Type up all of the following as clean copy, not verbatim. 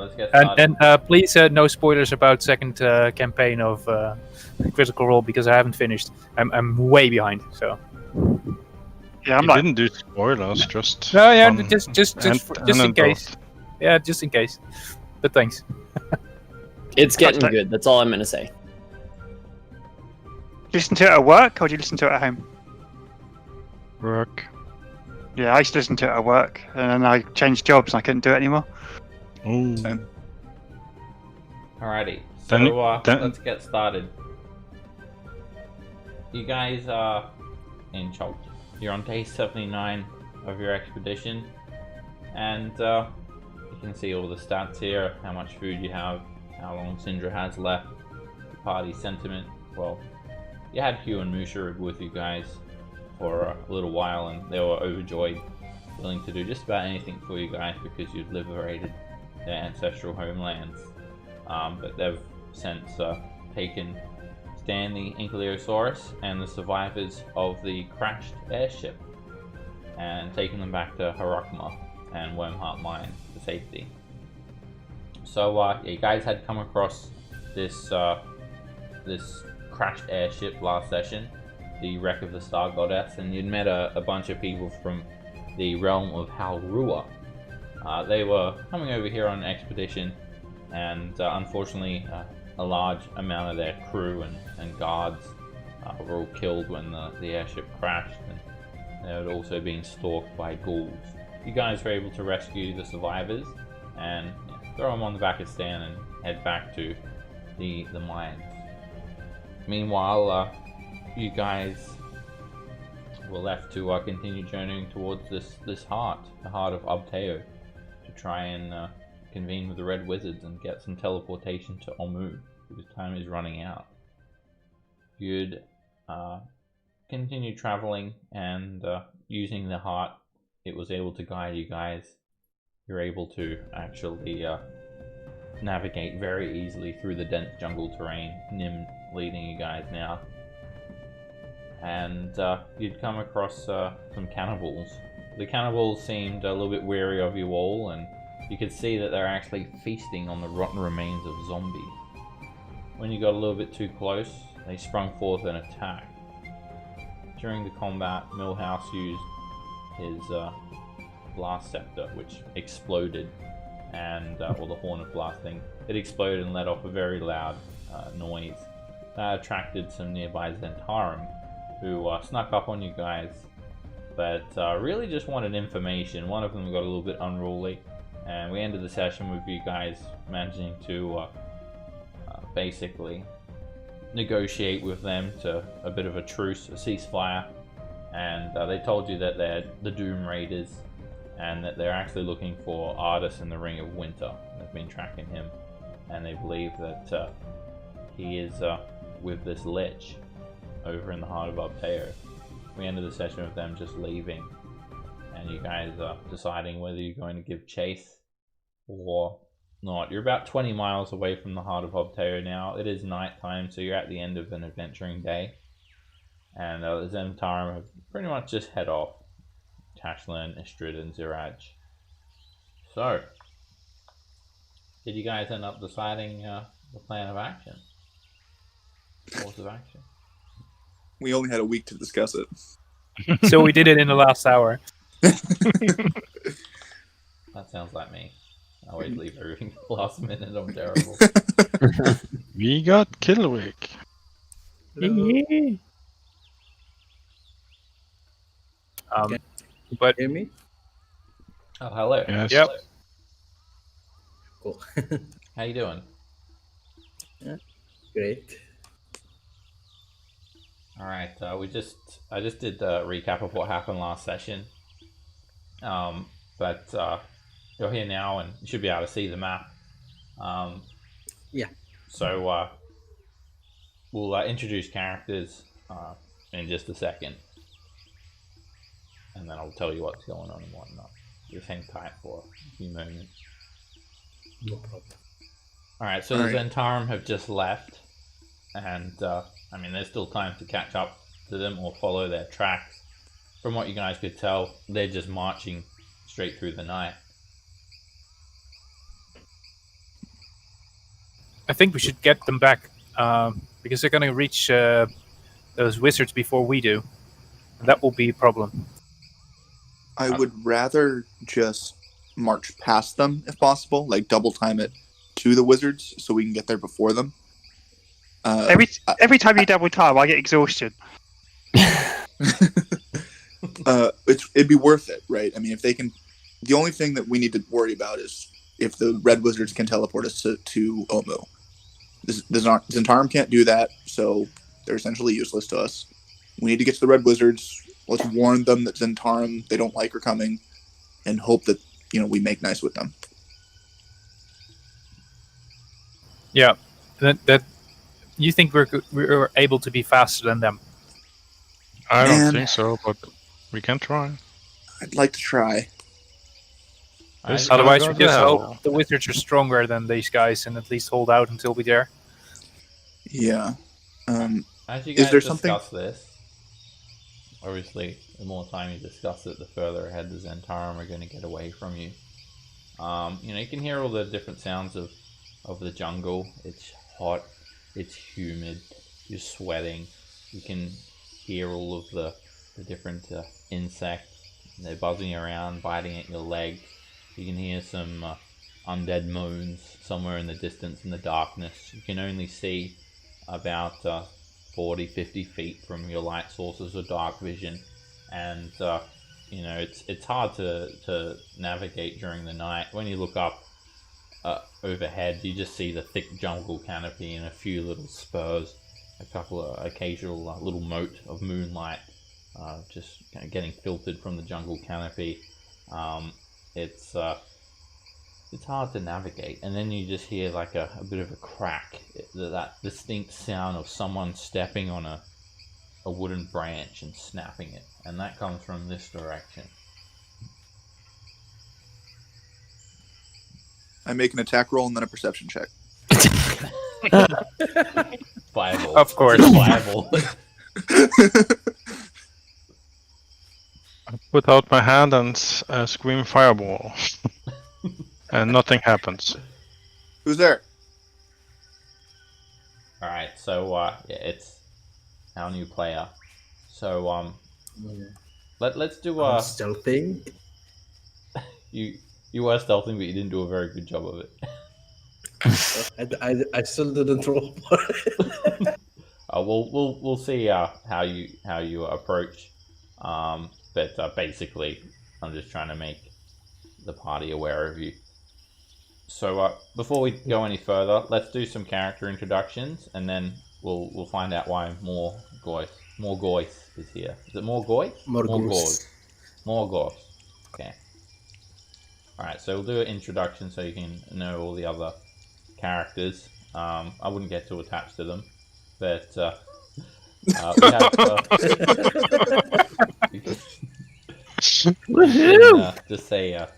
let's get started. And please, no spoilers about second campaign of Critical Role because I haven't finished. I'm way behind. So. Yeah, You didn't do spoilers, just No, yeah, fun just in case. anecdote. Yeah, just in case. But thanks. It's getting good. That's all I'm gonna say. Listen to it at work, or do you listen to it at home? Work. Yeah, I used to listen to it at work, and then I changed jobs and I couldn't do it anymore. Oh. Alrighty, so let's get started. You guys are in charge. You're on day 79 of your expedition, and you can see all the stats here, how much food you have, how long Syndra has left, the party sentiment. Well, you had Hugh and Musha with you guys for a little while, and they were overjoyed, willing to do just about anything for you guys because you'd liberated their ancestral homelands. But they've since taken Stan the Ankylosaurus and the survivors of the crashed airship and taken them back to Harakma and Wormheart Mine for safety. So you guys had come across this this crashed airship last session, the wreck of the Star Goddess, and you'd met a bunch of people from the realm of Halrua. They were coming over here on an expedition, and unfortunately a large amount of their crew and guards were all killed when the airship crashed, and they had also been stalked by ghouls. You guys were able to rescue the survivors and throw them on the back of Stan and head back to the mine. Meanwhile, you guys were left to continue journeying towards the heart of Ubteo, to try and convene with the Red Wizards and get some teleportation to Omu, because time is running out. You'd continue traveling, and using the heart, it was able to guide you guys. You're able to actually navigate very easily through the dense jungle terrain, Nim leading you guys now. And you'd come across some cannibals. The cannibals seemed a little bit wary of you all, and you could see that they're actually feasting on the rotten remains of zombies. When you got a little bit too close, they sprung forth an attack. During the combat, Millhouse used his blast scepter, which exploded, and or the horn of blasting. It exploded and let off a very loud noise. That attracted some nearby Zentarum, who snuck up on you guys, but really just wanted information. One of them got a little bit unruly, and we ended the session with you guys managing to basically negotiate with them to a bit of a truce, a ceasefire, and they told you that they're the Doom Raiders and that they're actually looking for Artus in the Ring of Winter. They've been tracking him, and they believe that he is with this Lich over in the heart of Ubteo. We ended the session with them just leaving, and you guys are deciding whether you're going to give chase or not. You're about 20 miles away from the heart of Ubteo now. It is night time, so you're at the end of an adventuring day, and the Zentarum have pretty much just head off. Tashlin, Istrid, and Ziraj. So, did you guys end up deciding the plan of action? Course of action? We only had a week to discuss it. So we did it in the last hour. That sounds like me. I always leave everything to the last minute. I'm terrible. We got Killwick. Yeah. Okay. But Hear me? Oh, hello. Yes. Yep. Cool. How you doing? Great. All right. I just did a recap of what happened last session. But you're here now, and you should be able to see the map. Yeah. So we'll introduce characters in just a second, and then I'll tell you what's going on and whatnot. Just hang tight for a few moments. No problem. All right. So the Zentarum have just left, and I mean, there's still time to catch up to them or follow their tracks. From what you guys could tell, they're just marching straight through the night. I think we should get them back because they're going to reach those wizards before we do. And that will be a problem. I would rather just march past them if possible, like double time it to the wizards so we can get there before them. Every time you double time, I get exhaustion. It'd be worth it, right? I mean, if they can, the only thing that we need to worry about is if the red wizards can teleport us to Omu. Zentarum can't do that, so they're essentially useless to us. We need to get to the red wizards. Let's warn them that Zentarum they don't like are coming, and hope that we make nice with them. Yeah, that you think we're able to be faster than them? I don't Man. think so, but we can try. I'd like to try. Otherwise, we Go just hell. hope the wizards are stronger than these guys and at least hold out until we're there. Yeah. As you Is guys there discuss something- this, obviously, the more time you discuss it, the further ahead the Zentarum are going to get away from you. You can hear all the different sounds of the jungle. It's hot, it's humid, you're sweating. You can hear all of the different insects. They're buzzing around, biting at your leg. You can hear some undead moans somewhere in the distance in the darkness. You can only see about 40, 50 feet from your light sources of dark vision. And, it's hard to navigate during the night. When you look up overhead, you just see the thick jungle canopy and a few little spurs, a couple of occasional little mote of moonlight just kind of getting filtered from the jungle canopy. It's hard to navigate, and then you just hear like a bit of a crack, that distinct sound of someone stepping on a wooden branch and snapping it, and that comes from this direction. I make an attack roll and then a perception check. Fireball. Of course. Fireball. I put out my hand and scream fireball. And nothing happens. Who's there? Alright, so it's our new player. So let's do Stealthing. you were stealthing, but you didn't do a very good job of it. I still didn't roll for it. We'll see how you approach. But basically, I'm just trying to make the party aware of you. So before we go any further, let's do some character introductions, and then we'll find out why more Goyce is here. Is it more Goyce? Morgoth. More Goyce. Okay. Alright, so we'll do an introduction so you can know all the other characters. I wouldn't get too attached to them, but we have just say a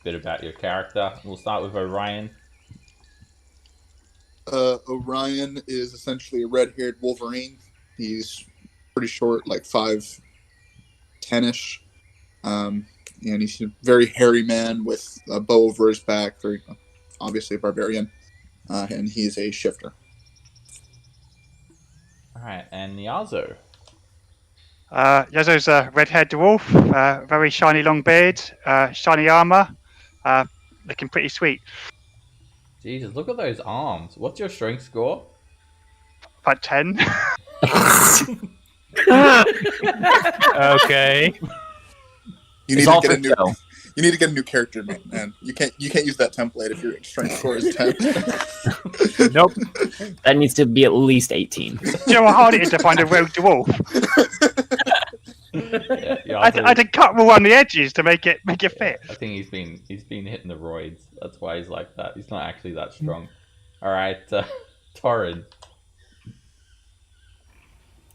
bit about your character. We'll start with Orion. Orion is essentially a red-haired Wolverine. He's pretty short, like 5'10"-ish. And he's a very hairy man with a bow over his back, very obviously a barbarian. And he's a shifter. Alright, and Yazo. Yazo's a red-haired dwarf, very shiny long beard, shiny armor, looking pretty sweet. Jesus, look at those arms. What's your strength score? About 10. Okay. You need It's to all get a for new. show. You need to get a new character, man. You can't use that template if your strength score is 10. Nope. That needs to be at least 18. Do you know how hard it is to find a rogue dwarf? Yeah, I Yazo, had to cut all on the edges to make it fit. I think he's been hitting the roids. That's why he's like that. He's not actually that strong. Alright, Torrid.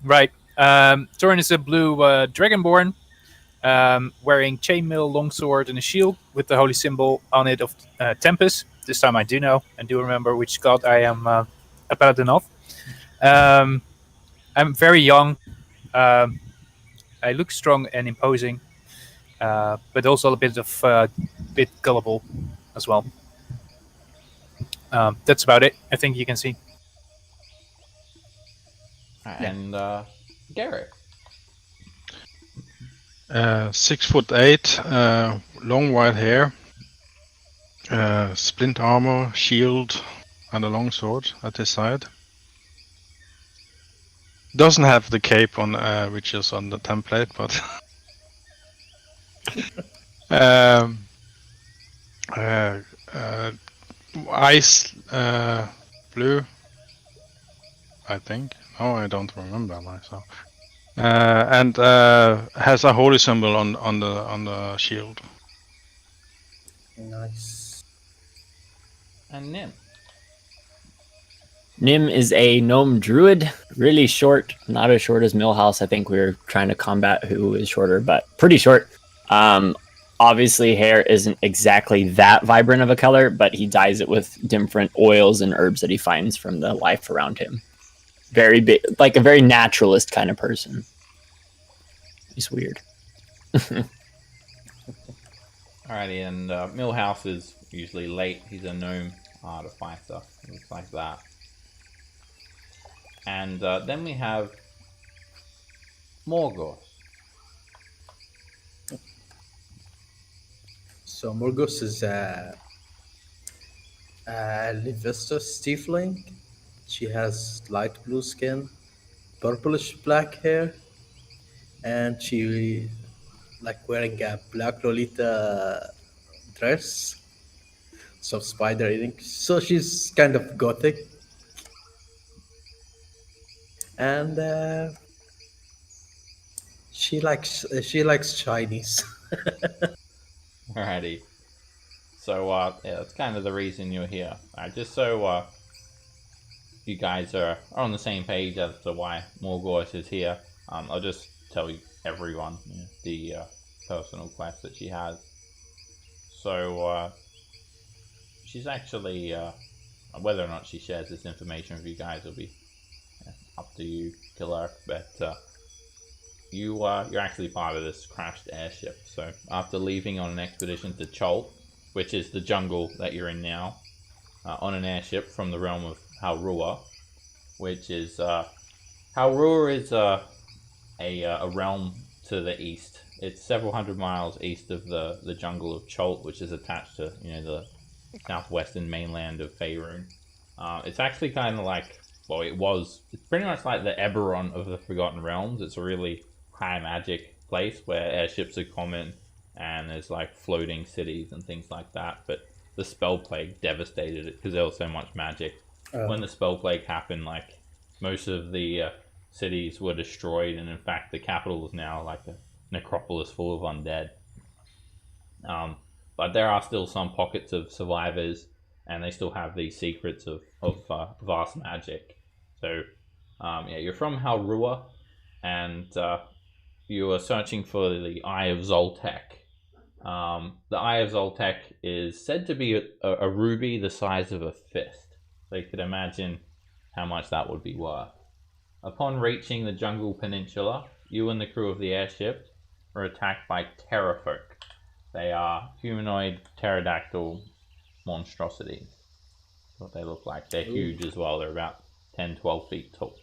Right. Torin is a blue dragonborn, wearing chainmail, longsword, and a shield with the holy symbol on it of Tempest. This time I do know and do remember which god I am a paladin of. I'm very young. I look strong and imposing, but also a bit gullible as well. That's about it. I think you can see. And Garrett. 6'8", long white hair, splint armor, shield, and a long sword at his side. Doesn't have the cape on, which is on the template, but eyes blue, I think. No, I don't remember myself. And has a holy symbol on the shield. Nice. And Nim. Nim is a gnome druid, really short, not as short as Millhouse. I think we were trying to combat who is shorter, but pretty short. Obviously, hair isn't exactly that vibrant of a color, but he dyes it with different oils and herbs that he finds from the life around him. Very big, like a very naturalist kind of person. He's weird. Alrighty, and Millhouse is usually late. He's a gnome artificer, things like that. And then we have Morgoth. So Morgos is a Levistus tiefling. She has light blue skin, purplish black hair, and she like wearing a black Lolita dress. So spider eating. So she's kind of gothic. And she likes Chinese. Alrighty. So, yeah, that's kind of the reason you're here. Just so you guys are on the same page as to why Morgoth is here, I'll just tell everyone the personal quest that she has. So, she's actually, whether or not she shares this information with you guys will be up to you, Killer, but you're actually part of this crashed airship. So after leaving on an expedition to Cholt, which is the jungle that you're in now, on an airship from the realm of Halrua, which is Halrua is a realm to the east. It's several hundred miles east of the jungle of Cholt, which is attached to the southwestern mainland of Faerun. It's actually kind of like, well, it's pretty much like the Eberron of the Forgotten Realms. It's a really high magic place where airships are common and there's like floating cities and things like that. But the spell plague devastated it because there was so much magic. When the spell plague happened, like most of the cities were destroyed, and in fact the capital is now like a necropolis full of undead. But there are still some pockets of survivors, and they still have these secrets of vast magic. So, yeah, you're from Halrua, and you are searching for the Eye of Zoltek. The Eye of Zoltek is said to be a ruby the size of a fist. So you could imagine how much that would be worth. Upon reaching the Jungle Peninsula, you and the crew of the airship are attacked by terrafolk. They are humanoid pterodactyl monstrosities. That's what they look like. They're huge as well. They're about 10-12 feet tall.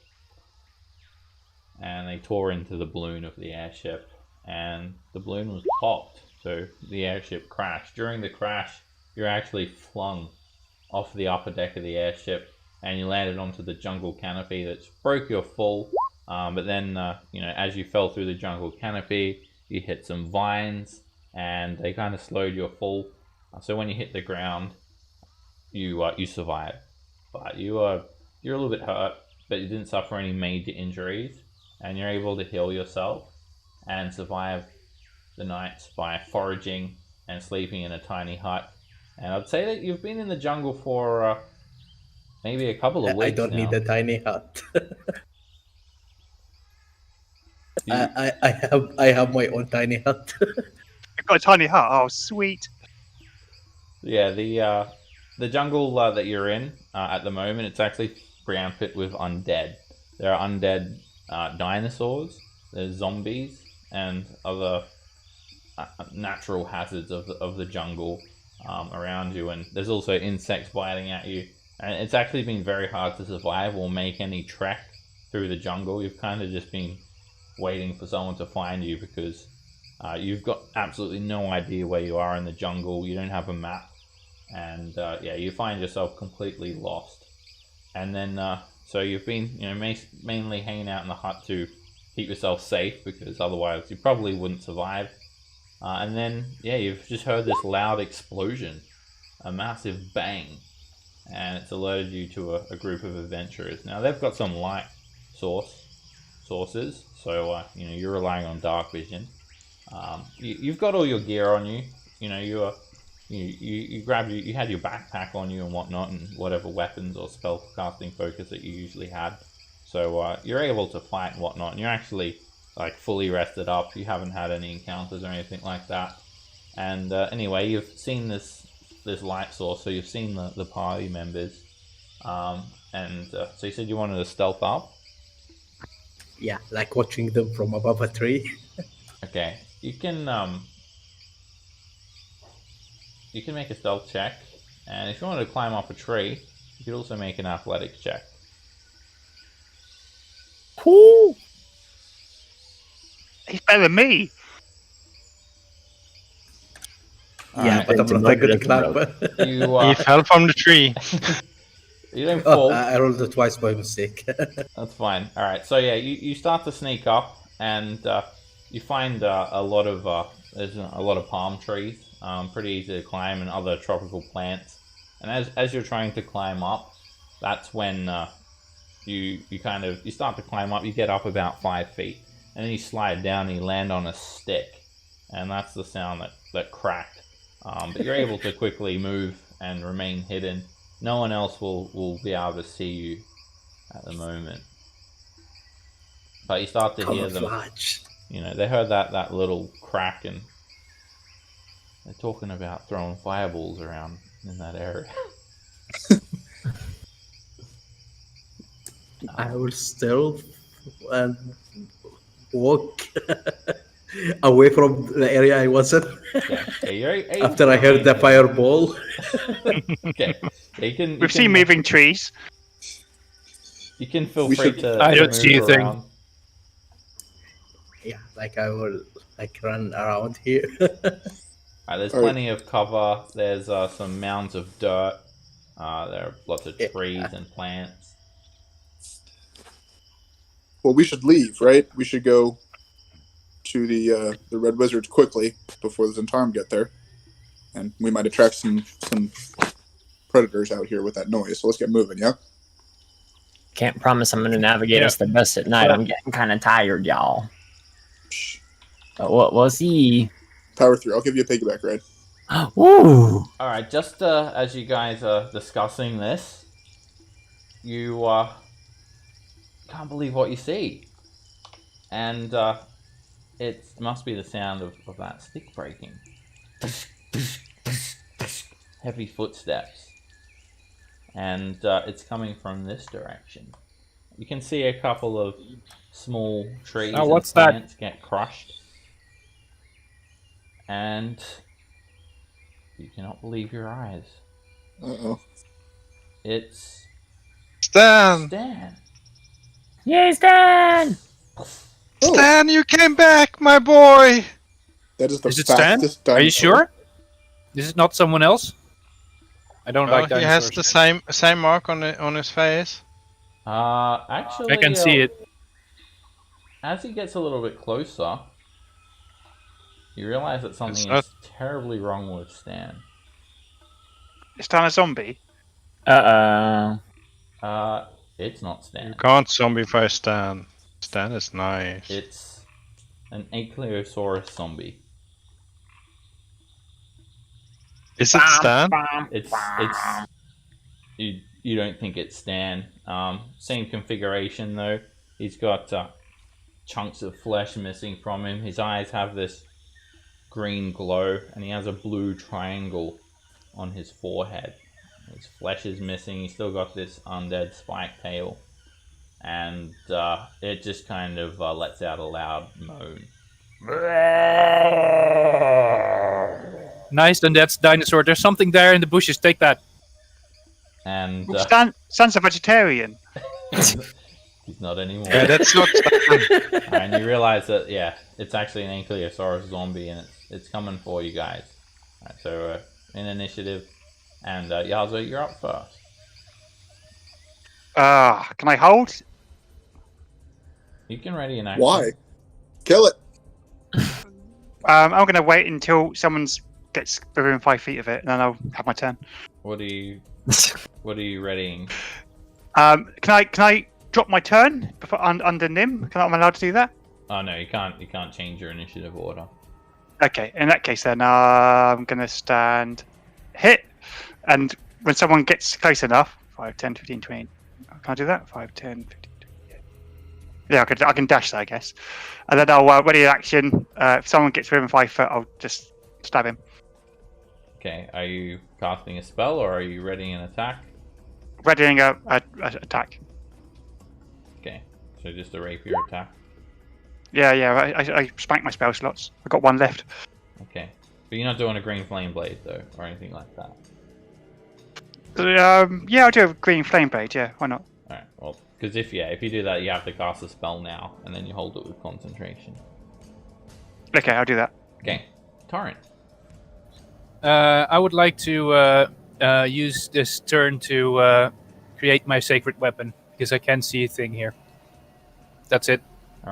And they tore into the balloon of the airship, and the balloon was popped, so the airship crashed. During the crash, you're actually flung off the upper deck of the airship, and you landed onto the jungle canopy that broke your fall. But then, as you fell through the jungle canopy, you hit some vines, and they kind of slowed your fall. So when you hit the ground, you survive. But you're a little bit hurt, but you didn't suffer any major injuries, and you're able to heal yourself and survive the nights by foraging and sleeping in a tiny hut. And I'd say that you've been in the jungle for maybe a couple of weeks. I don't now. need a tiny hut. I have my own tiny hut. You've got a tiny hut. Oh, sweet. Yeah, the jungle that you're in at the moment, it's actually rampant with undead. There are undead dinosaurs, there's zombies, and other natural hazards of the jungle around you. And there's also insects biting at you. And it's actually been very hard to survive or make any trek through the jungle. You've kind of just been waiting for someone to find you because you've got absolutely no idea where you are in the jungle. You don't have a map. And yeah, you find yourself completely lost. And then, so you've been, mainly hanging out in the hut to keep yourself safe because otherwise you probably wouldn't survive. And then, yeah, you've just heard this loud explosion, a massive bang, and it's alerted you to a group of adventurers. Now they've got some light sources, so you're relying on dark vision. You've got all your gear on you. You grabbed you had your backpack on you and whatnot, and whatever weapons or spell casting focus that you usually had. So you're able to fight and whatnot, and you're actually like fully rested up. You haven't had any encounters or anything like that. And anyway, you've seen this light source, so you've seen the party members. So you said you wanted to stealth up. Yeah, like watching them from above a tree. Okay, you can make a stealth check, and if you wanted to climb up a tree, you could also make an athletics check. Cool. He's better than me. Yeah, Alright. but I'm not that good at climber. You He fell from the tree. you don't Oh, fall. I rolled it twice by mistake. That's fine. All right. So yeah, you start to sneak up, and you find a lot of there's a lot of palm trees, pretty easy to climb, and other tropical plants. And as you're trying to climb up, that's when you start to climb up. You get up about 5 feet, and then you slide down and you land on a stick, and that's the sound that cracked. But you're able to quickly move and remain hidden. No one else will be able to see you at the moment. But you start to hear them. Camouflage. They heard that little crack, and they're talking about throwing fireballs around in that area. I will stealth and walk away from the area I was in. Okay, you're able After to I heard the remain fireball. hidden. Okay, you can. We've seen moving trees. You can feel We free should- to. I to don't see move anything. around. Yeah, like I will run around here. There's All right. plenty of cover. There's some mounds of dirt. There are lots of trees and plants. Well, we should leave, right? We should go to the Red Wizards quickly before the Zentarum get there, and we might attract some predators out here with that noise. So let's get moving, yeah. Can't promise I'm going to navigate Yeah. us the best at night. I'm getting kind of tired, y'all. But we'll see. Power through. I'll give you a piggyback ride. Woo! All right, just as you guys are discussing this, you can't believe what you see, and it must be the sound of that stick breaking. Heavy footsteps, and it's coming from this direction. You can see a couple of small trees Oh, and what's that? plants get crushed, and you cannot believe your eyes. Uh-oh. It's Stan! Stan. Yay, Stan! Stan, you came back, my boy! That is the Is it Stan? fastest Are you dinosaur. sure? This is not someone else? I don't like He has dinosaurs. the same mark on his face. Actually, I can see it. As he gets a little bit closer, you realize that something not- is terribly wrong with Stan. Is Stan a zombie? It's not You Stan. can't zombify Stan. Stan is nice. It's an Ankylosaurus zombie. Is it Stan? It's you don't think it's Stan. Same configuration though. He's got chunks of flesh missing from him. His eyes have this green glow, and he has a blue triangle on his forehead. His flesh is missing. He's still got this undead spike tail, and it just kind of lets out a loud moan. Nice, then that's dinosaur. There's something there in the bushes. Take that. And Stan's a vegetarian. he's not anymore. Yeah, that's not. And you realize that, yeah, it's actually an Ankylosaurus zombie, and it's coming for you guys. Alright, so in initiative, and Yazo, you're up first. Can I hold? You can ready an action. Why? Kill it. I'm going to wait until someone gets within 5 feet of it, and then I'll have my turn. What are you readying? Can I drop my turn before, under Nim? Am I allowed to do that? Oh no, you can't. You can't change your initiative order. Okay, in that case then, I'm going to stand hit, and when someone gets close enough, 5, 10, 15, 20, can I do that? 5, 10, 15, 20, yeah, I can dash that, I guess. And then I'll ready an action. If someone gets within 5 foot, I'll just stab him. Okay, are you casting a spell or are you readying an attack? Readying a attack. Okay, so just a rapier attack. Yeah, I spanked my spell slots. I've got 1 left. Okay, but you're not doing a green flame blade though, or anything like that. Yeah, I'll do a green flame blade. Yeah, why not? All right, well, because if you do that, you have to cast a spell now, and then you hold it with concentration. Okay, I'll do that. Okay, Torrent. I would like to use this turn to create my sacred weapon, because I can't see a thing here. That's it.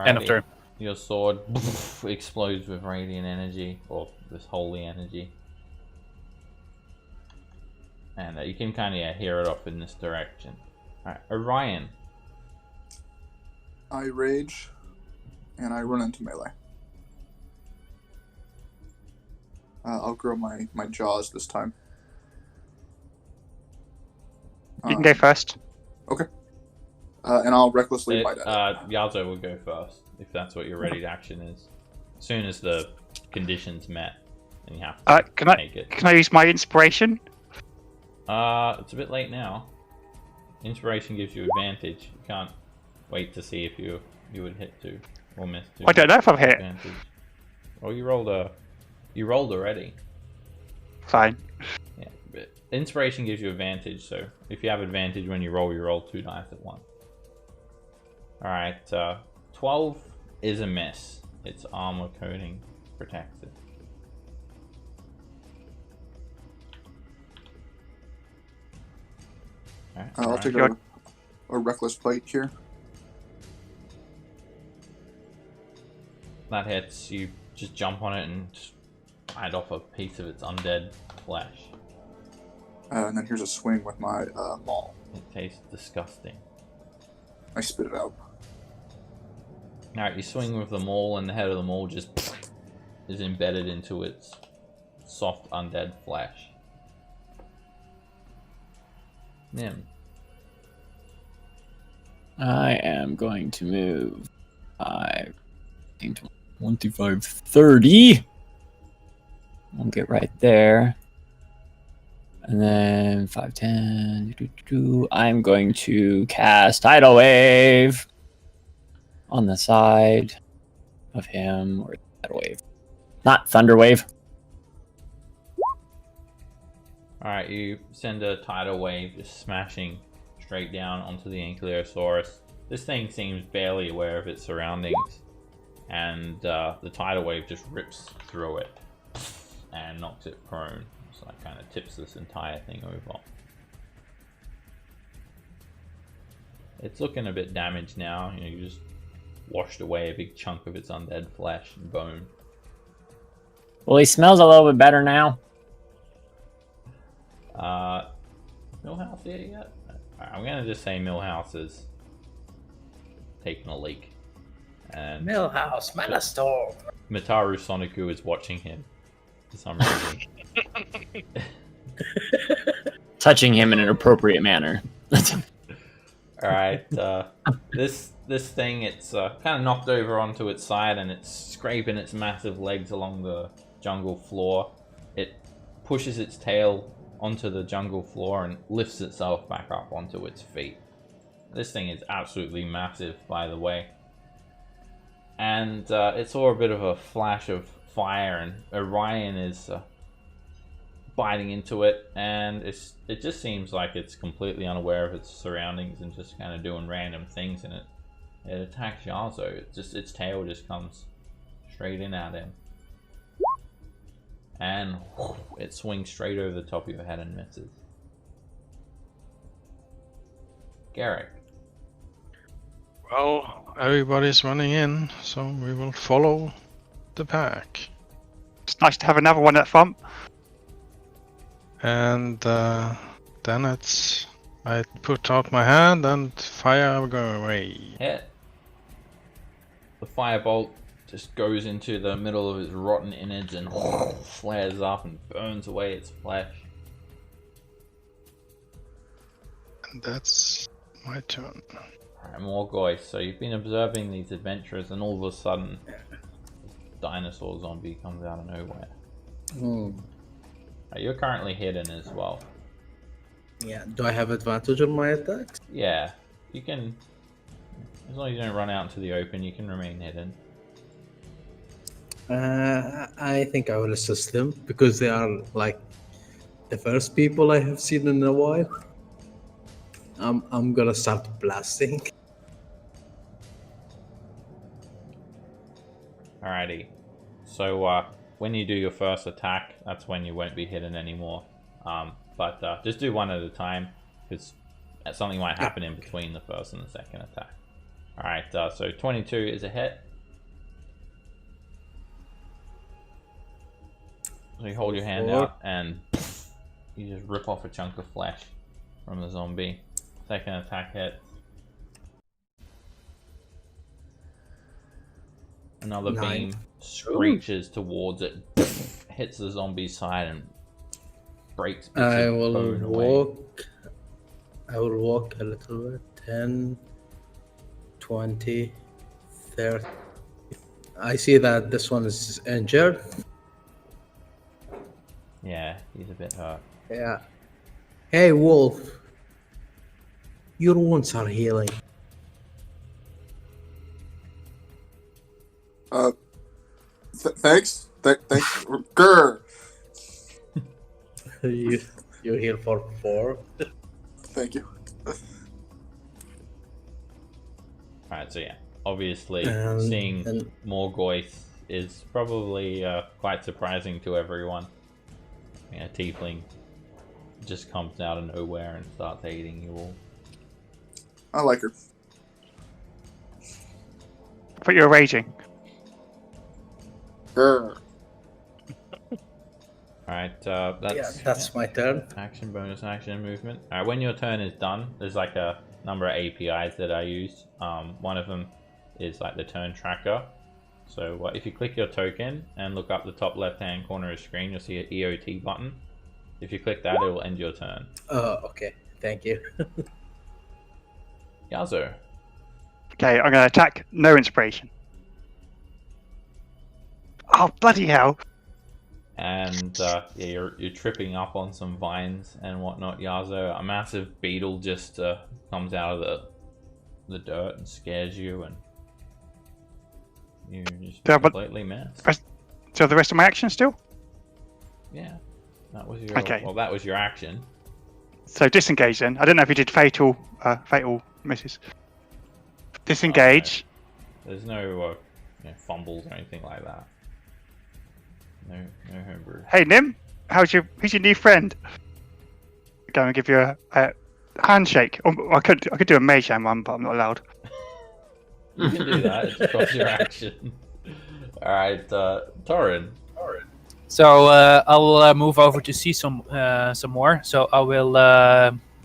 End of turn. Your sword explodes with radiant energy, or this holy energy. And you can kind of hear it off in this direction. Alright, Orion. I rage, and I run into melee. I'll grow my jaws this time. You can go first. Okay. And I'll recklessly bite at it. Yazo will go first, if that's what your ready action is. As soon as the conditions met, and you have to take it. Can I use my inspiration? It's a bit late now. Inspiration gives you advantage. You can't wait to see if you would hit 2 or miss 2. I don't know if I've hit. Advantage. Well, you rolled already. Fine. Yeah, but inspiration gives you advantage, so if you have advantage when you roll 2 dice at once. Alright, 12 is a miss. Its armor coating protects it. Right, I'll take a reckless bite here. That hits. You just jump on it and just bite off a piece of its undead flesh. And then here's a swing with my maul. It tastes disgusting. I spit it out. Alright, you swing with the maul, and the head of the maul just is embedded into its soft undead flesh. Nim. I am going to move 5, 25, 30. I'll get right there. And then 5, 10. I'm going to cast Tidal Wave on the side of him, or Tidal Wave. Not Thunder Wave. Alright, you send a tidal wave just smashing straight down onto the Ankylosaurus. This thing seems barely aware of its surroundings, and the tidal wave just rips through it and knocks it prone. So that kind of tips this entire thing over. It's looking a bit damaged now. You just washed away a big chunk of its undead flesh and bone. Well, he smells a little bit better now. Millhouse here yet? I'm gonna just say Millhouse is taking a leak. And Millhouse, Malastorm. Mitaru Soniku is watching him for some reason. Touching him in an appropriate manner. Alright, this thing, it's kind of knocked over onto its side, and it's scraping its massive legs along the jungle floor. It pushes its tail onto the jungle floor and lifts itself back up onto its feet. This thing is absolutely massive, by the way. And it saw a bit of a flash of fire, and Orion is biting into it, and it just seems like it's completely unaware of its surroundings and just kind of doing random things, and it attacks Yazo. Its tail just comes straight in at him, and it swings straight over the top of your head and misses. Garrick. Well, everybody's running in, so we will follow the pack. It's nice to have another one at front. And then I put out my hand and fire go away. Hit. The firebolt just goes into the middle of its rotten innards and flares up and burns away its flesh. And that's my turn. Alright, Morgoy, so you've been observing these adventurers, and all of a sudden, dinosaur zombie comes out of nowhere. You're currently hidden as well. Yeah. Do I have advantage on my attacks? Yeah, you can. As long as you don't run out into the open, you can remain hidden. I think I will assist them because they are like the first people I have seen in a while. I'm gonna start blasting. Alrighty. So when you do your first attack, that's when you won't be hidden anymore. But just do one at a time, because something might happen in between the first and the second attack. Alright, so 22 is a hit. So you hold your hand out and you just rip off a chunk of flesh from the zombie. Second attack hit. Another beam screeches towards it, hits the zombie's side and breaks bits I of will bone away. walk a little bit. 10, 20, 30. I see that this one is injured. Yeah, he's a bit hurt. Yeah. Hey, Wolf. Your wounds are healing. Thanks. Thanks. Grr. you heal for 4. Thank you. Alright, so yeah, obviously seeing and- Morgoth is probably quite surprising to everyone. Yeah, Tiefling just comes out of nowhere and starts aiding you all. I like her. But you're raging. Grr. Alright, That's my turn. action, bonus action, movement. Alright, when your turn is done, there's like a number of APIs that I use. One of them is like the turn tracker. So if you click your token and look up the top left hand corner of the screen, you'll see an EOT button. If you click that, it will end your turn. Okay. Thank you. Yazo. Okay, I'm going to attack. No inspiration. Oh, bloody hell. And yeah, you're tripping up on some vines and whatnot, Yazo. A massive beetle just comes out of the dirt and scares you, and you just Yeah, but- completely miss. So the rest of my action still? Yeah, that was your Okay. well, that was your action. So disengage then. I don't know if you did fatal misses. Disengage. There's no fumbles or anything like that. No homebrew. Hey Nim, who's your new friend? Go and give you a handshake. I could do a mage hand one, but I'm not allowed. You can do that. It's across your action. All right, Torin. So I'll move over to see some more. So I will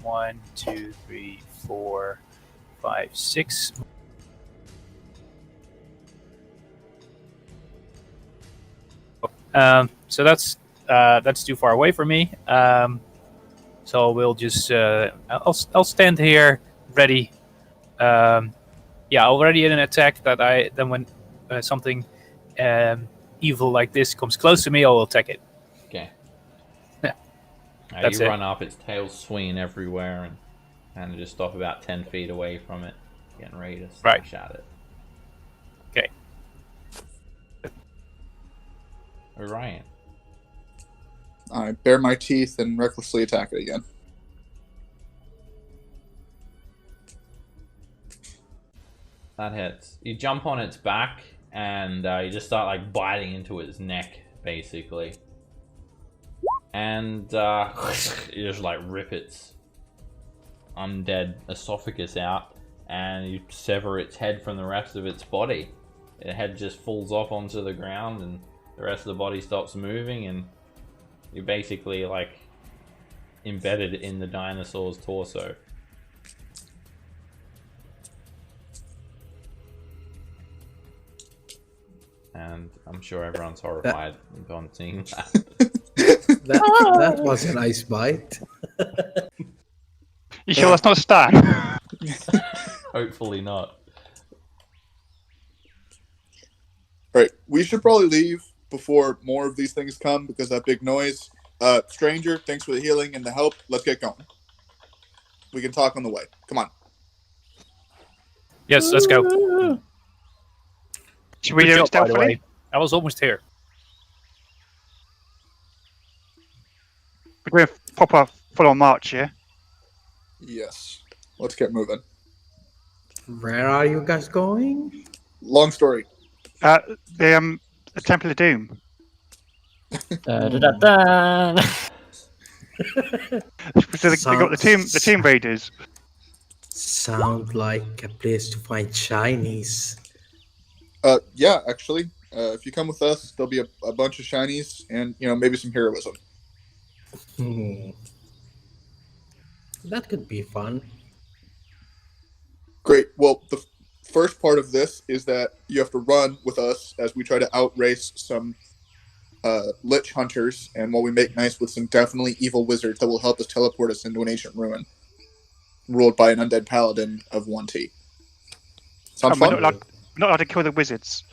1, 2, 3, 4, 5, 6. So that's too far away from me. So we'll just I'll stand here ready. Already in an attack that then when something evil like this comes close to me, I will attack it. Okay. Yeah. You run up, its tail swinging everywhere, and kind of just stop about 10 feet away from it, getting ready to slash at it. Okay. Orion. I bare my teeth and recklessly attack it again. That hits. You jump on its back and you just start like biting into its neck, basically. And you just like rip its undead esophagus out and you sever its head from the rest of its body. The head just falls off onto the ground and the rest of the body stops moving, and you're basically like embedded in the dinosaur's torso. And I'm sure everyone's horrified upon seeing that. That was a nice bite. You sure that's not Stan? Hopefully not. Right, we should probably leave before more of these things come because that big noise. Stranger, thanks for the healing and the help. Let's get going. We can talk on the way. Come on. Yes, let's go. Should we Good do it job, by the stealthily? way. I was almost here. We're doing a proper full-on march, yeah? Yes. Let's get moving. Where are you guys going? Long story. The Temple of Doom. Da-da-da-da. So they got the Tomb Raiders. Sound like a place to find Chinese. Yeah, actually. If you come with us, there'll be a bunch of shinies and, maybe some heroism. That could be fun. Great. Well, the first part of this is that you have to run with us as we try to outrace some lich hunters, and while we make nice with some definitely evil wizards that will help us teleport us into an ancient ruin ruled by an undead paladin of 1T. Sounds We're fun? not allowed to kill the wizards.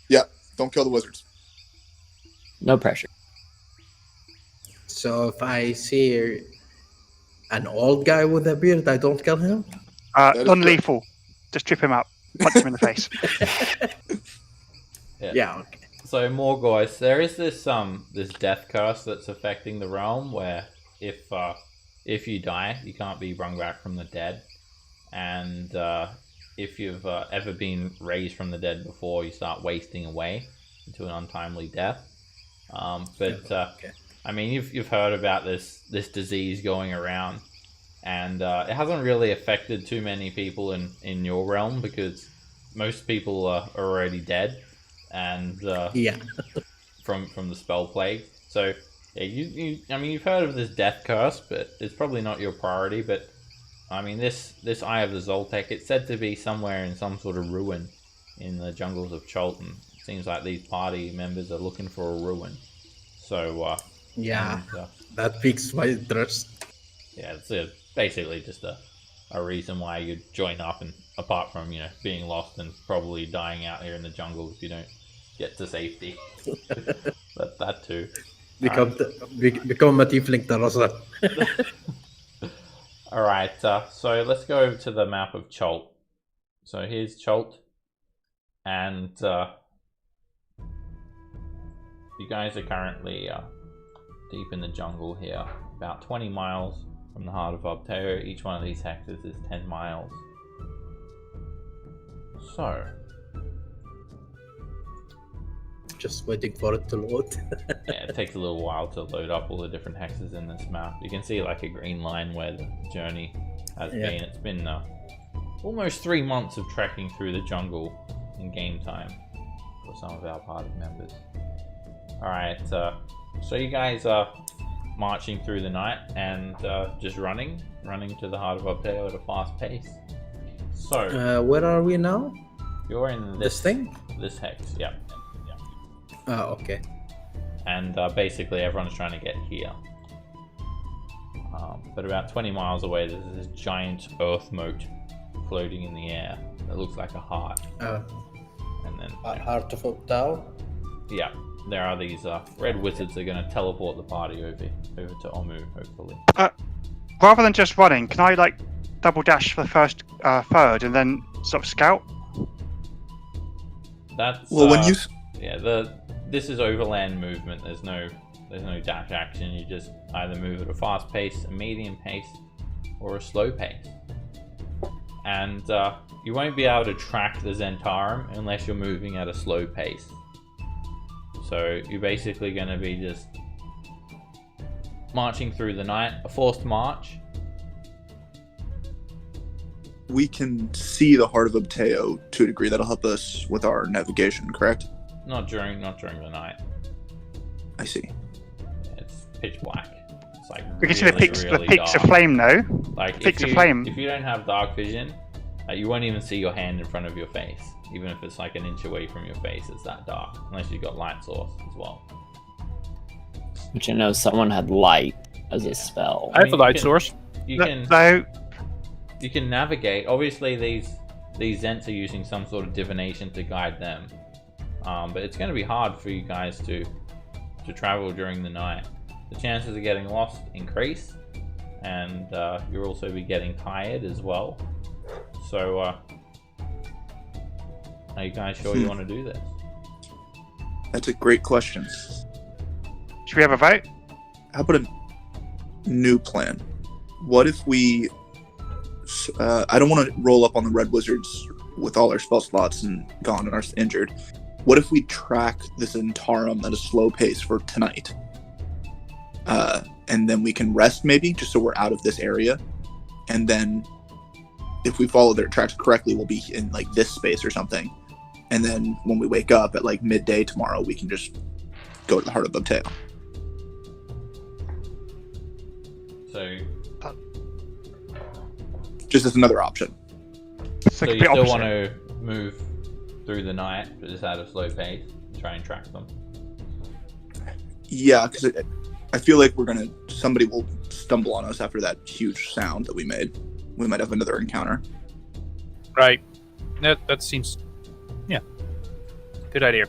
Yeah, don't kill the wizards. No pressure. So if I see an old guy with a beard, I don't kill him? is Non-lethal. Just trip him up. Punch him in the face. Yeah, okay. So Morgoth, there is this death curse that's affecting the realm where if you die, you can't be brought back from the dead, and if you've ever been raised from the dead before, you start wasting away into an untimely death. Okay. I mean, you've heard about this disease going around, and it hasn't really affected too many people in your realm because most people are already dead, and Yeah. from the spell plague. So yeah, you've heard of this death curse, but it's probably not your priority. But I mean, this Eye of the Zoltek, it's said to be somewhere in some sort of ruin in the jungles of Cholton. It seems like these party members are looking for a ruin. So Yeah, and, that piques my interest. yeah, it's basically just a reason why you'd join up, and apart from being lost and probably dying out here in the jungle if you don't get to safety. that too. Become a tiefling Tarzan. Alright, so let's go over to the map of Cholt. So here's Cholt, and you guys are currently deep in the jungle here, about 20 miles from the heart of Obteo. Each one of these hexes is 10 miles. So, Just waiting for it to load. yeah, it takes a little while to load up all the different hexes in this map. You can see like a green line where the journey has been. It's been almost 3 months of trekking through the jungle in game time for some of our party members. Alright, so you guys are marching through the night and just running to the heart of Obteo at a fast pace. So, Where are we now? you're in This thing? this hex, yeah. Oh, okay. And basically everyone's trying to get here. But about 20 miles away, there's this giant earth moat floating in the air that looks like a heart. And then, Heart of Obtao? yeah, there are these red wizards that are going to teleport the party over to Omu, hopefully. Rather than just running, can I double dash for the first third and then sort of scout? That's Well, when you... yeah, this is overland movement. There's There's no dash action. You just either move at a fast pace, a medium pace, or a slow pace. And you won't be able to track the Zentarum unless you're moving at a slow pace. So you're basically going to be just marching through the night, a forced march. We can see the heart of Obteo to a degree. That'll help us with our navigation, correct? Not during the night. I see. It's pitch black. It's like We can see the peaks of dark. flame, though. Like Peaks of flame. If you don't have dark vision, you won't even see your hand in front of your face. Even if it's like an inch away from your face, it's that dark. Unless you've got light source as well. But you know, someone had light as a spell. I have a light source. You can So, you can navigate. Obviously, these Zents are using some sort of divination to guide them. But it's going to be hard for you guys to travel during the night. The chances of getting lost increase, and you'll also be getting tired as well. So, are you guys sure you want to do this? That's a great question. should we have a vote? How about a new plan? What if we... I don't want to roll up on the Red Wizards with all our spell slots and gone and are injured. What if we track this Zentarum at a slow pace for tonight? And then we can rest maybe, just so we're out of this area. And then if we follow their tracks correctly, we'll be in like this space or something. And then when we wake up at like midday tomorrow, we can just go to the heart of Obteo. So, Just as another option. It's so like a you bit still opposite. want to move through the night, but just at a slow pace, and try and track them. Yeah, because I feel like somebody will stumble on us after that huge sound that we made. We might have another encounter. Right. That seems... Yeah. Good idea.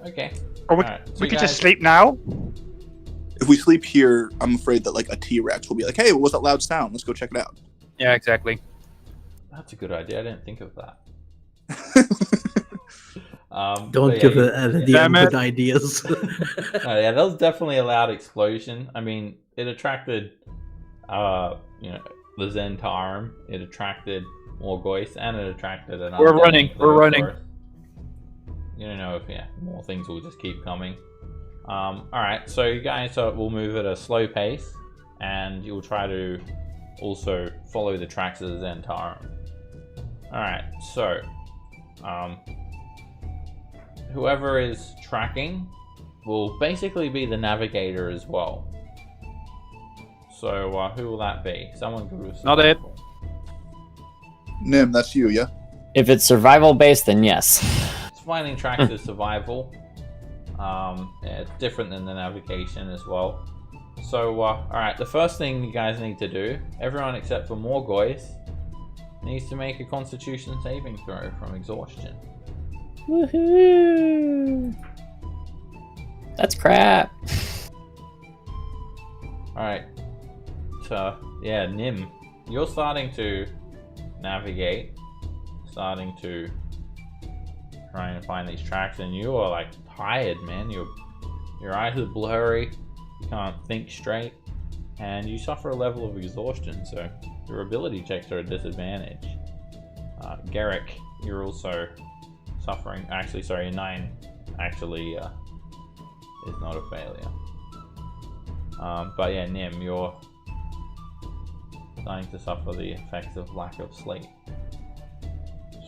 Okay. Or we, Alright, so we you could guys- just sleep now. If we sleep here, I'm afraid that like a T-Rex will be like, "Hey, what was that loud sound? Let's go check it out." Yeah, exactly. That's a good idea. I didn't think of that. Don't but give yeah, the Damn DM it. good ideas. Oh, yeah, that was definitely a loud explosion. I mean, it attracted, the Zentarum. It attracted Morgoise, and it attracted an. We're undead, running, so we're of running. course, you don't know if more things will just keep coming. All right, so you guys will move at a slow pace, and you'll try to also follow the tracks of the Zentarum. All right, so whoever is tracking will basically be the navigator as well. So who will that be? Someone who is Not it. Nim, that's you, yeah? If it's survival based, then yes. Finding tracks is survival. It's different than the navigation as well. So, alright, the first thing you guys need to do, everyone except for Morgoise, needs to make a constitution saving throw from exhaustion. Woohoo! That's crap. Alright, so, yeah, Nim, you're starting to navigate, starting to try and find these tracks, and you are like tired, man. Your eyes are blurry, you can't think straight, and you suffer a level of exhaustion, so your ability checks are a disadvantage. Garrick, you're also suffering. Actually, sorry, a 9 actually is not a failure. But yeah, Nim, you're starting to suffer the effects of lack of sleep.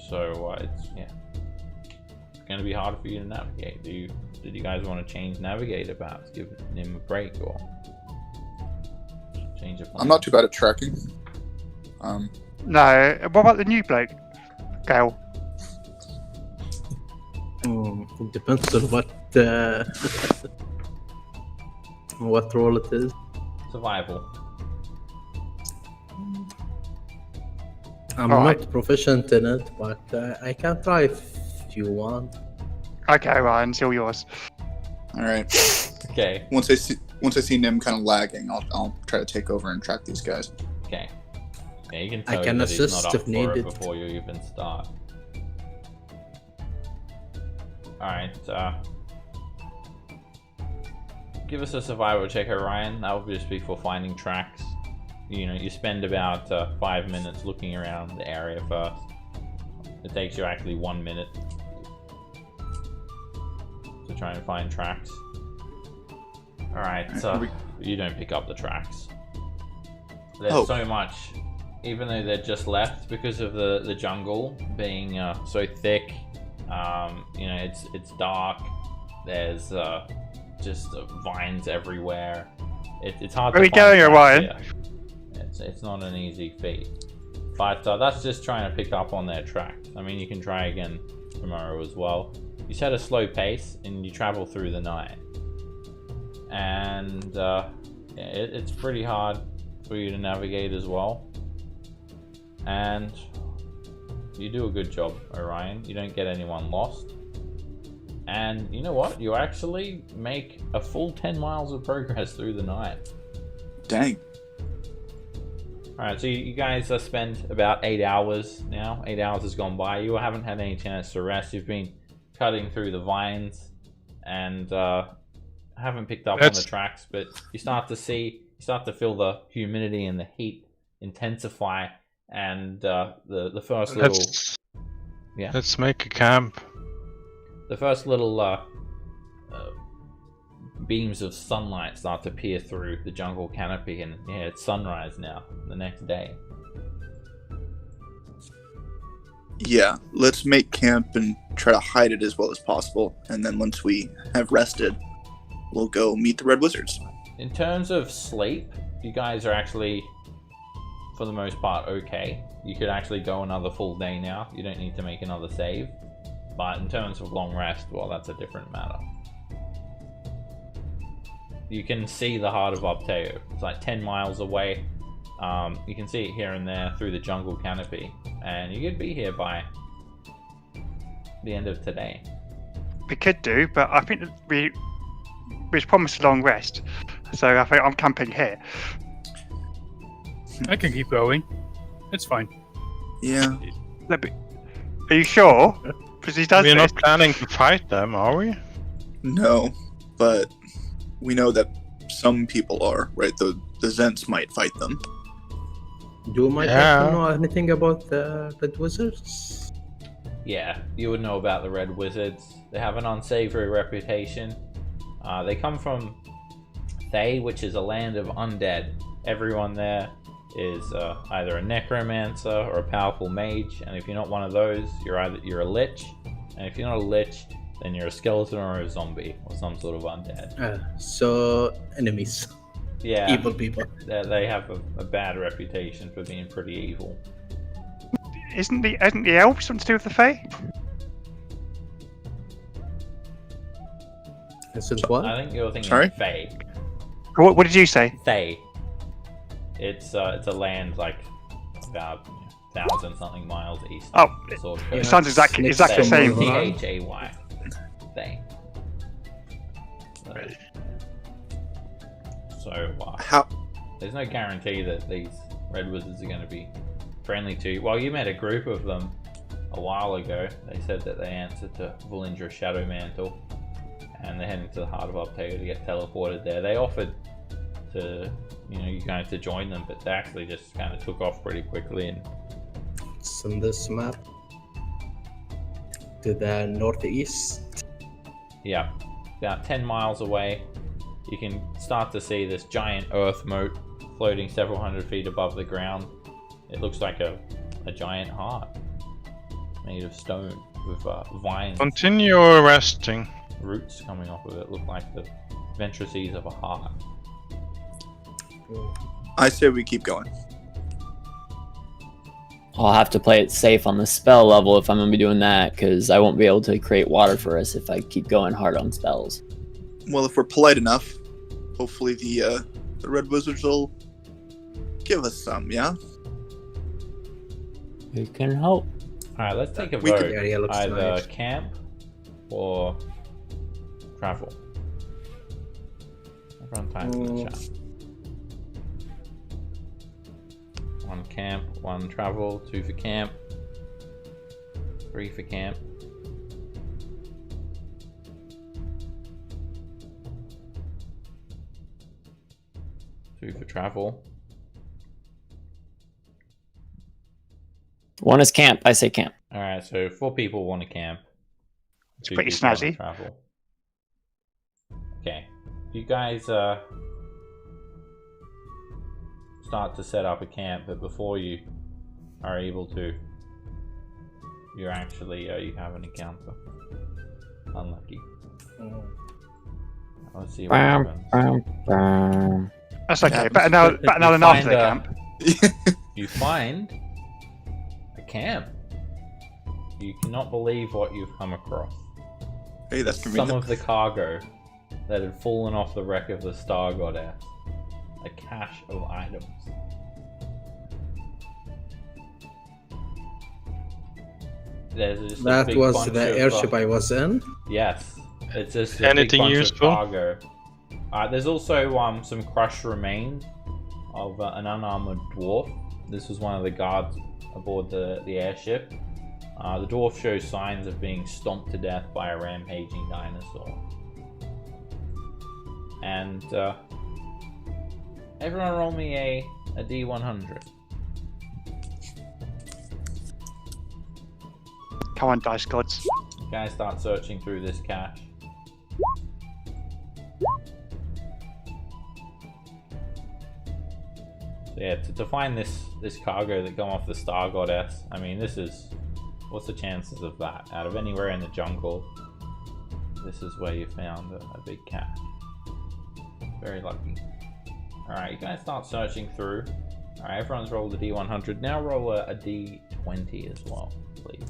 So it's going to be hard for you to navigate. Did you guys want to change navigator perhaps? Give Nim a break or change of plan? I'm not too bad at tracking. No. What about the new bloke, Gale? It depends on what role it is. Survival. I'm Alright. not proficient in it, but I can try if you want. Okay, Ryan, it's all yours. All right. Okay. Once I see Nim kind of lagging, I'll try to take over and track these guys. Okay. Yeah, you can I tell can that he's assist not up if for needed. it before you even start. Alright, give us a survival check, Orion. That would just be for finding tracks. You spend about 5 minutes looking around the area first. It takes you actually 1 minute to try and find tracks. Alright, so you don't pick up the tracks. There's so much, even though they're just left because of the jungle being so thick. It's dark. There's just vines everywhere. It's hard to find Where are we going, Orion? here. It's not an easy feat. But that's just trying to pick up on their tracks. I mean, you can try again tomorrow as well. You set a slow pace and you travel through the night. And it's pretty hard for you to navigate as well. And you do a good job, Orion. You don't get anyone lost. And you know what? You actually make a full 10 miles of progress through the night. Dang. Alright, so you guys spend about 8 hours now. 8 hours has gone by. You haven't had any chance to rest. You've been cutting through the vines and haven't picked up on the tracks, but you start to feel the humidity and the heat intensify, and the first little... Yeah. Let's make a camp. The first little beams of sunlight start to peer through the jungle canopy, and yeah, it's sunrise now, the next day. Yeah, let's make camp and try to hide it as well as possible, and then once we have rested, we'll go meet the Red Wizards. In terms of sleep, you guys are actually, for the most part, okay. You could actually go another full day now. You don't need to make another save. But in terms of long rest, well, that's a different matter. You can see the heart of Obteo. It's like 10 miles away. You can see it here and there through the jungle canopy. And you could be here by the end of today. We could do, but I think that we promised a long rest. So I think I'm camping here. I can keep going. It's fine. Yeah. Are you sure? Because he does We're this. not planning to fight them, are we? No, but we know that some people are, right? The Zents might fight them. Do my people know anything about the Red Wizards? Yeah, you would know about the Red Wizards. They have an unsavory reputation. They come from Thay, which is a land of undead. Everyone there is either a necromancer or a powerful mage, and if you're not one of those, you're a lich, and if you're not a lich, then you're a skeleton or a zombie or some sort of undead. So enemies. Yeah, Evil people. They have a bad reputation for being pretty evil. Isn't the elves something to do with the Fae? Since what? I think you're thinking Sorry? Fae. What did you say? Thay. It's a land like about 1,000 something miles east. Oh, of the Sword it Coast. sounds exactly the Thay. same. Thay. Thay. So How? there's no guarantee that these Red Wizards are going to be friendly to you. Well, you met a group of them a while ago. They said that they answered to Valindra's Shadow Mantle, and they're heading to the heart of Obteo to get teleported there. They offered to, you guys to join them, but they actually just kind of took off pretty quickly. And It's on this map. To the northeast. yeah, about 10 miles away, you can start to see this giant earth moat floating several hundred feet above the ground. It looks like a giant heart made of stone with vines, Continue resting. roots coming off of it. Look like the ventrices of a heart. I say we keep going. I'll have to play it safe on the spell level if I'm going to be doing that, because I won't be able to create water for us if I keep going hard on spells. Well, if we're polite enough, hopefully the Red Wizards will give us some, yeah? You can hope. Alright, let's take a We vote. could- area looks Either nice. camp or travel. Everyone type in the chat. 1 camp, 1 travel, 2 for camp, 3 for camp. 2 for travel. One is camp. I say camp. Alright, so 4 people want to camp. It's 2 pretty people wanna snazzy. travel. Okay. You guys start to set up a camp, but before you are able to, you're actually you have an encounter. Unlucky. Let's see what happens. That's okay. Yeah, Better now than after the camp. You find a camp. You cannot believe what you've come across. Hey, that's Some convenient. of the cargo that had fallen off the wreck of the Star Goddess. A cache of items. There's just a That big was bunch the of, airship I was in. Yes, it's just a Anything big bunch useful? of cargo. There's also some crushed remains of an unarmored dwarf. This was one of the guards aboard the airship. The dwarf shows signs of being stomped to death by a rampaging dinosaur. And everyone roll me a D100. Come on, dice gods. You guys start searching through this cache. So yeah, to find this cargo that come off the Star Goddess, I mean, this is... What's the chances of that? Out of anywhere in the jungle, this is where you found a big cache. Very lucky. Alright, you guys start searching through. Alright, everyone's rolled a D100. Now roll a D20 as well, please.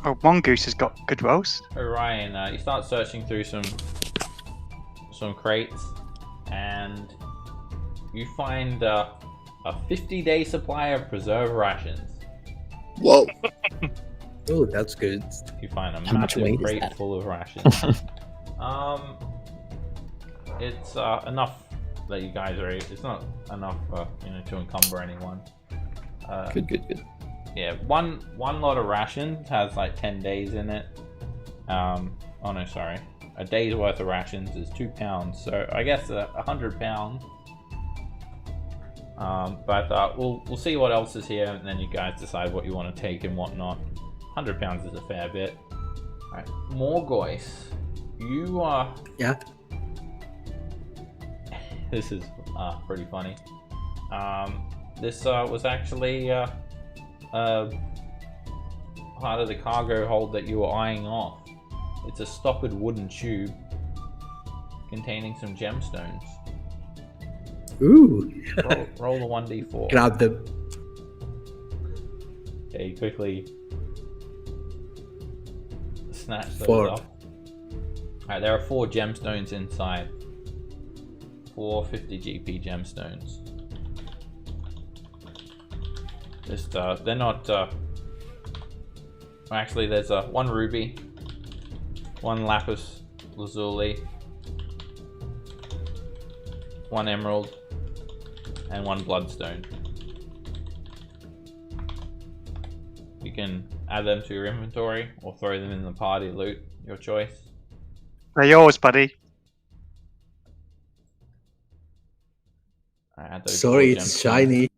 Oh, Mongoose has got good rolls. Orion, you start searching through some crates, and you find a 50-day supply of preserve rations. Whoa. Oh, that's good. You find a How much massive weight is crate that? full of rations. It's enough that you guys are. It's not enough, to encumber anyone. Good. Yeah, one lot of rations has like 10 days in it. Oh no, sorry. A day's worth of rations is 2 pounds, so I guess 100 pounds. But we'll see what else is here, and then you guys decide what you want to take and what not. 100 pounds is a fair bit. Alright, Morgoise, you are... Yeah. This is pretty funny. This was actually part of the cargo hold that you were eyeing off. It's a stoppered wooden tube containing some gemstones. Ooh. Roll the 1d4. Grab them. Okay, you quickly snatch those 4. up. Alright, there are 4 gemstones inside. 4 50 GP gemstones. Just, they're not, actually there's 1 ruby, 1 lapis lazuli, 1 emerald, and 1 bloodstone. You can add them to your inventory or throw them in the party loot, your choice. They're yours, buddy. Add those Sorry, 4 it's gemstones shiny.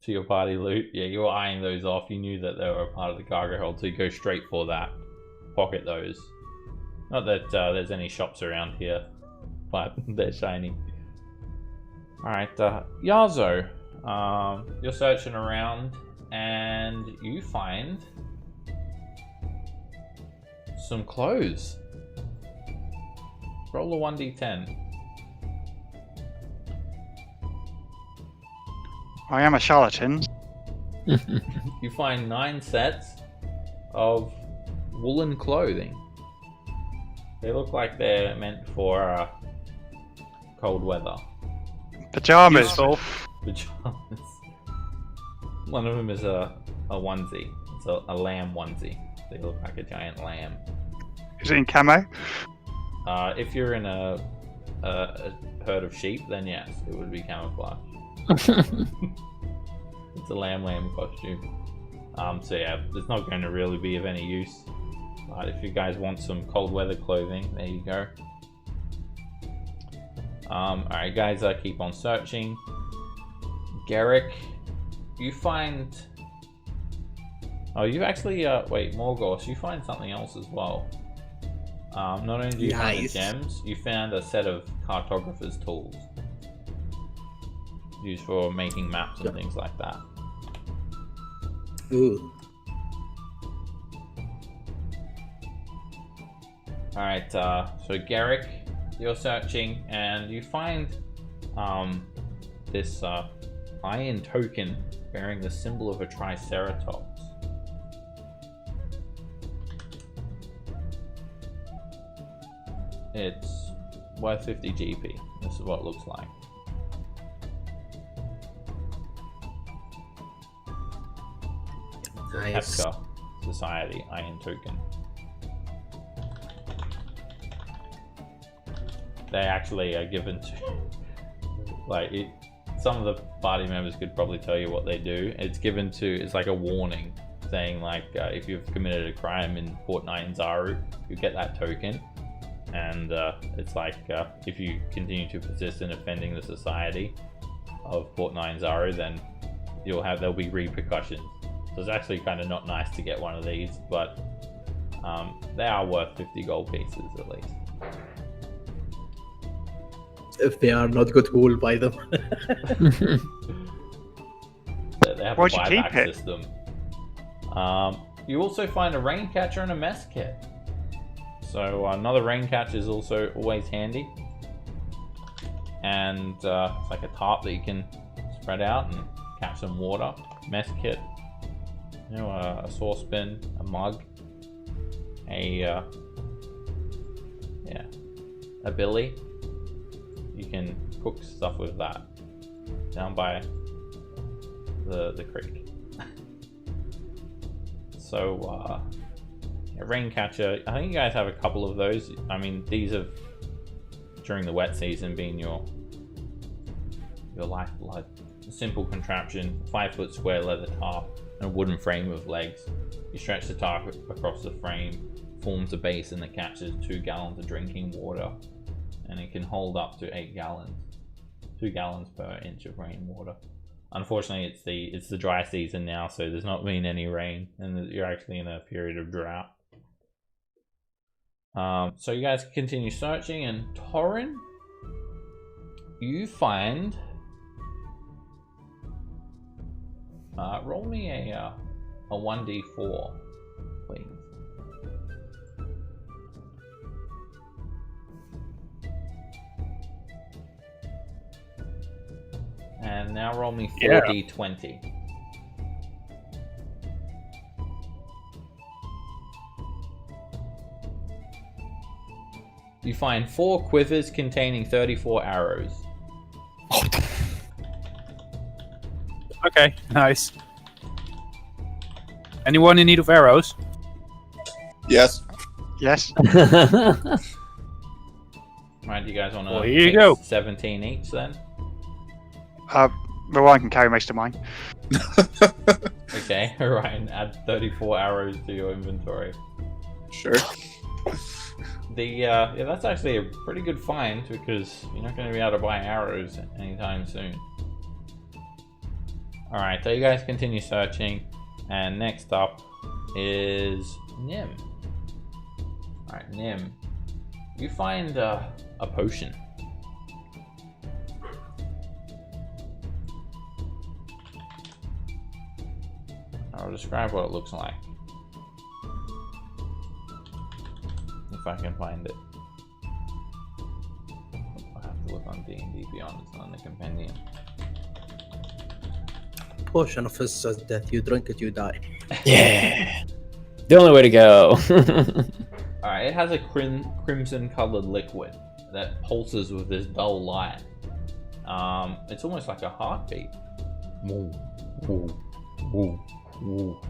to your party loot. Yeah, you were eyeing those off. You knew that they were a part of the cargo hold, so you go straight for that. Pocket those. Not that there's any shops around here, but they're shiny. Alright, Yazo, you're searching around and you find some clothes. Roll a 1d10. I am a charlatan. You find 9 sets of woolen clothing. They look like they're meant for cold weather. Pajamas. Pajamas. One of them is a onesie. It's a lamb onesie. They look like a giant lamb. Is it in camo? If you're in a herd of sheep, then yes, it would be camouflage. It's It's a lamb costume. So yeah, it's not going to really be of any use. But if you guys want some cold weather clothing, there you go. Alright guys, keep on searching. Garrick, you find... Oh, you actually, wait, Morgos, you find something else as well. Not only do you find the Nice. gems, you found a set of cartographer's tools. Used for making maps and things like that. Ooh. Alright, so Garrick, you're searching and you find this iron token bearing the symbol of a triceratops. It's worth 50 GP. This is what it looks like. Nice. Hepka Society Iron Token. They actually are given to, like, some of the party members could probably tell you what they do. It's given to, it's like a warning saying, like, if you've committed a crime in Port 9 Zaru, you get that token. And it's like, if you continue to persist in offending the society of Port 9 Zaru, then there'll be repercussions. So it's actually kind of not nice to get one of these, but they are worth 50 gold pieces at least. If they are not good, who will buy them? They have Why'd a you keep buyback it? system. You also find a rain catcher and a mess kit. So another rain catcher is also always handy. And it's like a tarp that you can spread out and catch some water. Mess kit, you know, a saucepan, a mug, a billy. You can cook stuff with that down by the creek. So a rain catcher, I think you guys have a couple of those. I mean, these have during the wet season been your lifeblood. A simple contraption, 5-foot square leather tarp and a wooden frame with legs. You stretch the tarp across the frame, forms a basin that catches 2 gallons of drinking water, and it can hold up to 8 gallons, 2 gallons per inch of rainwater. Unfortunately, it's the dry season now, so there's not been any rain, and you're actually in a period of drought. So you guys continue searching, and Torin, you find. Roll me a 1d4, please. And now roll me 4d20. You find 4 quivers containing 34 arrows. Okay, nice. Anyone in need of arrows? Yes. Yes. Right, you guys want to Well, here you go. 17 each then? Rowan can carry most of mine. Okay, Ryan, add 34 arrows to your inventory. Sure. Yeah, that's actually a pretty good find because you're not going to be able to buy arrows anytime soon. Alright, so you guys continue searching, and next up is Nim. Alright, Nim. You find a potion. I'll describe what it looks like. If I can find it. I'll have to look on D&D Beyond, it's not in the compendium. Potion of His death. You drink it, you die. Yeah. The only way to go. Alright, it has a crimson colored liquid that pulses with this dull light. It's almost like a heartbeat. Woo, woo, woo, woo.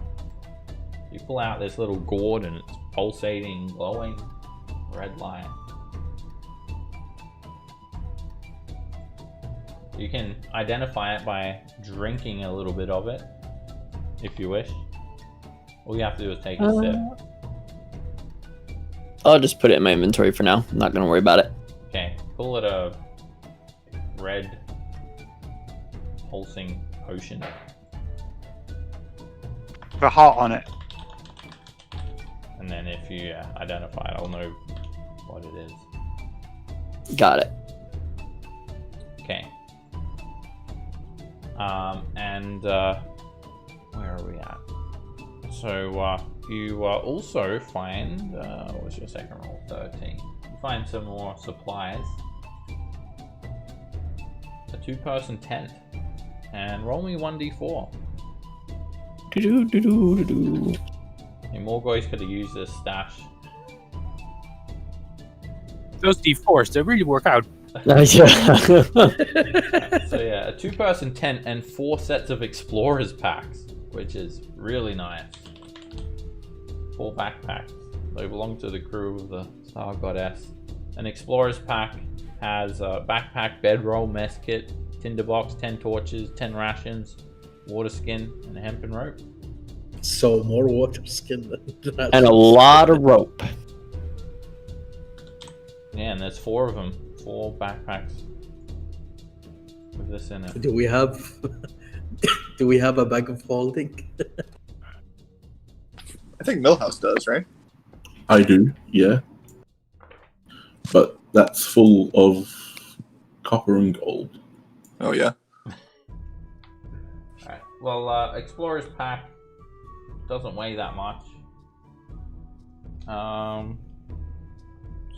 You pull out this little gourd and it's pulsating, glowing, red light. You can identify it by drinking a little bit of it, if you wish. All you have to do is take a sip. I'll just put it in my inventory for now. I'm not gonna worry about it. Okay, call it a red pulsing potion. With a heart on it. And then if you identify it, I'll know what it is. Got it. Okay. Where are we at? So you also find what was your second roll? 13. You find some more supplies. A 2-person tent, and roll me 1d4. Do-do-do-do-do-do. Your Morgoys could have used this stash. Those D4s, they really work out. Yeah. So yeah, a 2-person tent and 4 sets of explorers packs, which is really nice. 4 backpacks. They belong to the crew of the Star Goddess. An explorer's pack has a backpack, bedroll, mess kit, tinderbox, 10 torches, 10 rations, water skin, and a hempen rope. So more water skin than And a lot of rope. Yeah, and there's 4 of them. 4 backpacks with this in it. Do we have do we have a bag of holding? I think Millhouse does, right? I do, yeah. But that's full of copper and gold. Oh yeah. Alright, well, explorer's pack doesn't weigh that much.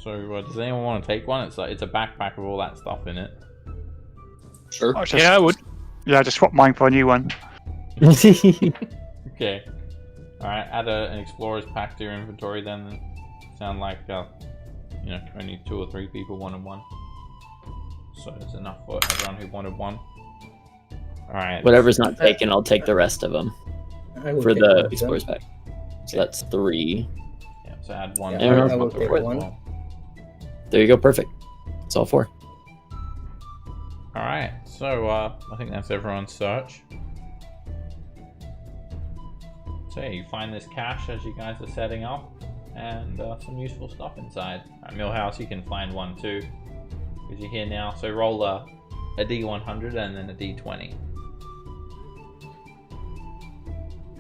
So does anyone want to take one? It's a backpack with all that stuff in it. Sure. Oh, just, Yeah, I would. Yeah, just swap mine for a new one. Okay. Alright, add an explorer's pack to your inventory then. Sound like, only 2 or 3 people wanted one. So it's enough for everyone who wanted one. Alright. Whatever's not taken, I'll take the rest of them I will for take the one of them. explorers pack. So that's 3. Yeah, so add one. Yeah, to I your will take inventory as one. well. There you go, perfect. It's all 4. Alright, so I think that's everyone's search. So yeah, you find this cache as you guys are setting up, and some useful stuff inside. At Millhouse, you can find one too, because you're here now. So roll a D100 and then a D20.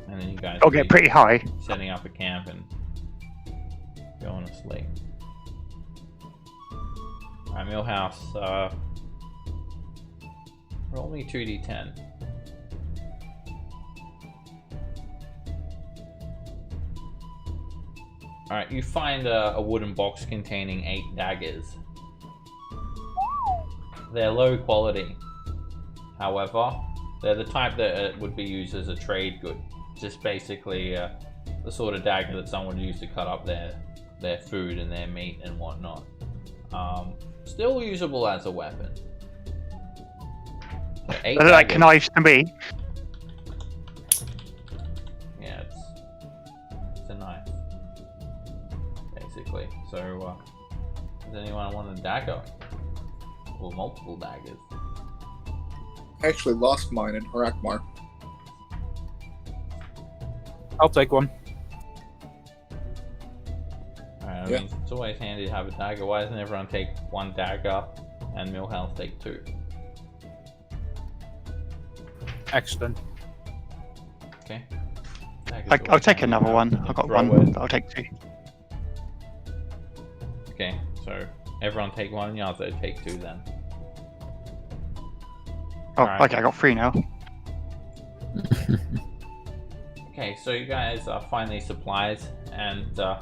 And then you guys I'll will get be pretty high. setting up a camp and going to sleep. Alright, Millhouse, roll me 2d10. Alright, you find a wooden box containing 8 daggers. They're low quality. However, they're the type that would be used as a trade good. Just basically the sort of dagger that someone would use to cut up their food and their meat and whatnot. Still usable as a weapon. So 8 They're like daggers. knives to me. Yeah, it's a knife, basically. So, does anyone want a dagger? Or multiple daggers? I actually lost mine in Harakmar. I'll take one. Alright, I Yeah. mean, it's always handy to have a dagger. Why doesn't everyone take 1 dagger and Millhouse take 2? Excellent. Okay. Daggers I'll always take handy to another have. one. You I've can got throw one, it. but I'll take 2. Okay, so everyone take 1 and Yazo take 2 then. Oh, Alright. okay, I got 3 now. Okay, so you guys find these supplies, and you're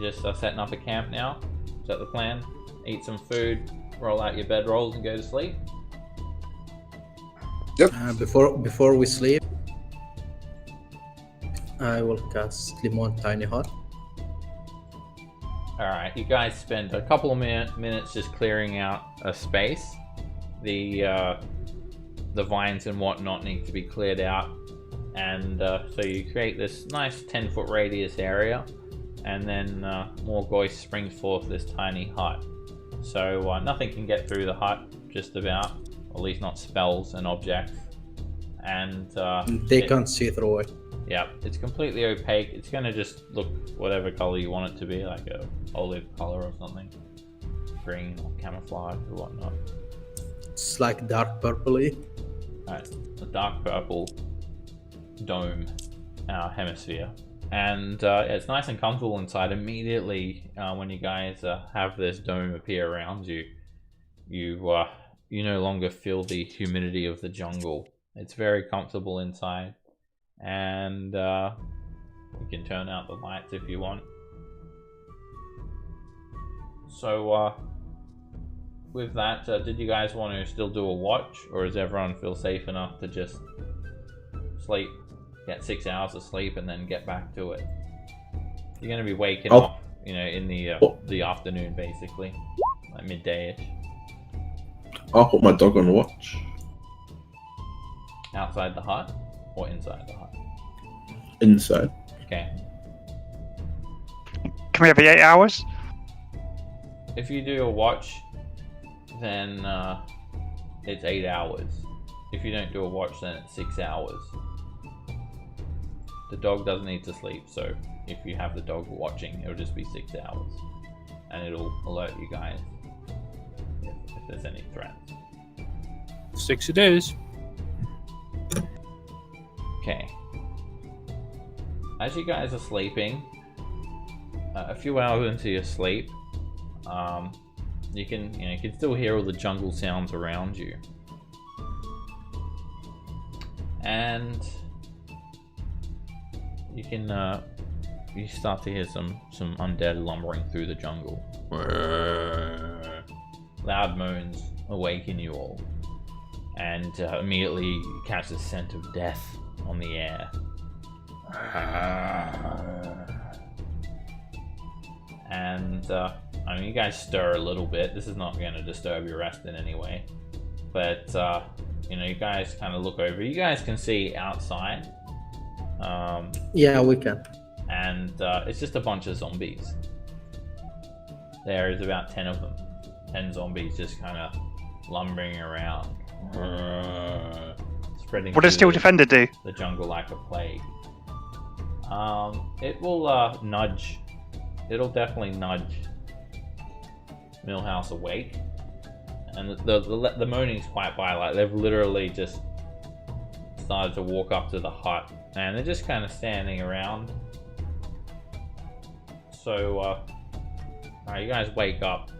just setting up a camp now. Is that the plan? Eat some food, roll out your bedrolls, and go to sleep. Before we sleep, I will cast Limon Tiny Hut. All right, you guys spend a couple of minutes just clearing out a space. The vines and whatnot need to be cleared out, and so you create this nice 10-foot radius area, and then Morgoy springs forth this tiny hut. So nothing can get through the hut, just about, or at least not spells and objects. And They can't see through it. yeah, it's completely opaque. It's gonna just look whatever color you want it to be, like a olive color or something, green or camouflage or whatnot. It's like dark purpley. Right, a dark purple dome hemisphere, and it's nice and comfortable inside. Immediately when you guys have this dome appear around you, you no longer feel the humidity of the jungle. It's very comfortable inside, and you can turn out the lights if you want. So with that, did you guys want to still do a watch, or does everyone feel safe enough to just sleep, get 6 hours of sleep, and then get back to it? You're going to be waking up, in the afternoon, basically, like midday-ish. I'll put my dog on watch. Outside the hut or inside the hut? Inside. Okay. Can we have 8 hours? If you do a watch, then it's 8 hours. If you don't do a watch, then it's 6 hours. The dog doesn't need to sleep, so if you have the dog watching, it'll just be 6 hours. And it'll alert you guys if there's any threats. 6 it is. Okay. As you guys are sleeping, a few hours into your sleep, you can still hear all the jungle sounds around you, and you start to hear some undead lumbering through the jungle. Loud moans awaken you all, and immediately you catch the scent of death on the air. And you guys stir a little bit. This is not going to disturb your rest in any way, but you guys kind of look over. You guys can see outside. Yeah, we can. And it's just a bunch of zombies. There is about 10 of them. 10 zombies just kind of lumbering around, spreading. What does Steel Defender do? The jungle like a plague. It will nudge. It'll definitely nudge Millhouse awake, and the moaning's quite by. Like they've literally just started to walk up to the hut, and they're just kind of standing around. So, you guys wake up.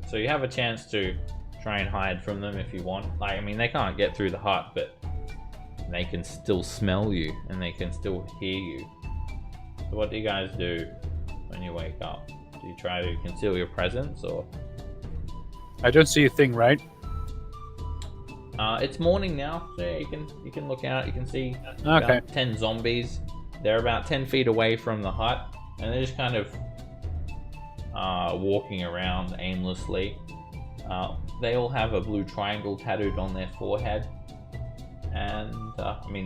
So you have a chance to try and hide from them if you want. Like, they can't get through the hut, but they can still smell you, and they can still hear you. So what do you guys do when you wake up? Do you try to conceal your presence, or? I don't see a thing, right? It's morning now, so yeah, you can look out. You can see Okay. about 10 zombies. They're about 10 feet away from the hut, and they're just kind of walking around aimlessly. They all have a blue triangle tattooed on their forehead, and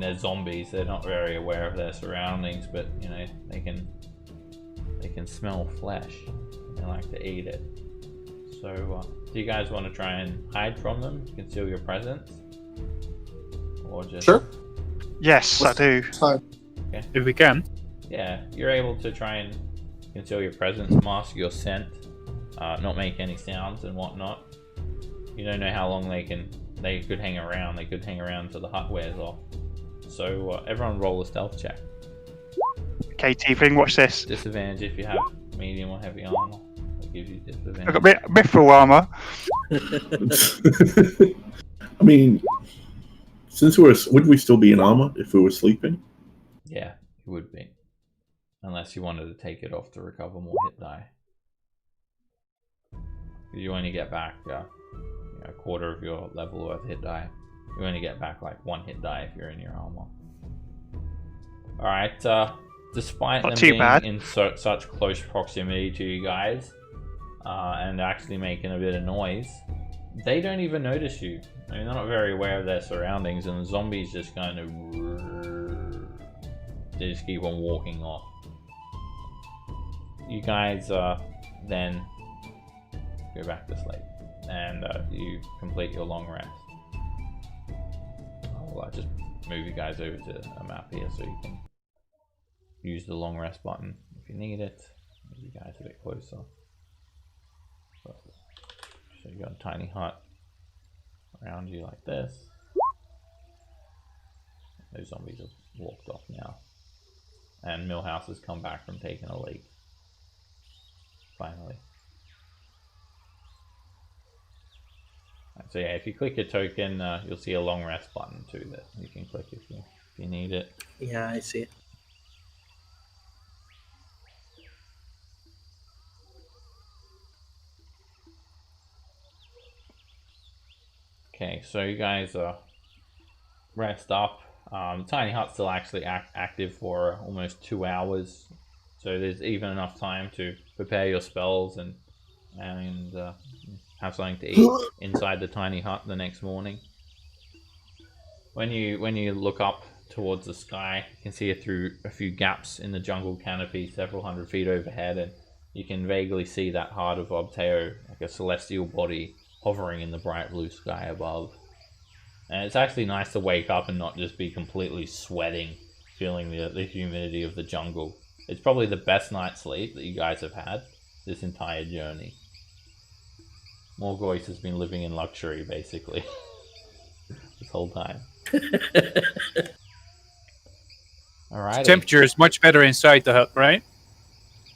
they're zombies. They're not very aware of their surroundings, but they can smell flesh. They like to eat it. So, do you guys want to try and hide from them, conceal your presence, or just? Sure. Yes, I do. Fine. If we can. Yeah, you're able to try and conceal your presence, mask your scent, not make any sounds and whatnot. You don't know how long they could hang around. They could hang around until the hut wears off. So everyone roll a stealth check. Okay, Tiefling, watch this. Disadvantage if you have medium or heavy armor. That gives you disadvantage. I've got mithril armor. Since would we still be in armor if we were sleeping? Yeah, it would be. Unless you wanted to take it off to recover more hit die. You only get back a quarter of your level worth hit die. You only get back like 1 hit die if you're in your armor. Alright, despite Not them too being bad. in such close proximity to you guys, and actually making a bit of noise, they don't even notice you. They're not very aware of their surroundings, and the zombies just kind of... They just keep on walking off. You guys then go back to sleep, and you complete your long rest. I'll just move you guys over to a map here so you can use the long rest button if you need it. Move you guys a bit closer. So you got a tiny hut around you like this. Those zombies have walked off now. And Millhouse has come back from taking a leak. Finally. So yeah, if you click your token, you'll see a long rest button too that you can click if you need it. Yeah, I see. Okay, so you guys rest up. Tiny Hut's still actually active for almost 2 hours, so there's even enough time to prepare your spells and have something to eat inside the tiny hut the next morning. When you look up towards the sky, you can see it through a few gaps in the jungle canopy several hundred feet overhead, and you can vaguely see that heart of Obteo, like a celestial body hovering in the bright blue sky above. And it's actually nice to wake up and not just be completely sweating, feeling the humidity of the jungle. It's probably the best night's sleep that you guys have had this entire journey. Morgoise has been living in luxury, basically, this whole time. Alright. The temperature is much better inside the hut, right?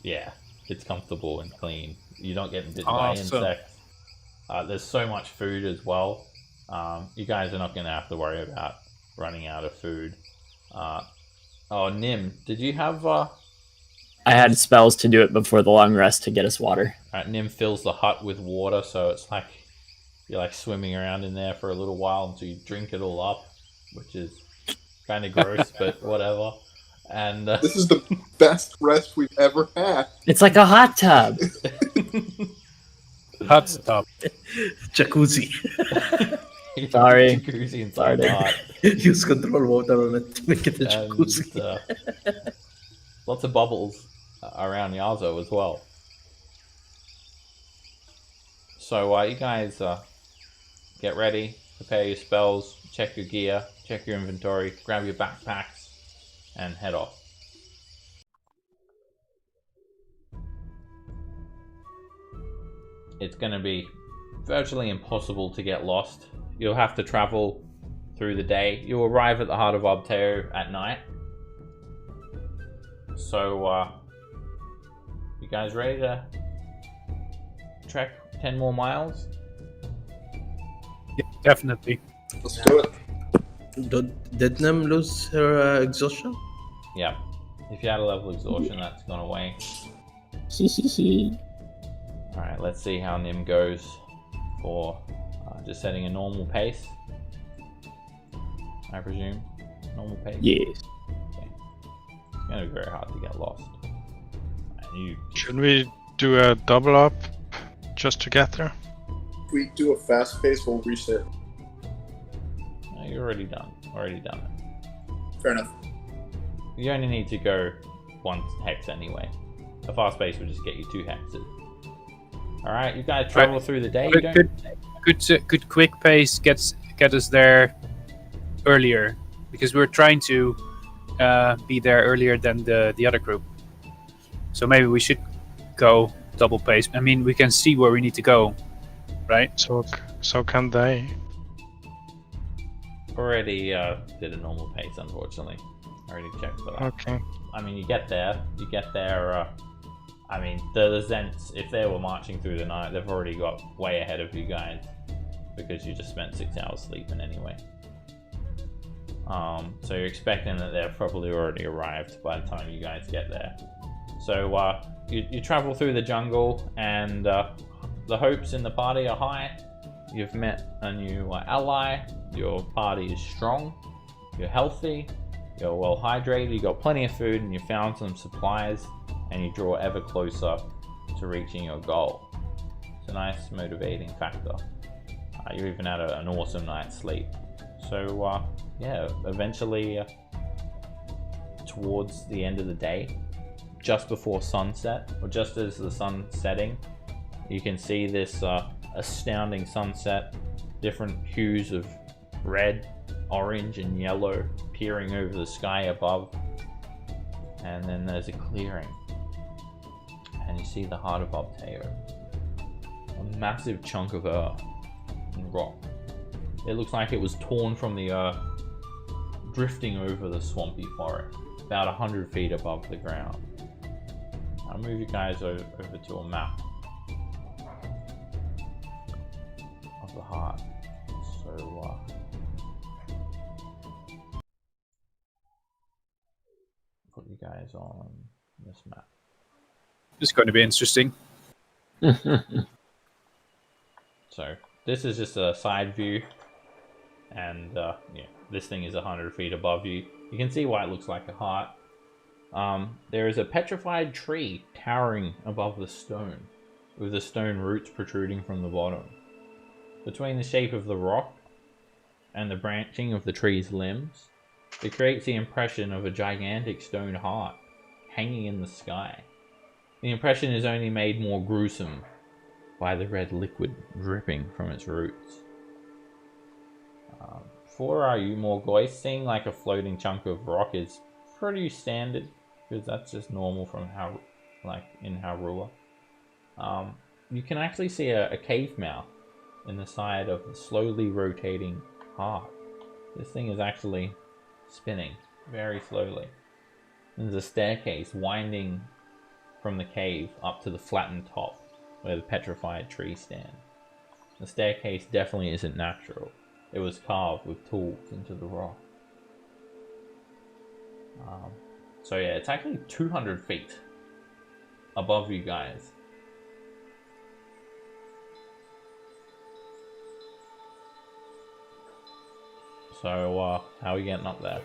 Yeah, it's comfortable and clean. You're not getting bitten by insects. There's so much food as well. You guys are not going to have to worry about running out of food. Oh, Nim, did you have... I had spells to do it before the long rest to get us water. Alright, Nim fills the hut with water, so it's like you're like swimming around in there for a little while until you drink it all up, which is kind of gross, but whatever. And this is the best rest we've ever had. It's like a hot tub. Hot tub. Jacuzzi. Sorry. Jacuzzi inside the hut. Use control water on it to make it a jacuzzi. And, lots of bubbles around Yazo as well. So you guys get ready, prepare your spells, check your gear, check your inventory, grab your backpacks, and head off. It's going to be virtually impossible to get lost. You'll have to travel through the day. You'll arrive at the heart of Obteo at night. So, you guys ready to trek 10 more miles? Yeah, definitely. Let's do it. Did Nim lose her exhaustion? Yeah. If you had a level exhaustion, that's gone away. Alright, let's see how Nim goes for just setting a normal pace. I presume? Normal pace? Yes. It's going to be very hard to get lost. And Should we do a double up just to get there? If we do a fast pace, we'll reset. No, you're already done. Already done it. Fair enough. You only need to go 1 hex anyway. A fast pace will just get you 2 hexes. Alright, you guys travel through the day. Good quick pace get us there earlier, because we're trying to be there earlier than the other group. So maybe we should go double pace. I mean, we can see where we need to go, right? So can they? Already did a normal pace, unfortunately. Already checked for that. Okay. I mean, you get there. I mean, the Zents, if they were marching through the night, they've already got way ahead of you guys, because you just spent 6 hours sleeping anyway. So you're expecting that they've probably already arrived by the time you guys get there. So you travel through the jungle, and the hopes in the party are high. You've met a new ally. Your party is strong. You're healthy. You're well hydrated. You got plenty of food, and you found some supplies, and you draw ever closer to reaching your goal. It's a nice motivating factor. You even had an awesome night's sleep. So yeah, eventually towards the end of the day, just before sunset, or just as the sun's setting, You can see this astounding sunset, different hues of red, orange, and yellow peering over the sky above. And then there's a clearing. And you see the heart of Obteo. A massive chunk of earth and rock. It looks like it was torn from the earth, drifting over the swampy forest, about 100 feet above the ground. I'll move you guys over to a map of the heart. So, put you guys on this map. This is going to be interesting. So, this is just a side view, and yeah, this thing is 100 feet above you. You can see why it looks like a heart. There is a petrified tree towering above the stone, with the stone roots protruding from the bottom. Between the shape of the rock and the branching of the tree's limbs, it creates the impression of a gigantic stone heart hanging in the sky. The impression is only made more gruesome by the red liquid dripping from its roots. For you Morgoys, seeing like a floating chunk of rock is pretty standard, because that's just normal from how, like in Harua. You can actually see a cave mouth in the side of the slowly rotating heart. This thing is actually spinning very slowly. There's a staircase winding from the cave up to the flattened top where the petrified tree stands. The staircase definitely isn't natural. It was carved with tools into the rock. So yeah, it's actually 200 feet above you guys. So, how are we getting up there?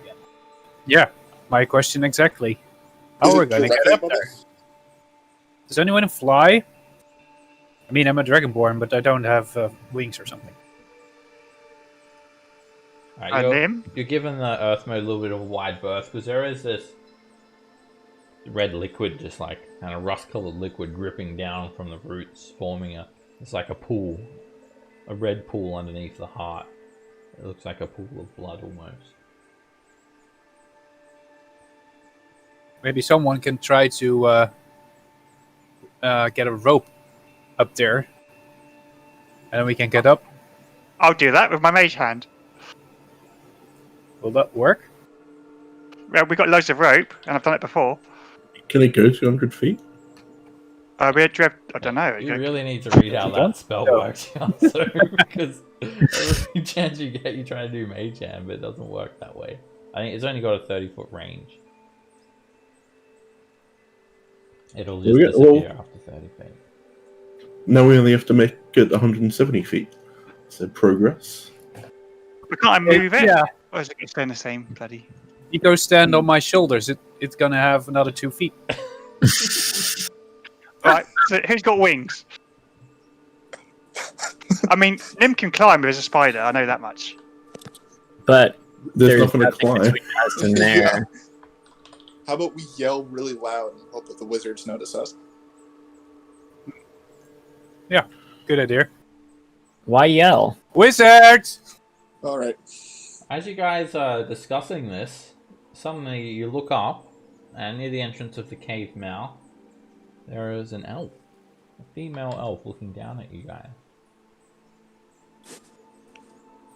Yeah, my question exactly. How Is are we it going to get directly up above there? us? Does anyone fly? I mean, I'm a dragonborn, but I don't have wings or something. Alright, Nim? you're giving the Earth mode a little bit of a wide berth, because there is this red liquid, just like kind of rust-colored liquid dripping down from the roots, forming it's like a pool, a red pool underneath the heart. It looks like a pool of blood almost. Maybe someone can try to get a rope up there, and then we can get up. I'll do that with my mage hand. Will that work? Well, we got loads of rope, and I've done it before. Can it go 200 feet? We had I don't know. You really need to read how that spell works, so, because every chance you get, you try to do mage hand, but it doesn't work that way. I think it's only got a 30-foot range. It'll just disappear after 30 feet. Now we only have to make it 170 feet. So progress. But can't I move it? Yeah. Or is it going to stay in the same bloody... You go stand on my shoulders. It's gonna have another 2 feet. Right, so who's got wings? I mean, Nim can climb as a spider, I know that much. But There's nothing to climb. between us and there. Yeah. How about we yell really loud and hope that the wizards notice us? Yeah, good idea. Why yell? Wizards! All right. As you guys are discussing this, suddenly you look up, and near the entrance of the cave mouth, there is an elf. A female elf looking down at you guys.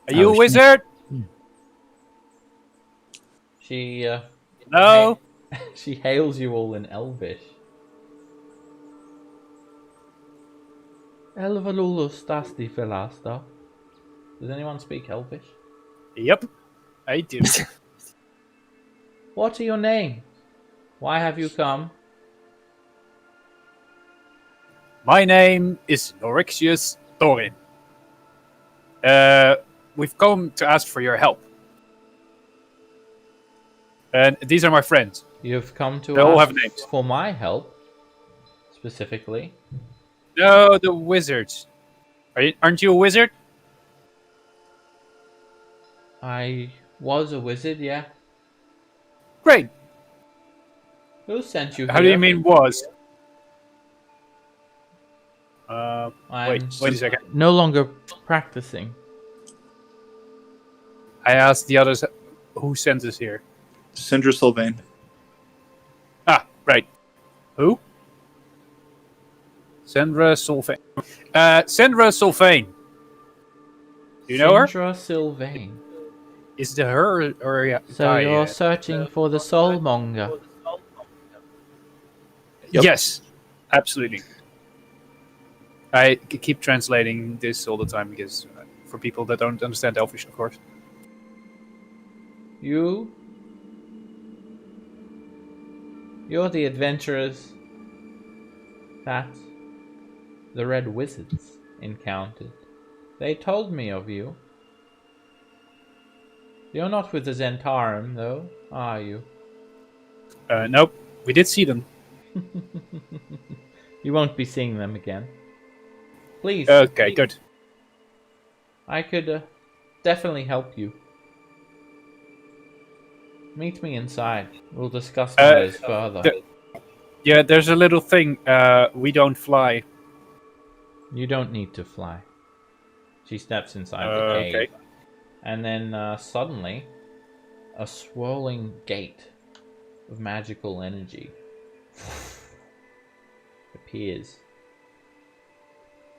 Are you a wizard? She, No. she hails you all in Elvish. Elvalulustasti filasta. Does anyone speak Elvish? Yep, I do. What are your names? Why have you come? My name is Norixius Thorin. We've come to ask for your help. And these are my friends. You've come to They all ask have names. for my help, specifically. No, the wizards. Aren't you a wizard? I was a wizard, yeah. Great. Who sent you How do here? you mean was? I'm wait a second. no longer practicing. I asked the others who sent us here. Sindra Sylvain. Ah, right. Who? Sandra Solfain. Sandra Solfain. Do you know her? Sindra Sylvain. Is it her or a So guy? you're searching for the soulmonger. Yep. Yes, absolutely. I keep translating this all the time because for people that don't understand Elfish, of course. You're the adventurers that the Red Wizards encountered. They told me of you. You're not with the Zentarum, though, are you? Nope, we did see them. You won't be seeing them again. Please. Okay, good. I could definitely help you. Meet me inside. We'll discuss matters further. Yeah, there's a little thing. We don't fly. You don't need to fly. She steps inside the cave. Okay. And then suddenly, a swirling gate of magical energy appears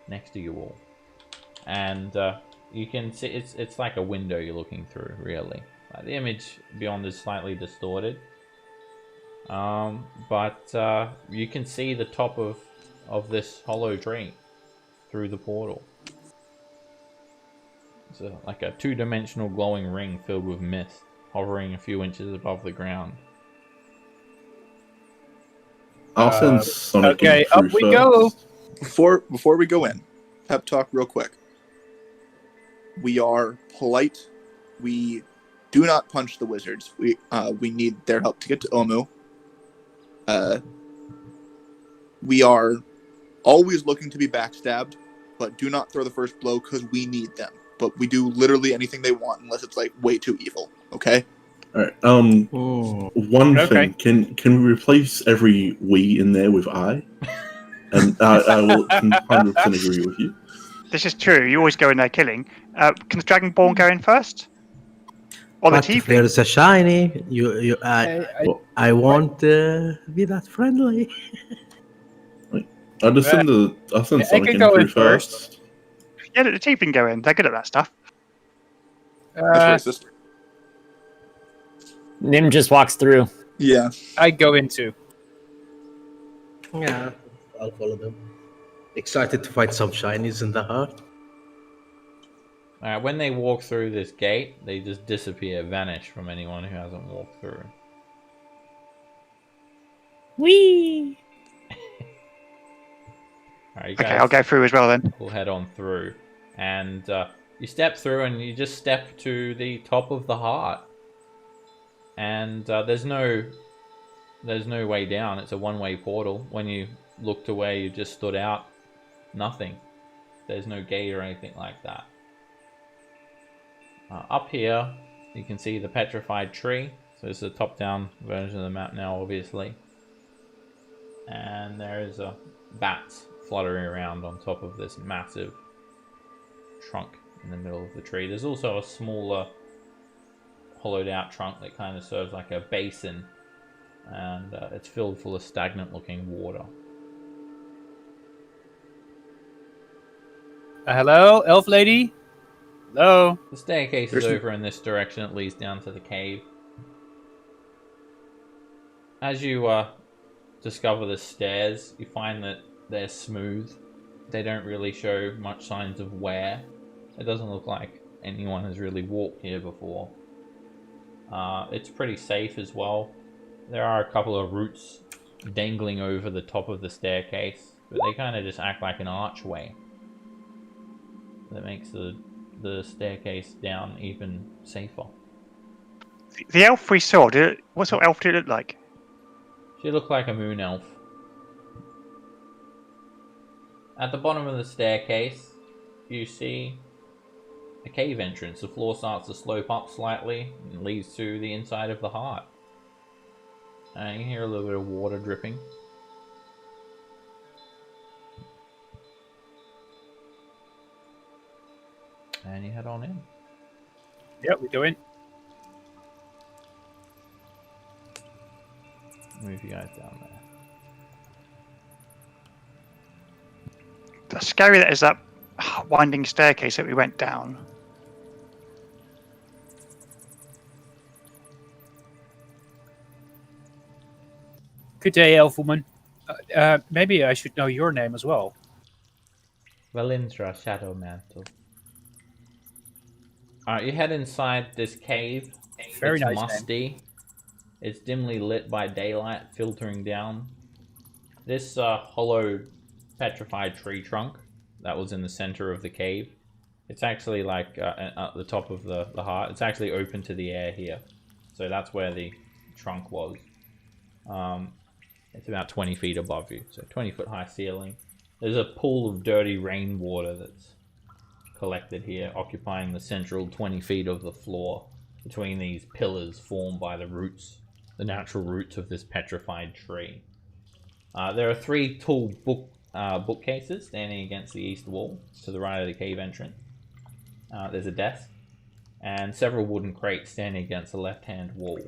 next to you all. And you can see it's like a window you're looking through, really. Like, the image beyond is slightly distorted. But you can see the top of this hollow tree through the portal. It's like a two-dimensional glowing ring filled with mist, hovering a few inches above the ground. I'll send Sonic okay, in through up we go. Before we go in, pep talk real quick. We are polite. We do not punch the wizards. We need their help to get to Omu. We are always looking to be backstabbed, but do not throw the first blow because we need them. But we do literally anything they want unless it's like way too evil. Okay. All right. One thing. Can we replace every "we" in there with "I"? And I will 100% agree with you. This is true. You always go in there killing. Can the Dragonborn go in first? Or the But if tiefling? there's a shiny, I won't be that friendly. I'll send Sonic can in go through in first. Yeah, the tiefling go in. They're good at that stuff. That's racist. Nim just walks through. Yeah. I go in too. Yeah, I'll follow them. Excited to find some shinies in the heart. When they walk through this gate, they just disappear, vanish from anyone who hasn't walked through. Whee! Alright, Okay, I'll go through as well then. We'll head on through. And you step through and you just step to the top of the heart. And there's no way down. It's a one-way portal. When you looked away, you just stood out. Nothing. There's no gate or anything like that. Up here, you can see the petrified tree. So this is a top-down version of the map now, obviously. And there is a bat fluttering around on top of this massive trunk in the middle of the tree. There's also a smaller hollowed out trunk that kind of serves like a basin, and it's filled full of stagnant looking water. Hello, elf lady? Hello? The staircase is over in this direction. It leads down to the cave. As you discover the stairs, you find that they're smooth. They don't really show much signs of wear. It doesn't look like anyone has really walked here before. It's pretty safe as well. There are a couple of roots dangling over the top of the staircase, but they kind of just act like an archway that makes the staircase down even safer. The elf we saw, what sort of elf did it look like? She looked like a moon elf. At the bottom of the staircase, you see a cave entrance. The floor starts to slope up slightly and leads to the inside of the heart. And you hear a little bit of water dripping. And you head on in. Yep, we go in. Move you guys down there. The scary that is that winding staircase that we went down. Good day, elf woman. Maybe I should know your name as well. Valindra Shadow Mantle. Alright, you head inside this cave. Very it's nice musty. It's dimly lit by daylight filtering down. This hollow petrified tree trunk that was in the center of the cave, it's actually like at the top of the heart. It's actually open to the air here. So that's where the trunk was. It's about 20 feet above you, so 20-foot high ceiling. There's a pool of dirty rainwater that's collected here, occupying the central 20 feet of the floor between these pillars formed by the roots, the natural roots of this petrified tree. There are 3 tall bookcases standing against the east wall to the right of the cave entrance. There's a desk and several wooden crates standing against the left-hand wall.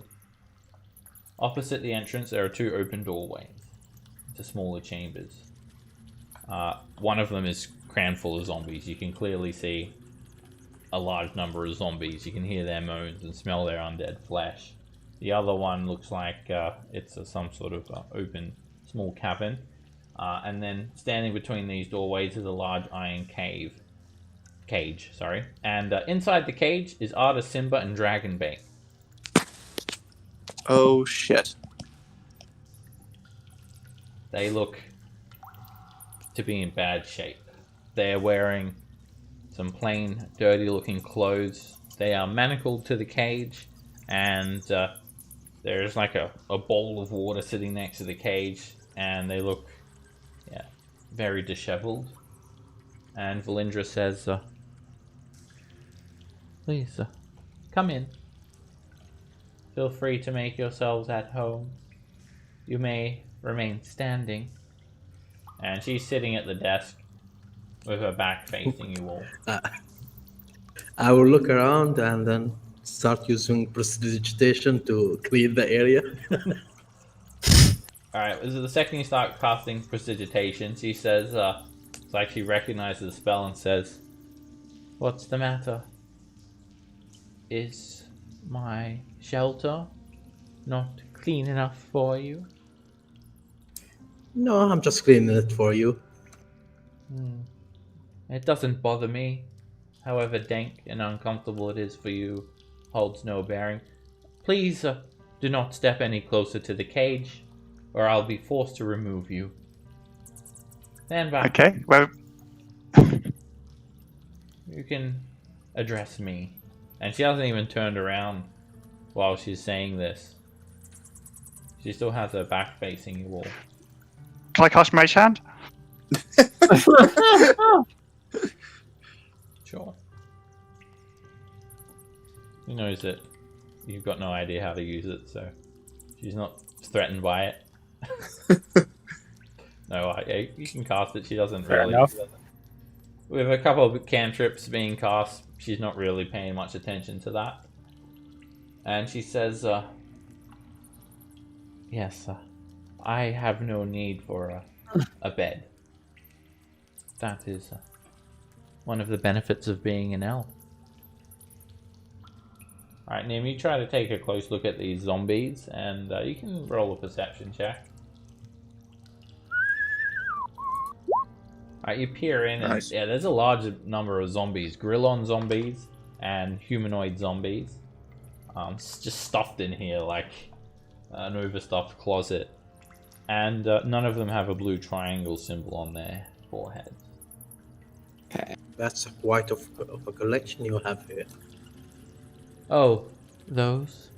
Opposite the entrance, there are 2 open doorways to smaller chambers. One of them is crammed full of zombies. You can clearly see a large number of zombies. You can hear their moans and smell their undead flesh. The other one looks like it's some sort of open small cabin. And then standing between these doorways is a large iron cage. And inside the cage is Arda, Simba, and Dragonbait. Oh shit. They look to be in bad shape. They're wearing some plain, dirty-looking clothes. They are manacled to the cage, and there's like a bowl of water sitting next to the cage, and they look, very disheveled. And Valindra says, "Please, come in. Feel free to make yourselves at home. You may remain standing." And she's sitting at the desk with her back facing you all. I will look around and then start using prestidigitation to clear the area. Alright, this is the second you start casting prestidigitation. She says, it's like she recognizes the spell and says, "What's the matter? Is my shelter not clean enough for you?" No, I'm just cleaning it for you. It doesn't bother me. However dank and uncomfortable it is for you holds no bearing. Please do not step any closer to the cage, or I'll be forced to remove you. Stand back. Okay, well, You can address me. And she hasn't even turned around while she's saying this. She still has her back facing you all. can I cast Mage Hand? Sure. She knows that you've got no idea how to use it, so she's not threatened by it. No, you can cast it. She doesn't Fair really. enough. With a couple of cantrips being cast, she's not really paying much attention to that. And she says, "Yes, I have no need for a bed. That is one of the benefits of being an elf." Alright, Nim, you try to take a close look at these zombies, and you can roll a perception check. Alright, you peer in, and Nice. there's a large number of zombies. Grillon zombies and humanoid zombies. It's just stuffed in here like an overstuffed closet. And none of them have a blue triangle symbol on their forehead. That's quite of a collection you have here. Oh, those?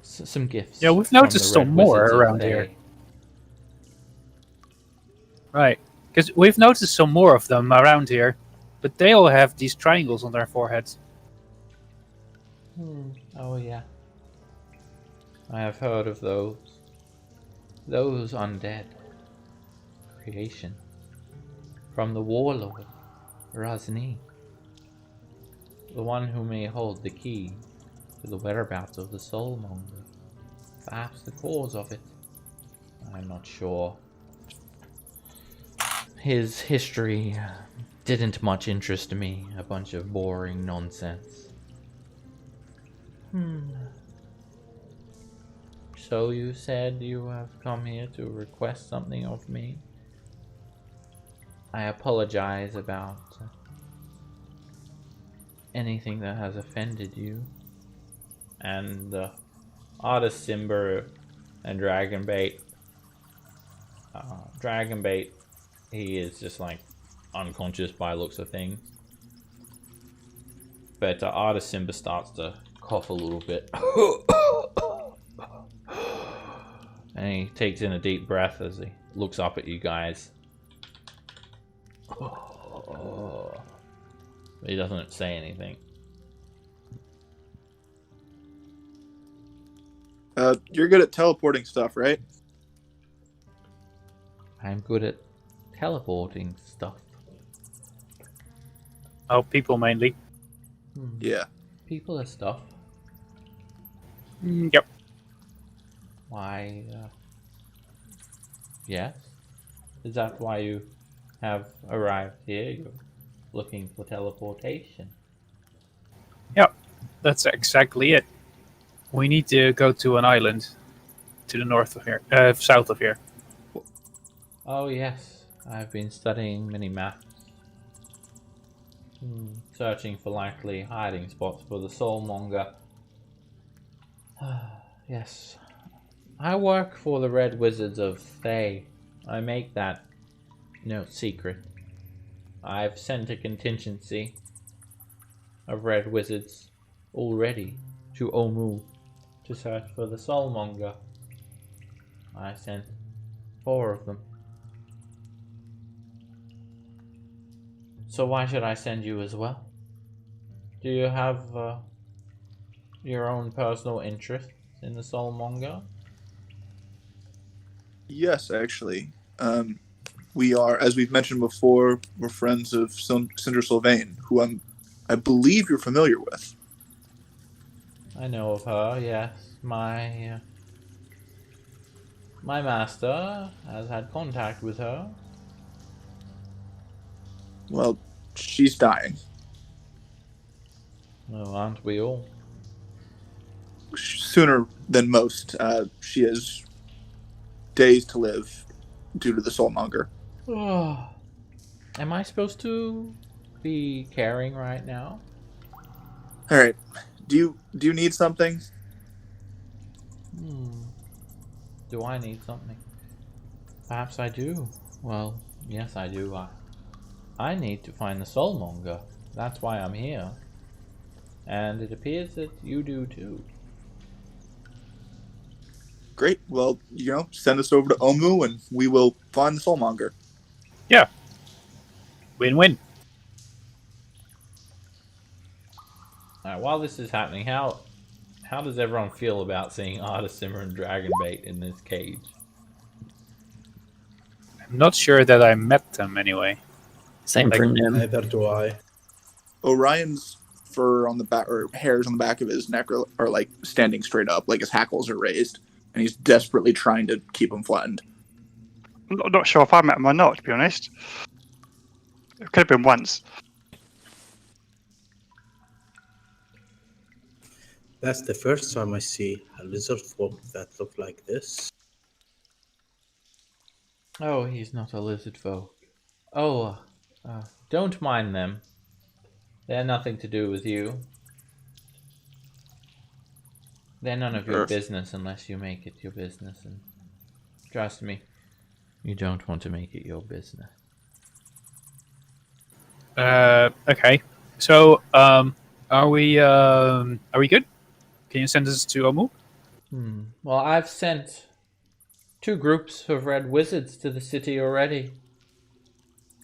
Some gifts. Yeah, we've from noticed the some Red more Wizards of around Thay. here. Right. Because we've noticed some more of them around here, but they all have these triangles on their foreheads. Oh, yeah. I have heard of those. Those undead. Creation. From the warlord, Razni. The one who may hold the key to the whereabouts of the Soulmonger. Perhaps the cause of it. I'm not sure. His history didn't much interest me. A bunch of boring nonsense. So you said you have come here to request something of me? I apologize about anything that has offended you. And Artist Simber and Dragonbait. Dragonbait, he is just like unconscious by looks of things. But Artist Simba starts to cough a little bit. And he takes in a deep breath as he looks up at you guys. He doesn't say anything. You're good at teleporting stuff, right? I'm good at teleporting stuff. Oh, people mainly. Yeah. People are stuff. Yep. Why, yes? Is that why you have arrived here? You're looking for teleportation? Yep. That's exactly it. We need to go to an island to the north of here, south of here. Oh yes, I've been studying many maps. Searching for likely hiding spots for the Soulmonger. Yes. I work for the Red Wizards of Thay. I make that no secret. I've sent a contingency of Red Wizards already to Omu to search for the Soulmonger. I sent 4 of them. So why should I send you as well? Do you have your own personal interest in the Soulmonger? Yes, actually. We are, as we've mentioned before, we're friends of Cinder Sylvain, who I believe you're familiar with. I know of her, yes. My master has had contact with her. Well, she's dying. Oh, aren't we all? Sooner than most. She has days to live due to the Soulmonger. Oh. Am I supposed to be caring right now? All right. Do you need something? Do I need something? Perhaps I do. Well, yes, I do. I need to find the Soulmonger. That's why I'm here. And it appears that you do too. Great. Well, send us over to Omu and we will find the Soulmonger. Yeah. Win-win. Alright, while this is happening, how does everyone feel about seeing Artist Simmer and Dragonbait in this cage? I'm not sure that I met them anyway. Same for him. Neither do I. Orion's fur on the back, or hairs on the back of his neck are like standing straight up, like his hackles are raised, and he's desperately trying to keep them flattened. I'm not sure if I met him or not, to be honest. It could have been once. That's the first time I see a lizard folk that look like this. Oh, he's not a lizard folk. Oh, don't mind them. They're nothing to do with you. They're none of your business unless you make it your business, and trust me, you don't want to make it your business. Okay. So, are we good? Can you send us to Omu? Well, I've sent 2 groups of Red Wizards to the city already.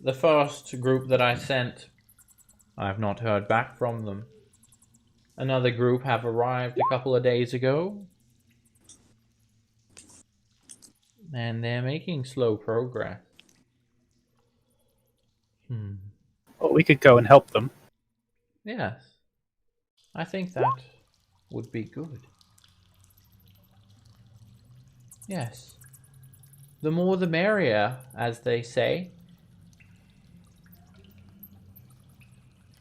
The first group that I sent, I've not heard back from them. Another group have arrived a couple of days ago. And they're making slow progress. Well, we could go and help them. Yes. I think that would be good. Yes. The more the merrier, as they say.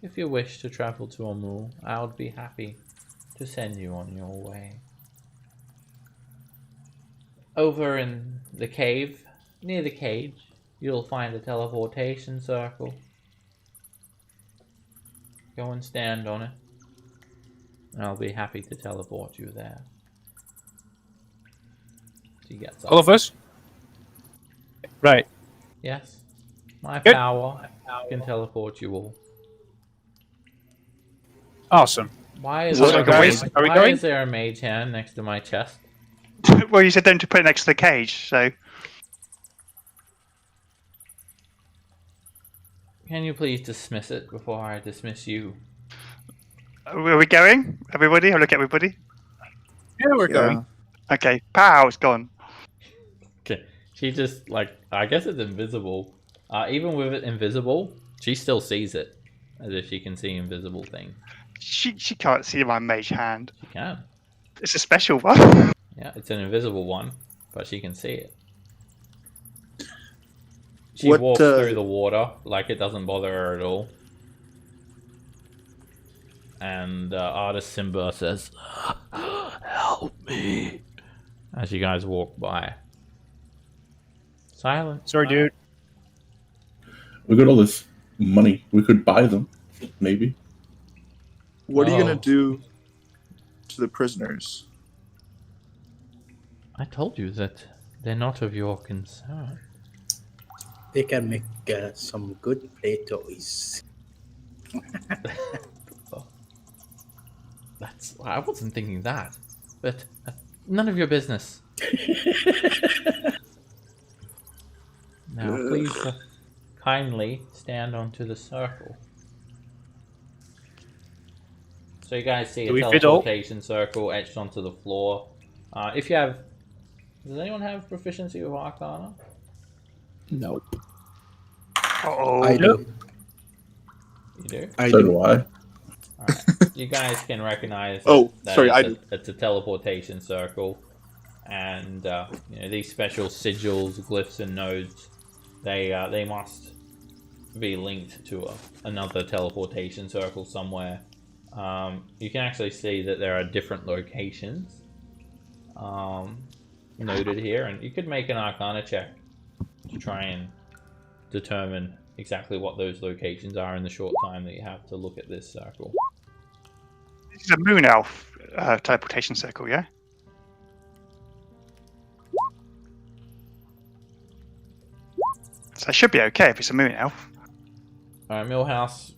If you wish to travel to Omu, I would be happy to send you on your way. Over in the cave, near the cage, you'll find a teleportation circle. Go and stand on it, and I'll be happy to teleport you there. She gets up. All of us? Right. Yes. My Good. power can teleport you all. Awesome. Why is, Sounds there, like a waste. Are we why going? is there a mage hand next to my chest? Well, you said them to put it next to the cage, so Can you please dismiss it before I dismiss you? are we going? Everybody? I'll look at everybody. Yeah, we're going. Okay, pow, it's gone. Okay. She just, like, I guess it's invisible. Even with it invisible, she still sees it. As if she can see invisible things. She can't see my mage hand. She can. It's a special one. Yeah, it's an invisible one, but she can see it. She What, walks through the water like it doesn't bother her at all. And Artist Simba says, "Help me," as you guys walk by. Silence. Sorry, dude. We got all this money. We could buy them, maybe. What are you Oh. gonna do to the prisoners? I told you that they're not of your concern. They can make some good play toys. I wasn't thinking that, but none of your business. Now, please kindly stand onto the circle. So you guys see Do a we fit all? teleportation circle etched onto the floor. If you have, does anyone have proficiency with Arcana? Nope. Oh, I do. You do. I So do. do I. Alright. You guys can recognize Oh, that sorry, it's a teleportation circle, and you know, these special sigils, glyphs, and nodes, they must be linked to another teleportation circle somewhere. You can actually see that there are different locations noted here, and you could make an Arcana check to try and determine exactly what those locations are in the short time that you have to look at this circle. this is a moon elf teleportation circle, yeah? So it should be okay if it's a moon elf. Millhouse,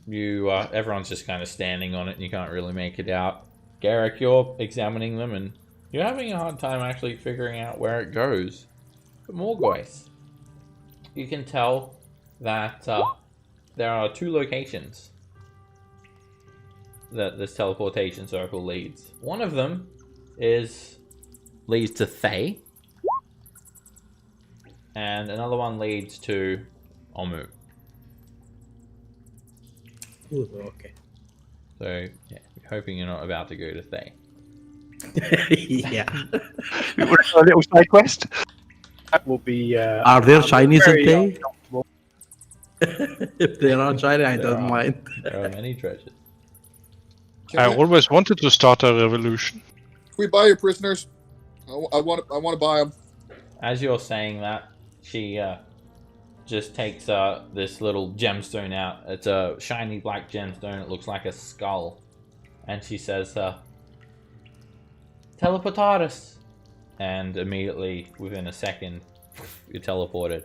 you everyone's just kind of standing on it, and you can't really make it out. Garrick, you're examining them, and you're having a hard time actually figuring out where it goes. But Morgoise, you can tell that there are two locations that this teleportation circle leads. One of them leads to Thay, and another one leads to Omu. Ooh, okay. So, yeah, hoping you're not about to go to Thay. Yeah. We want a little side quest. That will be. Are there shinies very in Tay? uncomfortable. If they're not shiny, I There don't are. mind. There are many treasures. I always wanted to start a revolution. Can we buy your prisoners? I want to buy them. As you're saying that, she just takes this little gemstone out. It's a shiny black gemstone. It looks like a skull. And she says, "Teleportatus." And immediately, within a second, you're teleported.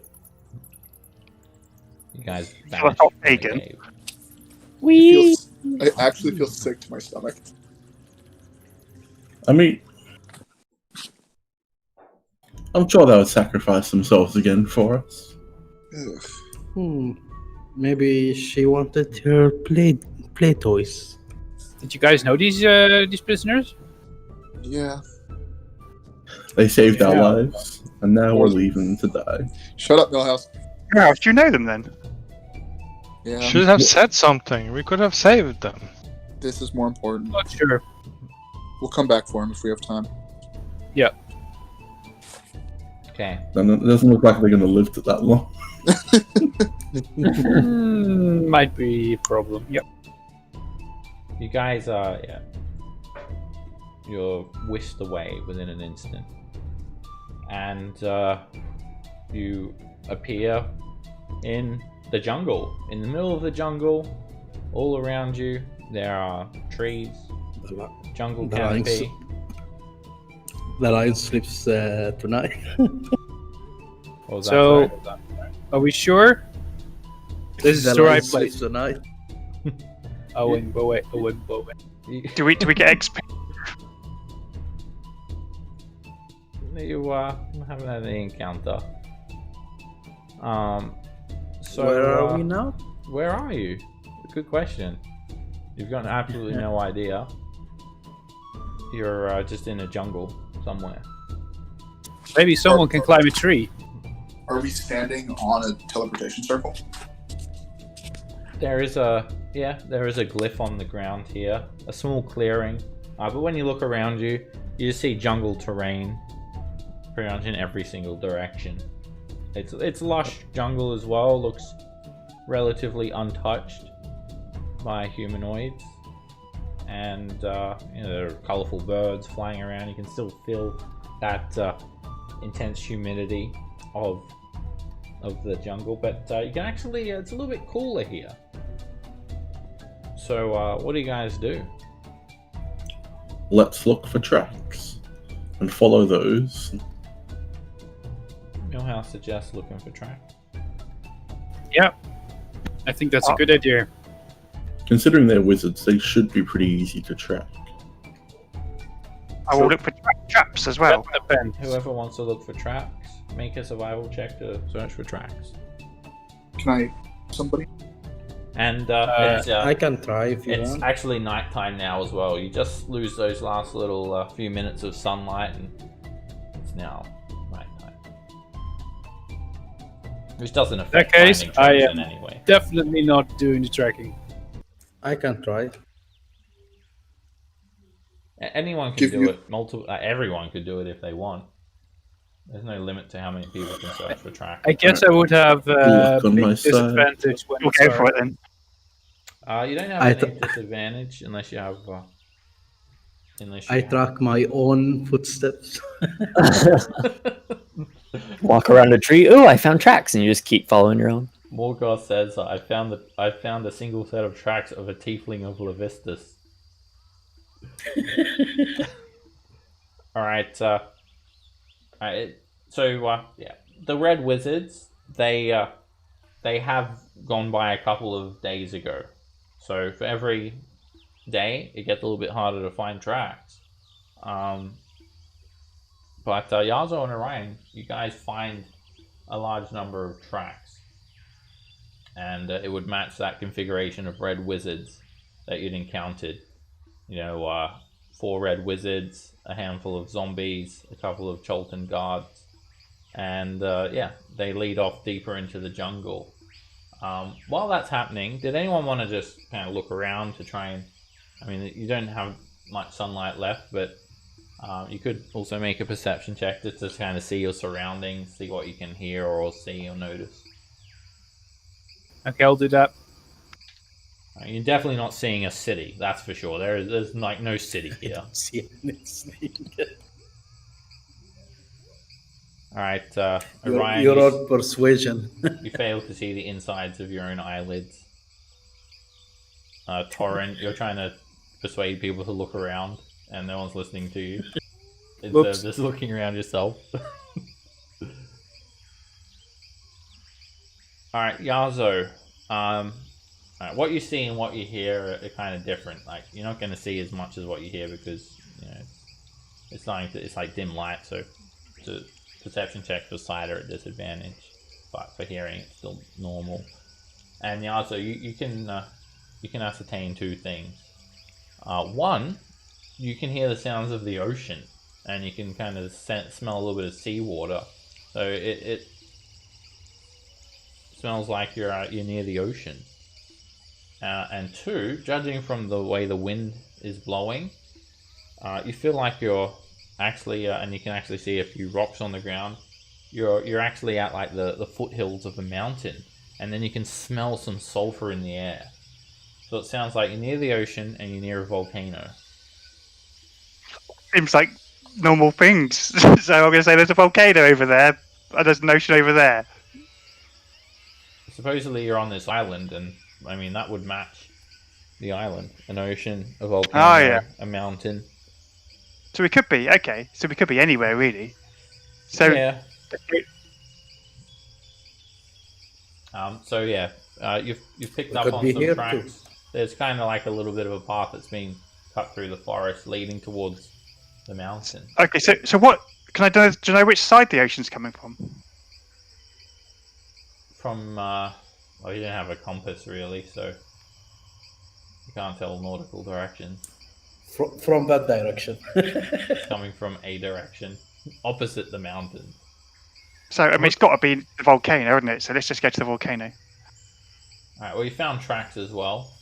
You guys vanish not from the pagan. cave. I actually feel sick to my stomach. I mean, I'm sure they would sacrifice themselves again for us. Ugh. Maybe she wanted her play toys. Did you guys know these prisoners? Yeah. They saved our Yeah. lives, and now we're leaving to die. Shut up, Millhouse. Yeah, do you know them then? Yeah. Should have said something. We could have saved them. This is more important. Not sure. We'll come back for him if we have time. Yeah. Okay. And it doesn't look like they're going to live to that long. Might be a problem. Yep. You guys are, yeah. You're whisked away within an instant. And you appear in the jungle. In the middle of the jungle, all around you, there are trees, jungle canopy. The lion sleeps tonight. What was that, So, sorry? are we sure? This is the right place. sleeps tonight. Owen, Bowie. Do we get XP? You haven't had any encounter. So Where are we now? Where are you? Good question. You've got absolutely no idea. You're just in a jungle somewhere. Maybe someone can climb a tree. Are we standing on a teleportation circle? There is a glyph on the ground here, a small clearing. But when you look around you, you just see jungle terrain, pretty much in every single direction. It's lush jungle as well. Looks relatively untouched by humanoids, and there are colorful birds flying around. You can still feel that intense humidity of the jungle, but you can actually it's a little bit cooler here. So what do you guys do? Let's look for tracks and follow those. Millhouse suggests looking for tracks. Yeah. I think that's a good idea. Considering they're wizards, they should be pretty easy to track. I will look for traps as well. Depends. Whoever wants to look for tracks, make a survival check to search for tracks. Can I? Somebody? And I can try if you it's want. actually nighttime now as well. You just lose those last little few minutes of sunlight, and it's now nighttime. Which doesn't affect In that case, finding tracks I in am any way. definitely not doing the tracking. I can try. Anyone can do it. Everyone could do it if they want. There's no limit to how many people can search for tracks. I guess I would have Luck on big my side. disadvantage when We'll it's go for it then. You don't have I any th- disadvantage unless you have. I track my own footsteps. Walk around a tree. Ooh, I found tracks, and you just keep following your own. Morgoth says, I found a single set of tracks of a tiefling of Levistus. Alright, so the Red Wizards, they have gone by a couple of days ago. So for every day, it gets a little bit harder to find tracks. But Yazo and Orion, you guys find a large number of tracks. And it would match that configuration of Red Wizards that you'd encountered. 4 Red Wizards, a handful of zombies, a couple of Cholton guards. And they lead off deeper into the jungle. While that's happening, did anyone want to just kind of look around to try and... I mean, you don't have much sunlight left, but you could also make a perception check just to kind of see your surroundings, see what you can hear or see or notice. Okay, I'll do that. You're definitely not seeing a city, that's for sure. There's like no city here. See anything. Alright, Orion, You're on persuasion. you fail to see the insides of your own eyelids. Torrent, you're trying to persuade people to look around, and no one's listening to you. Instead of just looking around yourself. Alright, Yazo. What you see and what you hear are kind of different. Like, you're not going to see as much as what you hear because, it's like dim light, so the perception check for sight are at disadvantage, but for hearing it's still normal. And Yazo, you can ascertain 2 things. One, you can hear the sounds of the ocean, and you can kind of smell a little bit of seawater. So it smells like you're near the ocean. and 2, judging from the way the wind is blowing, you feel like you're actually, and you can actually see a few rocks on the ground. You're actually at like the foothills of a mountain, and then you can smell some sulfur in the air. So it sounds like you're near the ocean and you're near a volcano. Seems like normal things. So I'm going to say there's a volcano over there, and there's an ocean over there. Supposedly you're on this island, and I mean that would match the island: an ocean, a volcano, Oh, yeah. a mountain. So we could be okay. So we could be anywhere really. So Yeah. So yeah, you've picked We up could on be some here tracks. too. There's kind of like a little bit of a path that's being cut through the forest, leading towards the mountain. okay. So what? Can I do? Do you know which side the ocean's coming from? From well, you don't have a compass really, so you can't tell nautical directions. From that direction. It's coming from a direction opposite the mountain. So I mean, it's got to be the volcano, isn't it? So let's just go to the volcano. All right. Well, you found tracks as well.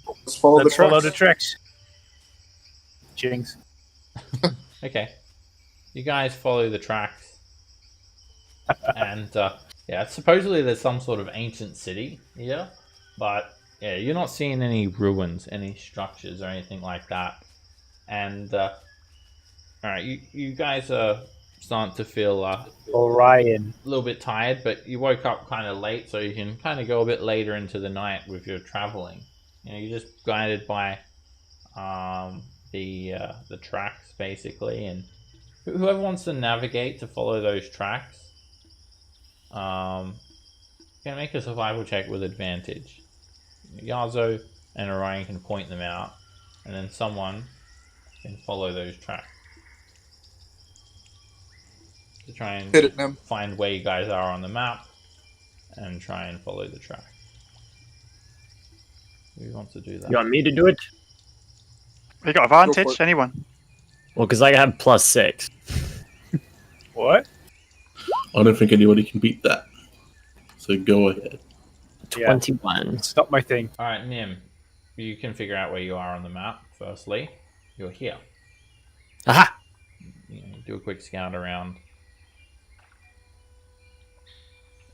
Let's follow Let's the tracks. follow the tracks. Jinx. Okay. You guys follow the tracks. And, yeah, supposedly there's some sort of ancient city here. But, yeah, you're not seeing any ruins, any structures or anything like that. And, alright, you guys are starting to feel Orion. a little bit tired, but you woke up kind of late, so you can kind of go a bit later into the night with your traveling. You know, you're just guided by the tracks basically, and whoever wants to navigate to follow those tracks, can make a survival check with advantage. Yazo and Orion can point them out, and then someone can follow those tracks to try and Hit it, Nim. find where you guys are on the map and try and follow the track. Who wants to do that? You want me to do it? You got Go advantage? for it. Anyone? Well, because I have +6. What? I don't think anybody can beat that. So go ahead. Yeah. 21. It's not my thing. Alright, Nim, you can figure out where you are on the map, firstly. You're here. Aha! You know, do a quick scout around.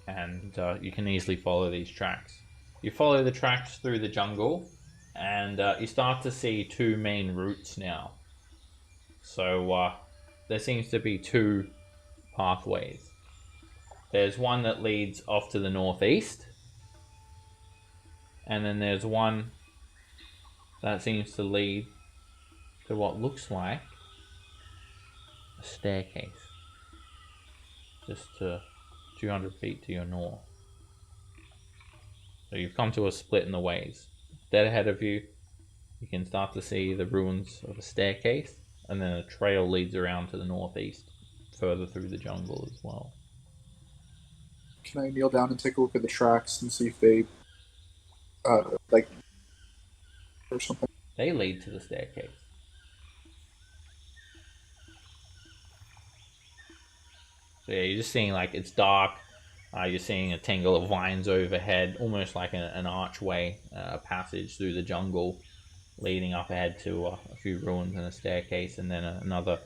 And you can easily follow these tracks. You follow the tracks through the jungle, and you start to see 2 main routes now. So there seems to be 2 pathways. There's one that leads off to the northeast, and then there's one that seems to lead to what looks like a staircase, just to 200 feet to your north. So you've come to a split in the ways. Dead ahead of you, you can start to see the ruins of a staircase, and then a trail leads around to the northeast, further through the jungle as well. Can I kneel down and take a look at the tracks and see if they, like, or something? They lead to the staircase. So yeah, you're just seeing like it's dark. You're seeing a tangle of vines overhead, almost like an archway, a passage through the jungle, leading up ahead to a few ruins and a staircase, and then another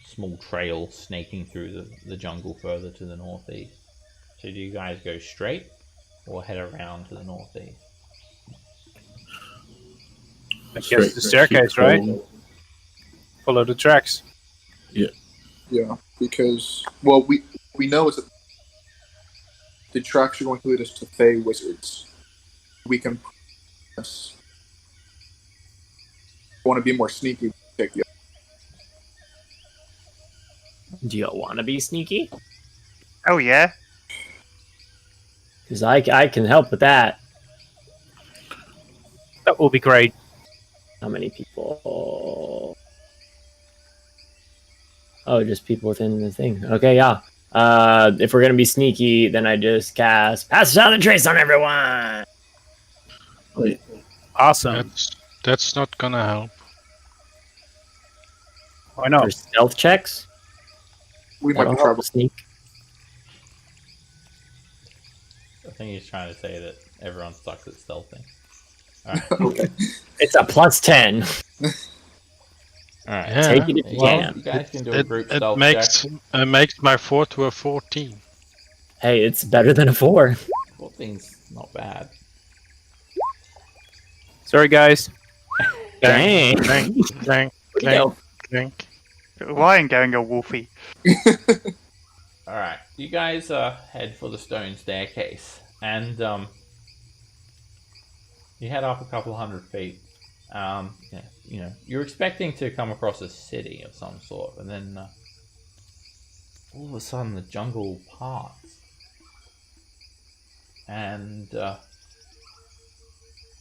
small trail snaking through the jungle further to the northeast. So do you guys go straight or head around to the northeast? I guess the staircase, right? Follow the tracks. Yeah, because, well, we know it's the tracks are going to lead us to Fey Wizards. We can want to be more sneaky. Take the Do you want to be sneaky? Oh yeah. Because I can help with that. That will be great. How many people? Oh, just people within the thing. Okay, yeah. If we're gonna be sneaky, then I just cast Pass Without a Trace on everyone. Wait, Awesome. That's not gonna help. Why not? For stealth checks. We might That'll be help trouble. sneak. think he's trying to say that everyone sucks at stealthing. Alright. Okay. It's a +10. Alright. Yeah, Take it if you well, can. You guys can do a group it stealth makes check. makes my 4 to a 14. Hey, it's better than a 4. 14's not bad. Sorry, guys. Dang. Clank, clank, Go. clank. Why am going a wolfie? Alright, you guys head for the stone staircase, and you head up a couple hundred feet. Yeah, you know, you're expecting to come across a city of some sort, and then all of a sudden the jungle parts, and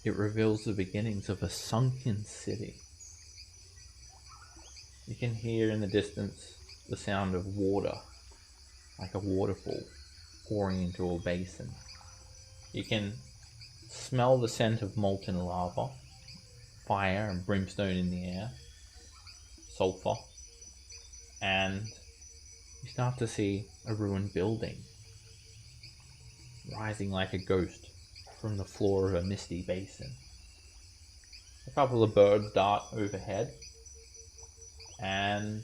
it reveals the beginnings of a sunken city. You can hear in the distance the sound of water, like a waterfall pouring into a basin. You can smell the scent of molten lava, fire and brimstone in the air, sulfur, and you start to see a ruined building rising like a ghost from the floor of a misty basin. A couple of birds dart overhead, and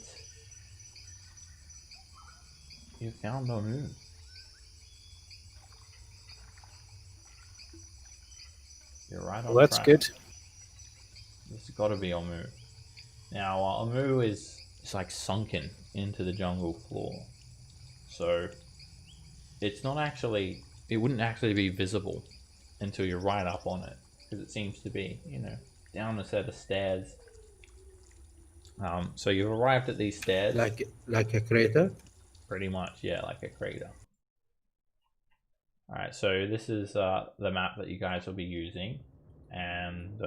you found Onu. You're right on Well, that's track. good. It's got to be Omu. Now, Omu is like sunken into the jungle floor, so it's not actually. It wouldn't actually be visible until you're right up on it, because it seems to be, you know, down a set of stairs. So you've arrived at these stairs. Like a crater. Pretty much, yeah, like a crater. Alright, so this is the map that you guys will be using, and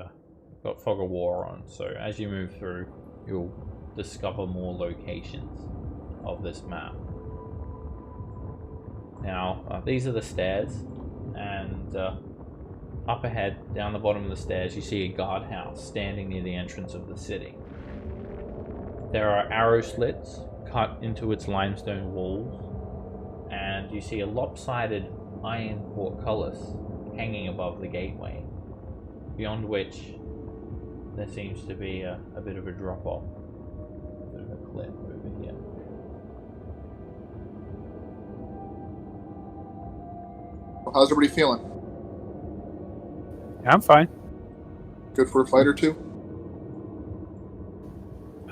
got Fog of War on, so as you move through, you'll discover more locations of this map. Now, these are the stairs, and up ahead, down the bottom of the stairs, you see a guardhouse standing near the entrance of the city. There are arrow slits cut into its limestone walls, and you see a lopsided iron portcullis hanging above the gateway, beyond which there seems to be a bit of a drop-off, a bit of a cliff over here. How's everybody feeling? I'm fine. Good for a fight or two?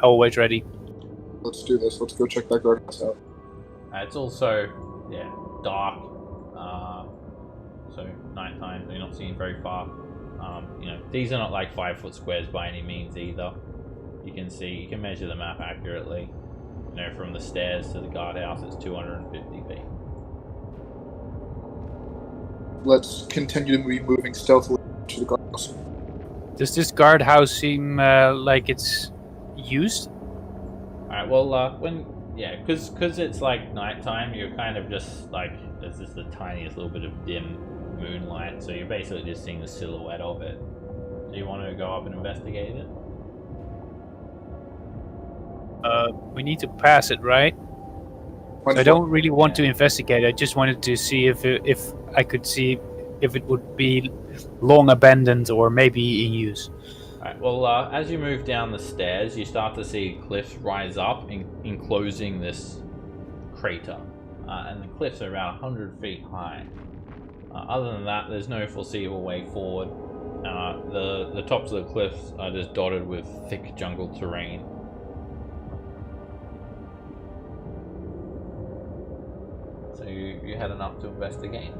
Always ready. Let's do this. Let's go check that guardhouse out. It's also, yeah, dark, so nighttime, so you're not seeing very far. You know, these are not like 5-foot squares by any means either. You can see, you can measure the map accurately. You know, from the stairs to the guardhouse, it's 250 feet. Let's continue to be moving stealthily to the guardhouse. Does this guardhouse seem like it's used? Alright, well, because it's like nighttime, you're kind of just like, there's just the tiniest little bit of dim moonlight, so you're basically just seeing the silhouette of it. Do you want to go up and investigate it? We need to pass it, right? I don't really want to investigate. I just wanted to see if I could see if it would be long abandoned or maybe in use. Alright, well, as you move down the stairs, you start to see cliffs rise up, enclosing this crater. And the cliffs are about 100 feet high. Other than that, there's no foreseeable way forward. The tops of the cliffs are just dotted with thick jungle terrain. So you're heading up to investigate?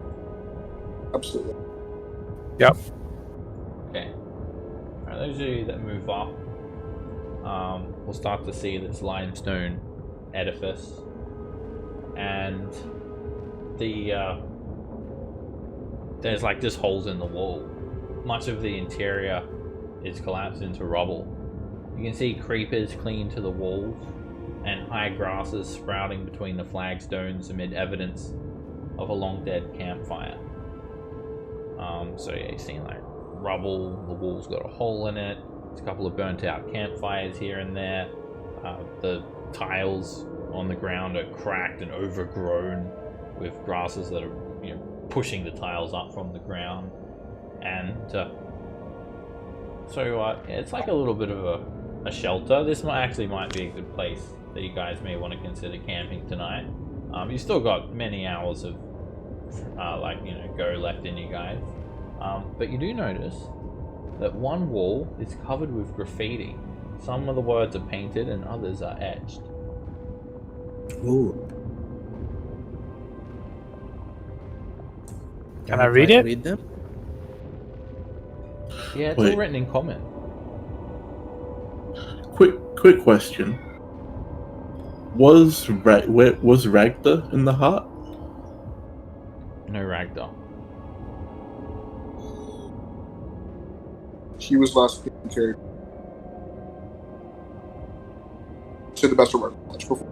Absolutely. Yep. Okay. Alright, those of you that move up, we'll start to see this limestone edifice, and there's like just holes in the wall. Much of the interior is collapsed into rubble. You can see creepers clinging to the walls, and high grasses sprouting between the flagstones amid evidence of a long dead campfire. So yeah, you're seeing like rubble, the wall's got a hole in it, there's a couple of burnt out campfires here and there. The tiles on the ground are cracked and overgrown with grasses that are, you know, pushing the tiles up from the ground, and it's like a little bit of a shelter. This might be a good place that you guys may want to consider camping tonight. You still got many hours of go left in you guys, but you do notice that one wall is covered with graffiti. Some of the words are painted and others are etched. Ooh. Can I read it? Read them? Yeah, it's Wait. all written in common. Quick question. Was Ragda in the hut? No Ragdoll. She was last being carried. To the best of our knowledge before.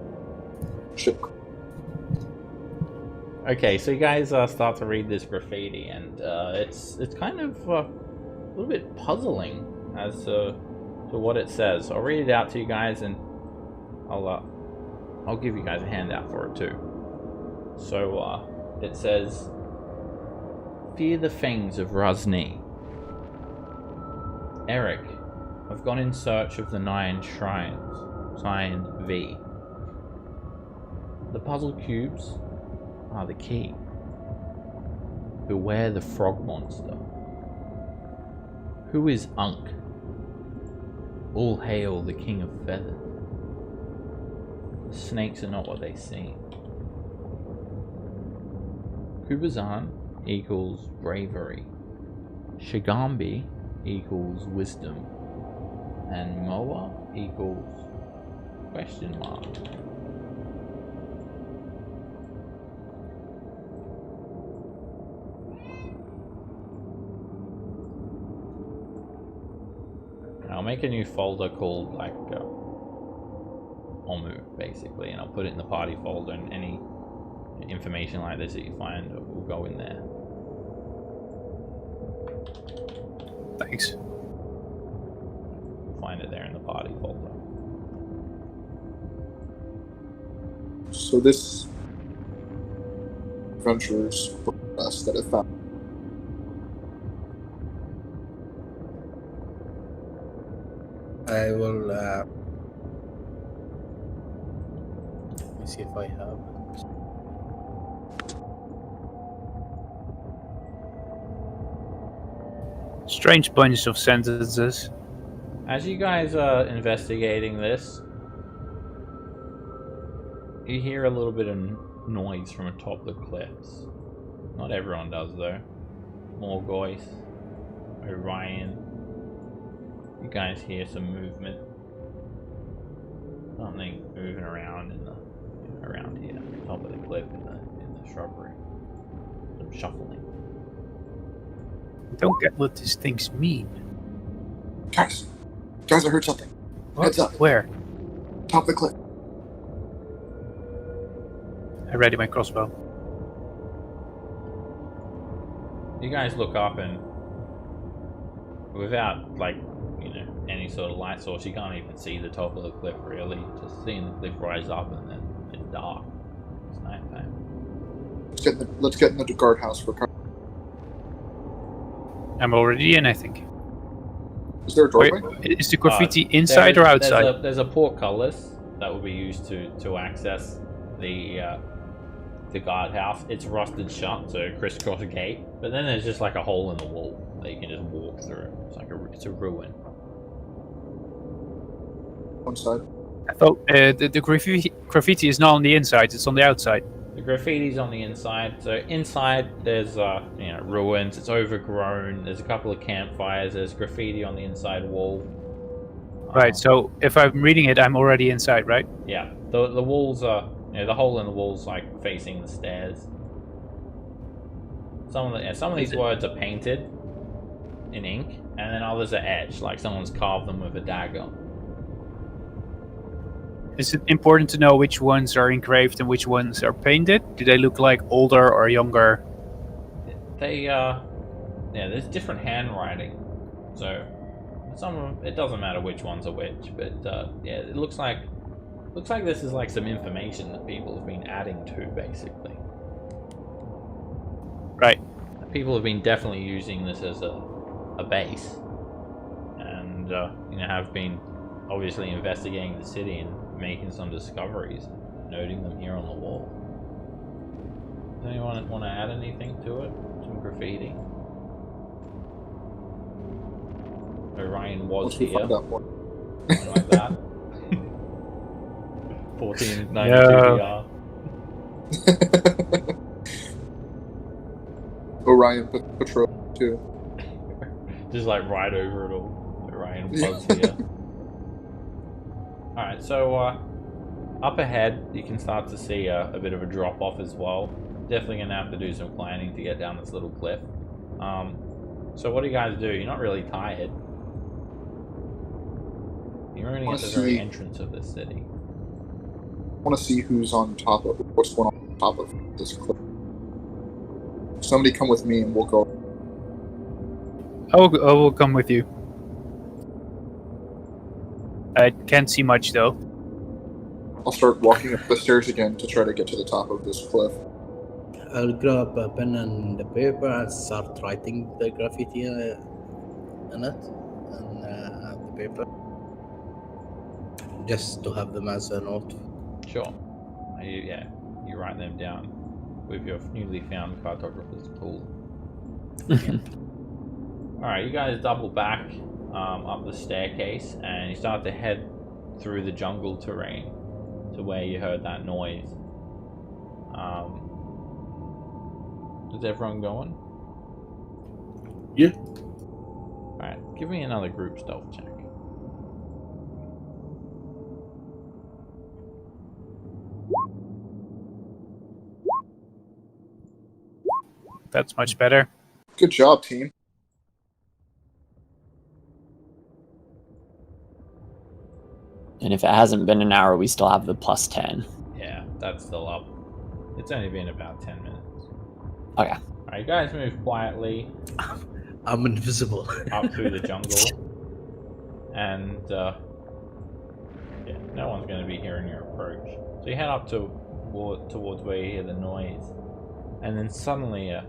Shit. Okay, so you guys start to read this graffiti, and it's kind of a little bit puzzling as to what it says. I'll read it out to you guys, and I'll give you guys a handout for it too. So it says, "Fear the fangs of Razni. Eric, I've gone in search of the 9 shrines. Signed V. The puzzle cubes are the key. Beware the frog monster. Who is Unk? All hail the king of feathers. The snakes are not what they seem. Kubazan equals bravery. Shigambi equals wisdom. And Moa equals question mark. I'll make a new folder called Omu, basically, and I'll put it in the party folder, and any information like this that you find will go in there. Thanks. Find it there in the party folder. So this adventurers us that have found. I will. Let me see if I have. Strange bunch of sentences. As you guys are investigating this, you hear a little bit of noise from atop the cliffs. Not everyone does, though. Morgoth, Orion. You guys hear some movement. Something moving around around here, top of the cliff in the shrubbery. Some shuffling. Don't get what these things mean. Guys, I heard something. What? Heads up. Where? Top of the cliff. I ready my crossbow. You guys look up, and without any sort of light source, you can't even see the top of the cliff really. Just seeing the cliff rise up, and then it's dark. It's nighttime. Let's get in the guardhouse for cover. I'm already in, I think. Is there a doorway? Wait, is the graffiti inside or outside? There's a portcullis that will be used to access the guardhouse. It's rusted shut, so crisscross gate. But then there's just like a hole in the wall that you can just walk through. It's a ruin. One side. I thought the graffiti is not on the inside; it's on the outside. The graffiti's on the inside. So inside there's ruins. It's overgrown. There's a couple of campfires. There's graffiti on the inside wall. Right. So if I'm reading it, I'm already inside, right? Yeah. The walls are the hole in the wall's like facing the stairs. Some of these words are painted in ink, and then others are etched, like someone's carved them with a dagger. Is it important to know which ones are engraved and which ones are painted? Do they look like older or younger? They there's different handwriting, so some of them, it doesn't matter which ones are which, but it looks like this is like some information that people have been adding to, basically. Right. People have been definitely using this as a base, and have been obviously investigating the city and making some discoveries, noting them here on the wall. Does anyone want to add anything to it? Some graffiti? Orion was Once we here. find out more. Something like that. 1492 No. VR. Orion Patrol too. Just like right over it all. Orion was here. Alright, so up ahead you can start to see a bit of a drop off as well. Definitely gonna have to do some planning to get down this little cliff. So what do you guys do? You're not really tired. You're only at the very entrance of this city. I want to see who's on top of what's going on top of this cliff. Somebody come with me and we'll go. I will come with you. I can't see much though. I'll start walking up the stairs again to try to get to the top of this cliff. I'll grab a pen and the paper and start writing the graffiti in it and the paper. Just to have them as a note. Sure. You write them down with your newly found cartographer's tool. Alright, you guys double back up the staircase and you start to head through the jungle terrain to where you heard that noise. Is everyone going? Yeah. Alright, give me another group stealth check. That's much better. Good job, team. And if it hasn't been an hour, we still have the +10. Yeah, that's still up. It's only been about 10 minutes. Okay. Alright, you guys move quietly I'm invisible. up through the jungle. And, yeah, no one's going to be hearing your approach. So you head up towards where you hear the noise. And then suddenly a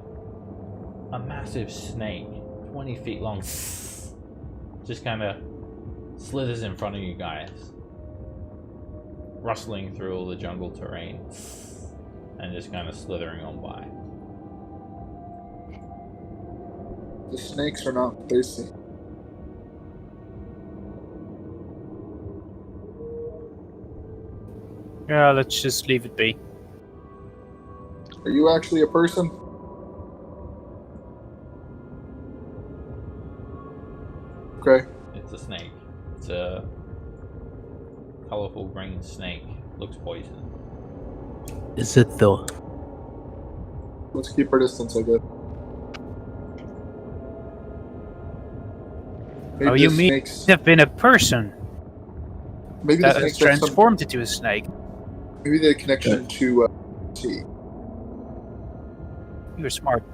massive snake, 20 feet long, just kind of slithers in front of you guys, rustling through all the jungle terrain and just kind of slithering on by. The snakes are not thirsty. Yeah, let's just leave it be. Are you actually a person? Okay. It's a snake. It's a colorful green snake. Looks poisonous. Is it though? Let's keep our distance, I guess. Maybe Oh, you the mean snakes, have been a person maybe that the has snakes have some, transformed into a snake? maybe the connection to T. You're smart.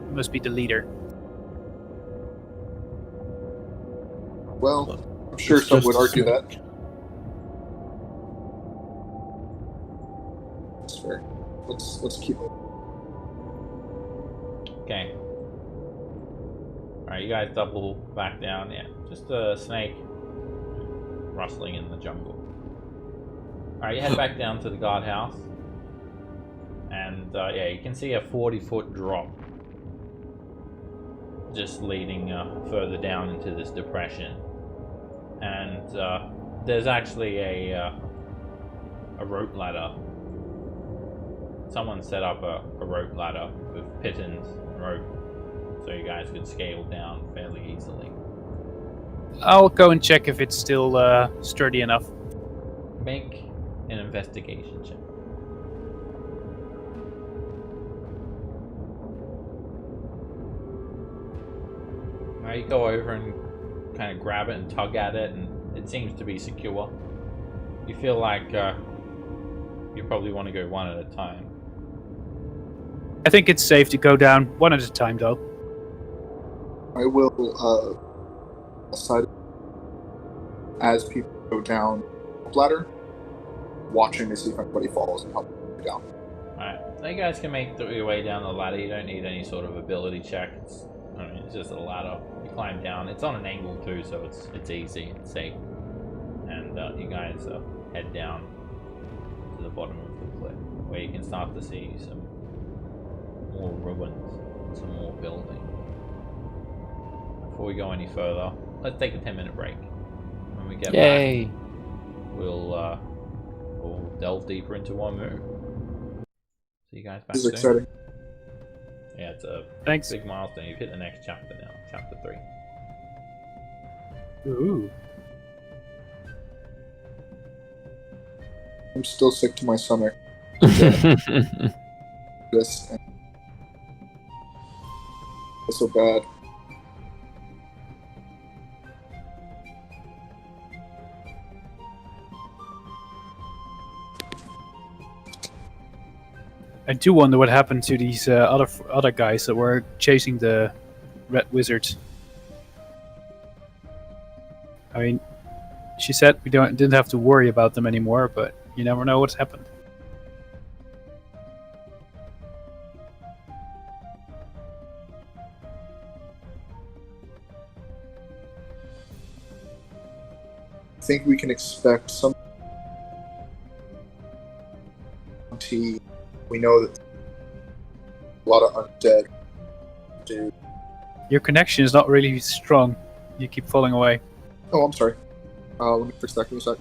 You must be the leader. Well, I'm sure It's some just would a argue snake. that. That's fair. Let's keep it. Okay. Alright, you guys double back down. Yeah, just a snake rustling in the jungle. Alright, you head back down to the guardhouse. And yeah, you can see a 40-foot drop just leading further down into this depression. And there's actually a rope ladder. Someone set up a rope ladder with pittons and rope, so you guys could scale down fairly easily. I'll go and check if it's still sturdy enough. Make an investigation check. Alright, you go over and kind of grab it and tug at it, and it seems to be secure. You feel like you probably want to go one at a time. I think it's safe to go down one at a time, though. I will aside as people go down the ladder, watching to see if anybody falls and help them down. Alright, so you guys can make your way down the ladder. You don't need any sort of ability check. It's just a ladder. You climb down. It's on an angle too, so it's easy and safe. And you guys head down to the bottom of the cliff, where you can start to see some more ruins, some more buildings. Before we go any further, let's take a 10-minute break. When we get back, we'll delve deeper into Wamu. See you guys back This is soon. exciting. Yeah, it's a Thanks. big milestone. You've hit the next chapter now, chapter 3. Ooh. I'm still sick to my stomach. This. It's so bad. I do wonder what happened to these other guys that were chasing the red wizards. I mean, she said we didn't have to worry about them anymore, but you never know what's happened. I think we can expect some. We know that a lot of undead dude. Your connection is not really strong. You keep falling away. Oh, I'm sorry. Let me fix that. Give me a sec.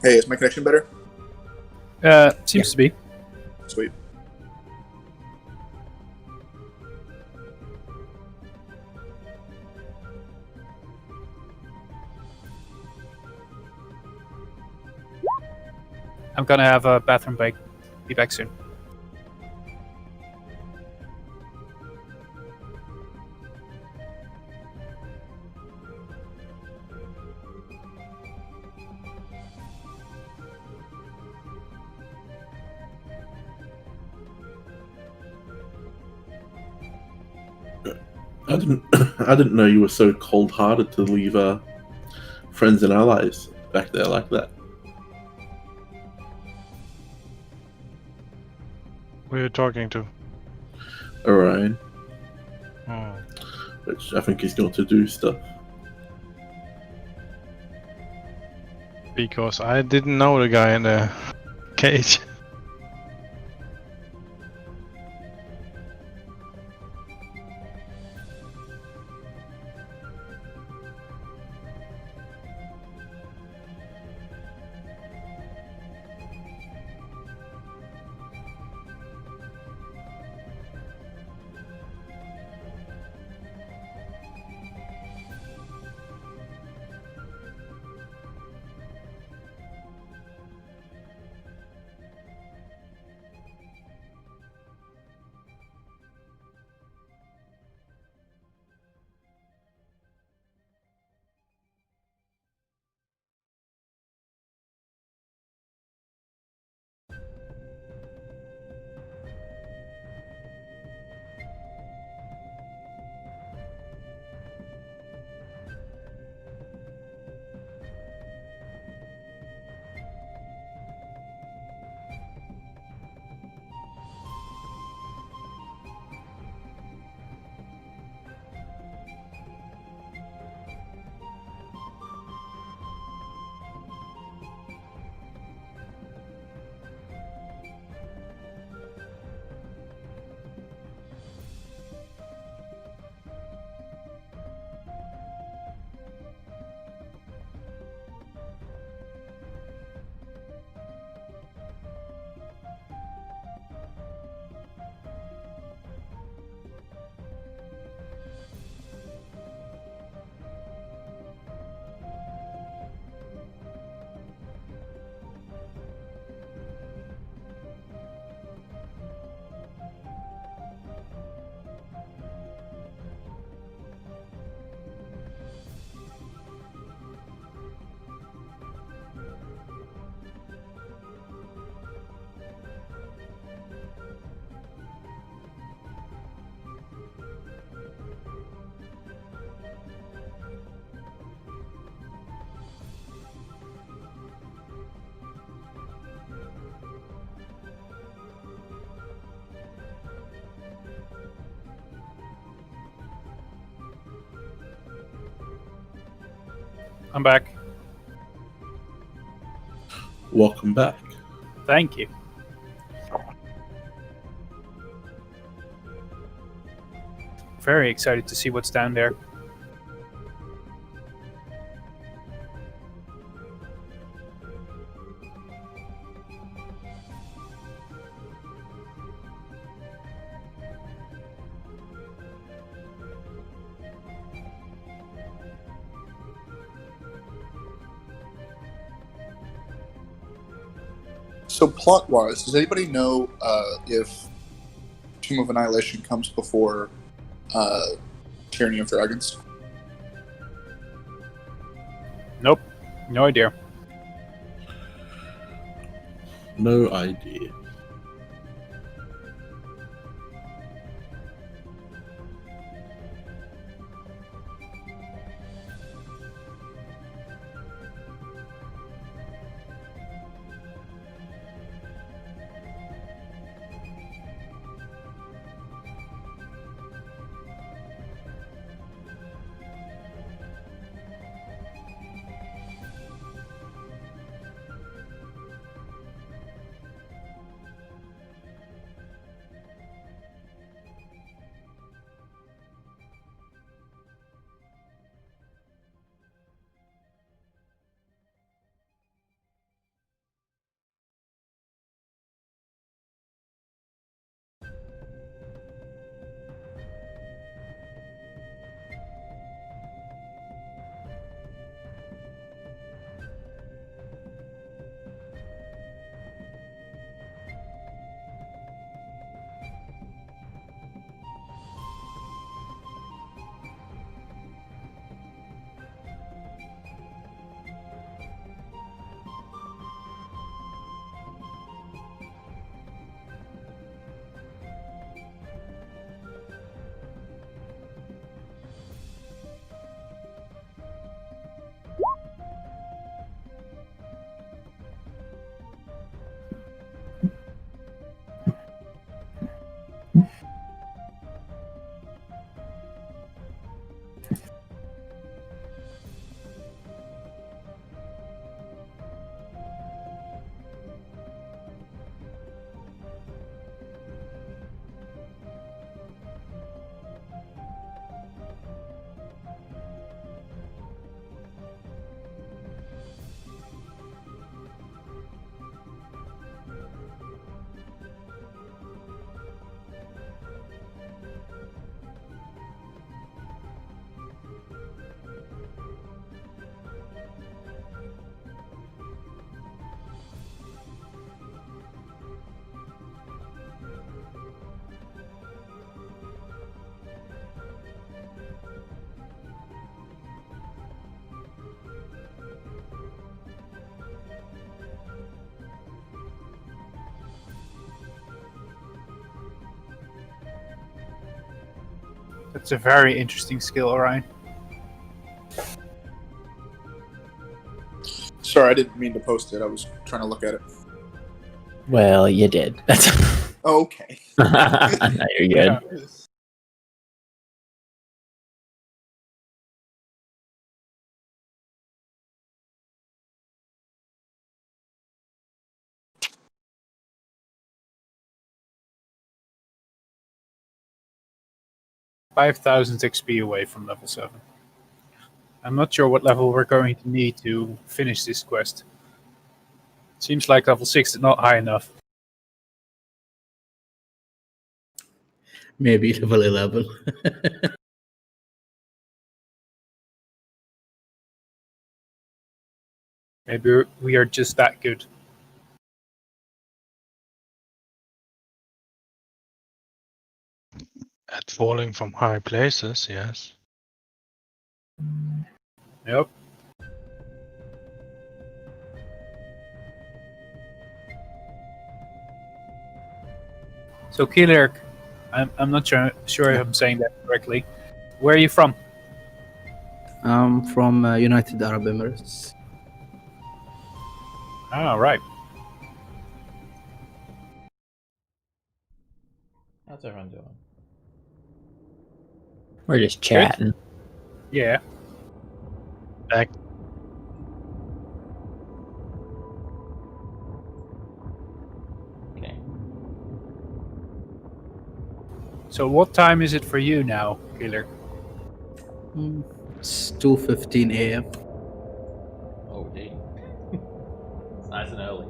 Hey, is my connection better? Seems to be. Sweet. I'm gonna have a bathroom break. Be back soon. I didn't know you were so cold-hearted to leave friends and allies back there like that. Who are you talking to? Orion, Oh. which I think he's going to do stuff. Because I didn't know the guy in the cage. I'm back. Welcome back. Thank you. Very excited to see what's down there. So plot-wise, does anybody know if Tomb of Annihilation comes before Tyranny of Dragons? Nope. No idea. No idea. That's a very interesting skill, Orion. Sorry, I didn't mean to post it. I was trying to look at it. Well, you did. Oh, okay. No, you're good. Yeah. 5,000 XP away from level 7. I'm not sure what level we're going to need to finish this quest. Seems like level 6 is not high enough. Maybe level 11. Maybe we are just that good. At falling from high places, yes. Yep. So Kilerk, I'm not sure if I'm saying that correctly. Where are you from? I'm from United Arab Emirates. Oh, right. How's everyone doing? We're just chatting. Yeah. Back So what time is it for you now, Killer? It's 2:15 a.m. Oh, gee. It's nice and early.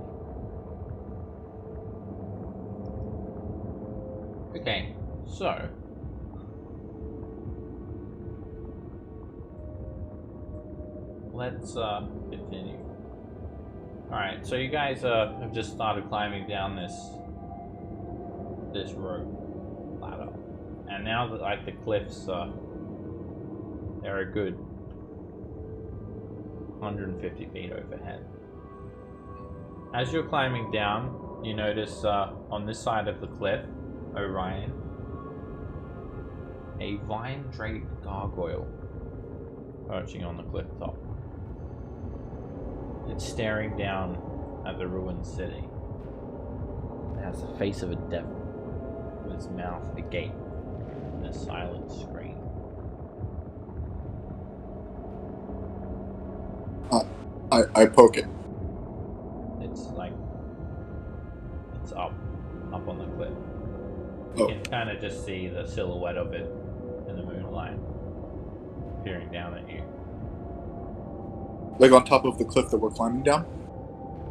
Okay, so let's continue. Alright, so you guys have just started climbing down this rope ladder. And now that like the cliffs they're a good 150 feet overhead. As you're climbing down, you notice on this side of the cliff, Orion, a vine-draped gargoyle perching on the cliff top. It's staring down at the ruined city. It has the face of a devil, with its mouth agape and a silent scream. I poke it. It's like it's up on the cliff. You Oh. can kind of just see the silhouette of it in the moonlight, peering down at you. Like on top of the cliff that we're climbing down?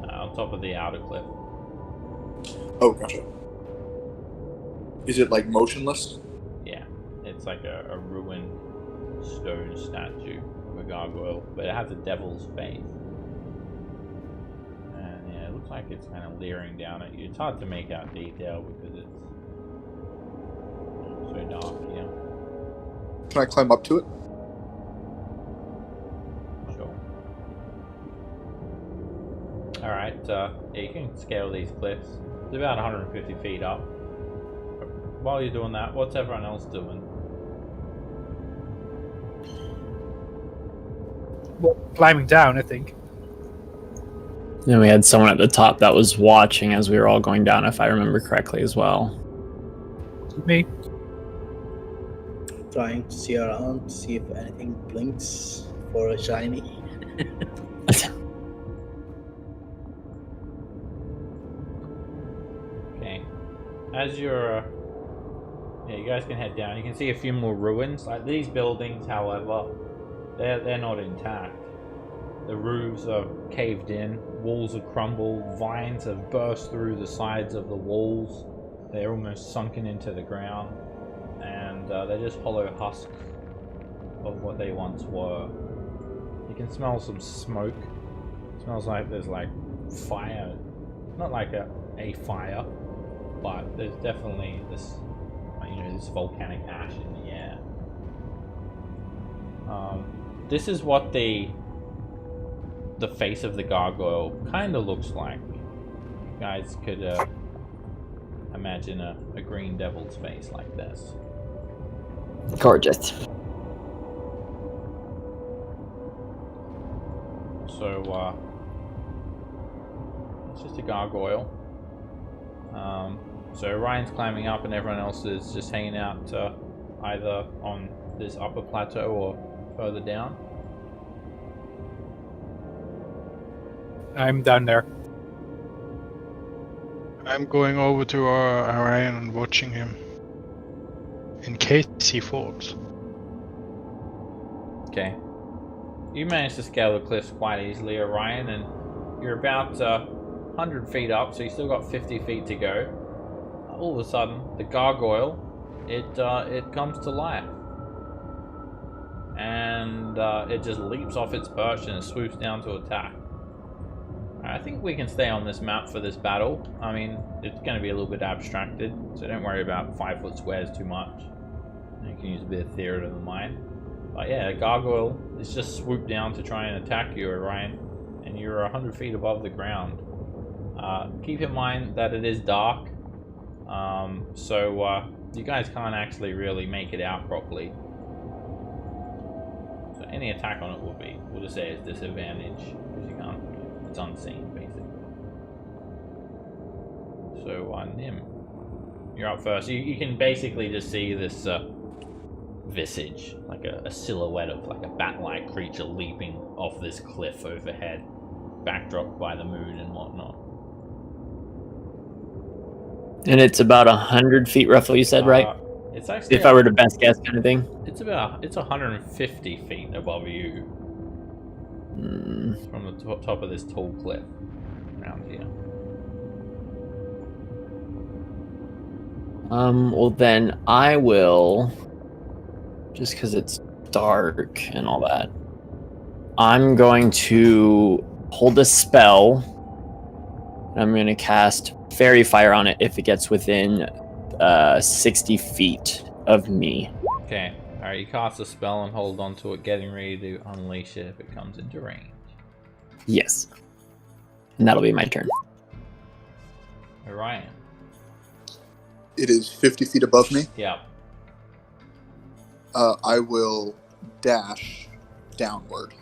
On top of the outer cliff. Oh, gotcha. Is it like motionless? Yeah, it's like a ruined stone statue of a gargoyle, but it has a devil's face. And yeah, it looks like it's kind of leering down at you. It's hard to make out detail because it's so dark here. Can I climb up to it? Sure. Alright, yeah, you can scale these cliffs. It's about 150 feet up. While you're doing that, what's everyone else doing? Well, climbing down, I think. Then we had someone at the top that was watching as we were all going down, if I remember correctly, as well. Me. Trying to see around, see if anything blinks for a shiny. Okay. As you're... yeah, you guys can head down. You can see a few more ruins. Like these buildings, however, they're not intact. The roofs are caved in, walls are crumbled, vines have burst through the sides of the walls. They're almost sunken into the ground, and they're just hollow husks of what they once were. You can smell some smoke. It smells like there's like fire, not like a fire, but there's definitely this, you know, this volcanic ash in the air. This is what the face of the gargoyle kind of looks like. You guys could imagine a green devil's face like this. Gorgeous. So, it's just a gargoyle. So Ryan's climbing up and everyone else is just hanging out either on this upper plateau or further down. I'm down there. I'm going over to Orion and watching him. In case he falls. Okay. You managed to scale the cliffs quite easily, Orion, and you're about 100 feet up, so you still got 50 feet to go. All of a sudden, the gargoyle, it comes to life. And it just leaps off its perch and swoops down to attack. I think we can stay on this map for this battle. I mean, it's going to be a little bit abstracted, so don't worry about 5-foot squares too much. You can use a bit of theater of the mind. But yeah, a gargoyle is just swooped down to try and attack you, Orion, and you're 100 feet above the ground. Keep in mind that it is dark, so you guys can't actually really make it out properly. So any attack on it will be, we'll just say it's disadvantage, because you can't, it's unseen, basically. So Nim, you're up first. You can basically just see this visage, like a silhouette of like a bat-like creature leaping off this cliff overhead, backdropped by the moon and whatnot. And it's about 100 feet roughly, you said, right? It's actually If I were to best guess, kind of thing. it's 150 feet above you from the top of this tall cliff around here. Well then I will, just because it's dark and all that, I'm going to hold a spell. And I'm going to cast Fairy Fire on it if it gets within 60 feet of me. Okay. Alright, you cast a spell and hold on to it, getting ready to unleash it if it comes into range. Yes. And that'll be my turn. Orion. It is 50 feet above me. Yeah. I will dash downward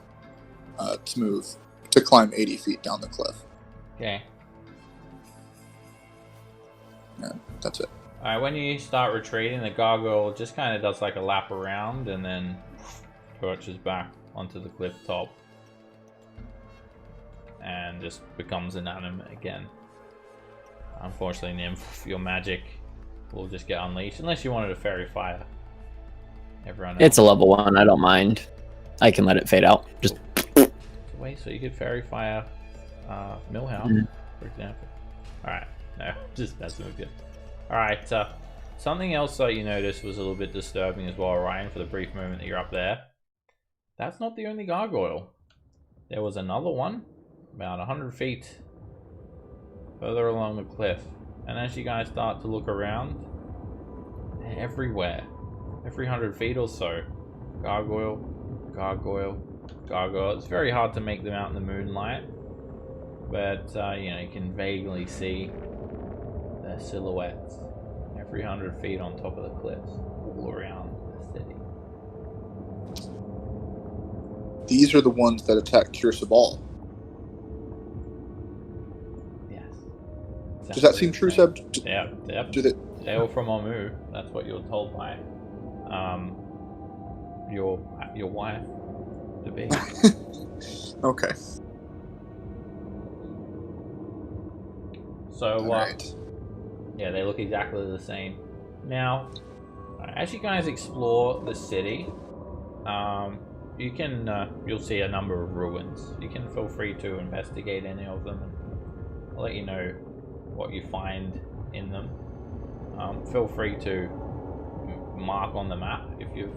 to climb 80 feet down the cliff. Okay. Yeah, that's it. Alright, when you start retreating, the gargoyle just kind of does like a lap around and then perches back onto the cliff top. And just becomes inanimate again. Unfortunately, Nymph, your magic will just get unleashed. Unless you wanted a Fairy Fire. Everyone else. It's a level 1, I don't mind. I can let it fade out. Just Wait, so you could Fairy Fire Millhouse, for example. Alright, no, just messing with you. Alright, something else that you noticed was a little bit disturbing as well, Ryan, for the brief moment that you're up there. That's not the only gargoyle. There was another one, about 100 feet further along the cliff. And as you guys start to look around, they're everywhere. Every 100 feet or so. Gargoyle, gargoyle, gargoyle. It's very hard to make them out in the moonlight. But, you know, you can vaguely see their silhouettes every 100 feet on top of the cliffs, all around the city. These are the ones that attack Kirsabal. Yes. Does that seem true, Seb? Yeah, yep. Do they... They were from Omu. That's what you were told by your wife to be. Okay. So, Right. yeah, they look exactly the same. Now, as you guys explore the city, you can you'll see a number of ruins. You can feel free to investigate any of them, and I'll let you know what you find in them. Feel free to mark on the map if you've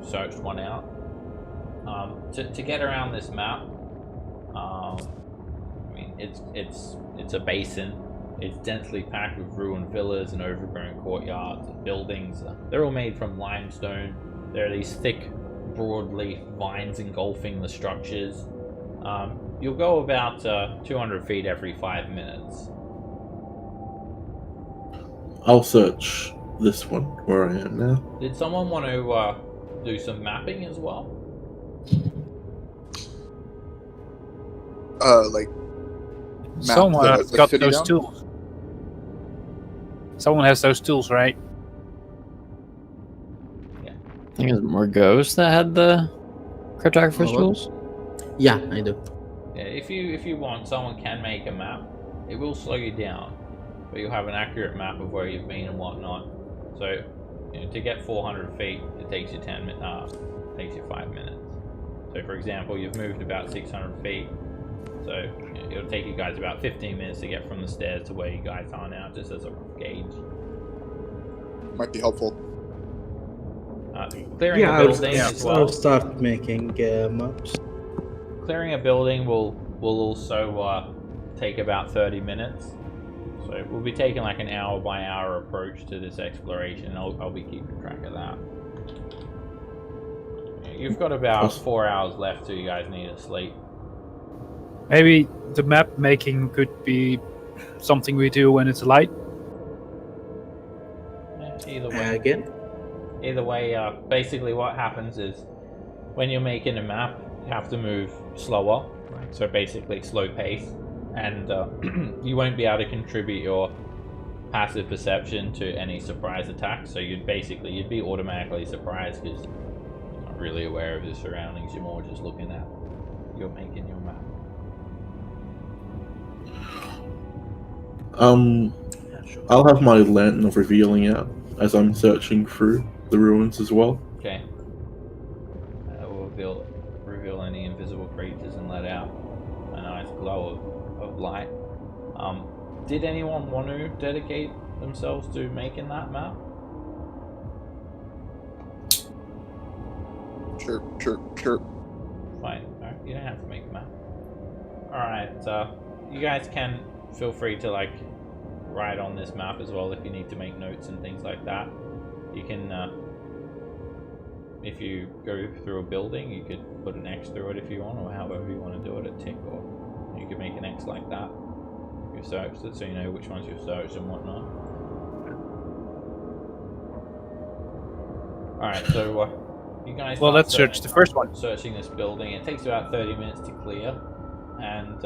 searched one out. To get around this map, I mean, it's a basin. It's densely packed with ruined villas and overgrown courtyards and buildings. They're all made from limestone. There are these thick, broadleaf vines engulfing the structures. You'll go about 200 feet every 5 minutes. I'll search this one where I am now. Did someone want to do some mapping as well? Like Someone the has got city those down? tools. Someone has those tools, right? I think it was Morgos that had the cartographer's Oh, tools. Yeah, I do. Yeah, if you want, someone can make a map. It will slow you down, but you'll have an accurate map of where you've been and whatnot. So, to get 400 feet, it takes you 5 minutes. So, for example, you've moved about 600 feet. So, it'll take you guys about 15 minutes to get from the stairs to where you guys are now, just as a rough gauge. might be helpful. Clearing a building as well. I'll start making maps. Clearing a building will also take about 30 minutes. So we'll be taking like an hour by hour approach to this exploration. I'll be keeping track of that. You've got about 4 hours left till you guys need to sleep. Maybe the map making could be something we do when it's light. Either way. Again? Either way, basically what happens is when you're making a map, you have to move slower, right? So basically slow pace, and you won't be able to contribute your passive perception to any surprise attacks. So you'd be automatically surprised because you're not really aware of your surroundings. You're more just looking at you're making your map. Sure. I'll have my lantern of revealing out as I'm searching through the ruins as well. Okay. We'll reveal any invisible creatures and let out a nice glow of light. Did anyone want to dedicate themselves to making that map? Sure. Fine. Alright, you don't have to make a map. Alright, you guys can feel free to like write on this map as well if you need to make notes and things like that. You can, if you go through a building, you could put an X through it if you want, or however you want to do it, a tick, or you could make an X like that. You searched it, so you know which ones you've searched and whatnot. Alright, so you guys. Well, let's search the first one. Searching this building. It takes about 30 minutes to clear, and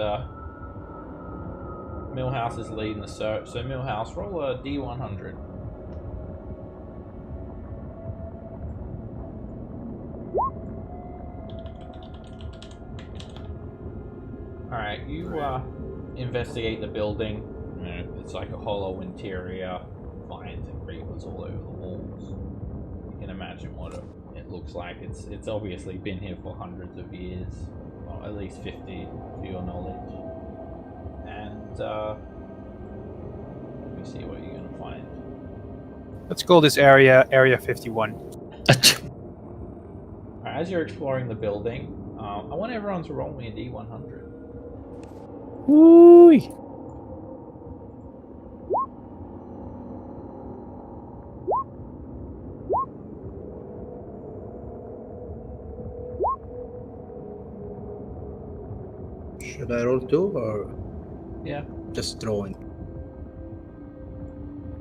Millhouse is leading the search. So Millhouse, roll a D100. Alright, you investigate the building. You know, it's like a hollow interior, vines and creepers all over the walls. You can imagine what it looks like. It's obviously been here for hundreds of years, or at least 50 to your knowledge. And let me see what you're gonna find. Let's call this area Area 51. Alright, as you're exploring the building, I want everyone to roll me a D100. Woo! Should I roll 2 or Yeah, just throwing?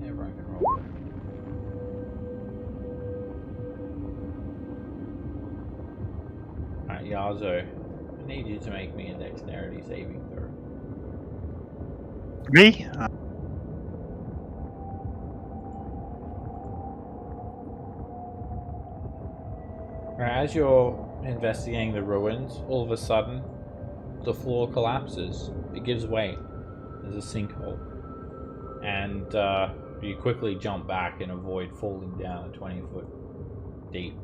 everyone can roll. Alright, Yazo, I need you to make me a dexterity saving throw. Me? Alright, as you're investigating the ruins, all of a sudden, the floor collapses. It gives way. There's a sinkhole. And you quickly jump back and avoid falling down a 20-foot deep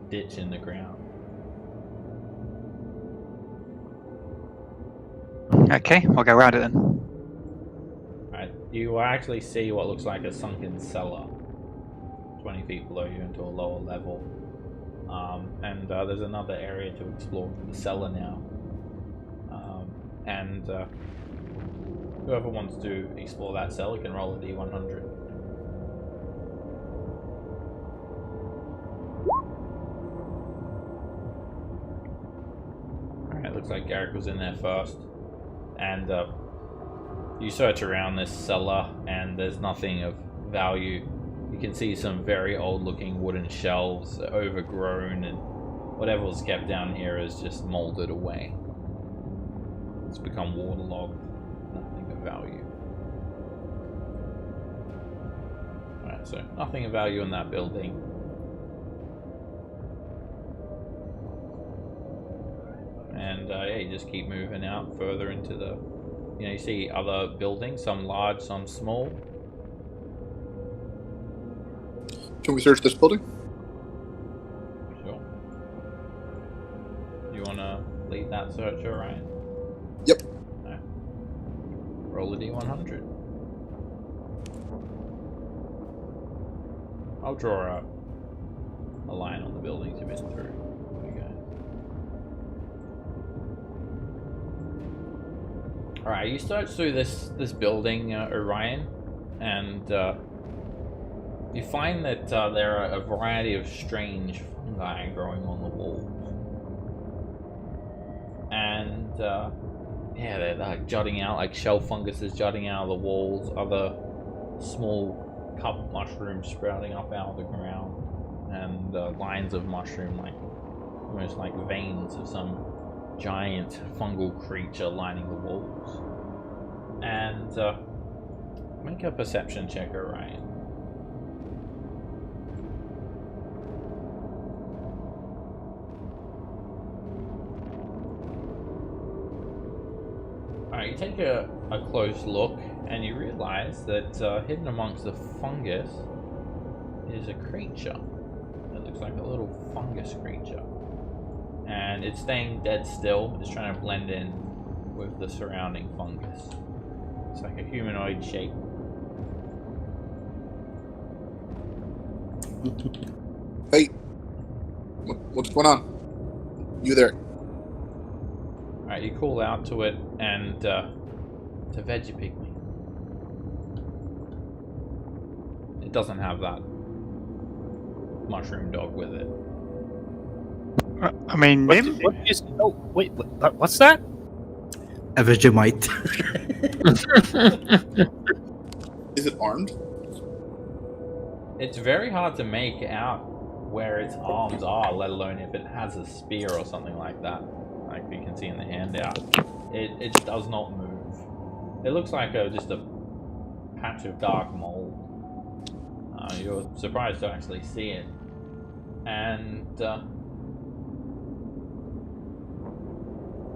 ditch in the ground. Okay, I'll go around it then. Right, you will actually see what looks like a sunken cellar 20 feet below you into a lower level. And there's another area to explore the cellar now. And whoever wants to explore that cellar can roll a D100. Alright, looks like Garrick was in there first. And you search around this cellar and there's nothing of value. You can see some very old looking wooden shelves, overgrown, and whatever was kept down here is just molded away. It's become waterlogged, nothing of value. Alright, so nothing of value in that building. And yeah, you just keep moving out further into the, you know, you see other buildings, some large, some small. Can we search this building? Sure. You want to lead that search, Orion? Yep. Right. Roll a D100. I'll draw a line on the buildings you've been through. There you go. Alright, you search through this building, Orion, and you find that there are a variety of strange fungi growing on the walls. And yeah, they're like jutting out, like shell funguses jutting out of the walls, other small cup mushrooms sprouting up out of the ground, and lines of mushroom, like almost like veins of some giant fungal creature lining the walls. And make a perception check, Orion. Alright, you take a close look and you realize that hidden amongst the fungus is a creature. It looks like a little fungus creature. And it's staying dead still. It's trying to blend in with the surrounding fungus. It's like a humanoid shape. Hey, what's going on? You there? Alright, you call out to it, and it's a veggie pygmy. It doesn't have that mushroom dog with it. I mean, What's that? A Vegemite. Is it armed? It's very hard to make out where its arms are, let alone if it has a spear or something like that. Like you can see in the handout. It does not move. It looks like just a patch of dark mold. You're surprised to actually see it. And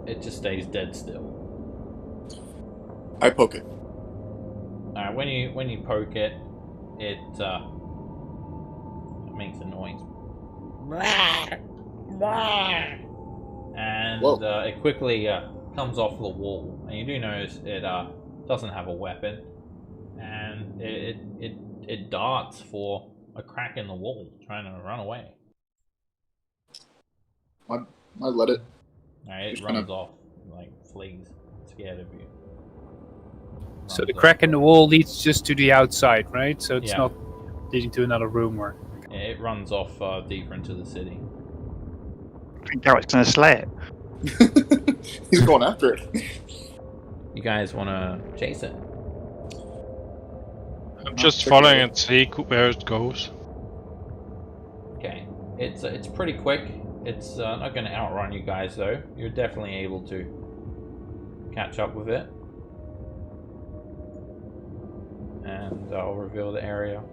it just stays dead still. I poke it. When you poke it, it makes a noise. And it quickly comes off the wall. And you do notice it doesn't have a weapon. And it darts for a crack in the wall, trying to run away. I let it. It runs off, like flees, scared of you. So the crack in the wall leads just to the outside, right? So it's not leading to another room or... Yeah, it runs off deeper into the city. I think Garrett's going to slay it. He's going after it. You guys want to chase it? I'm just following and see where it goes. Okay, it's pretty quick. It's not going to outrun you guys though. You're definitely able to catch up with it. And I'll reveal the area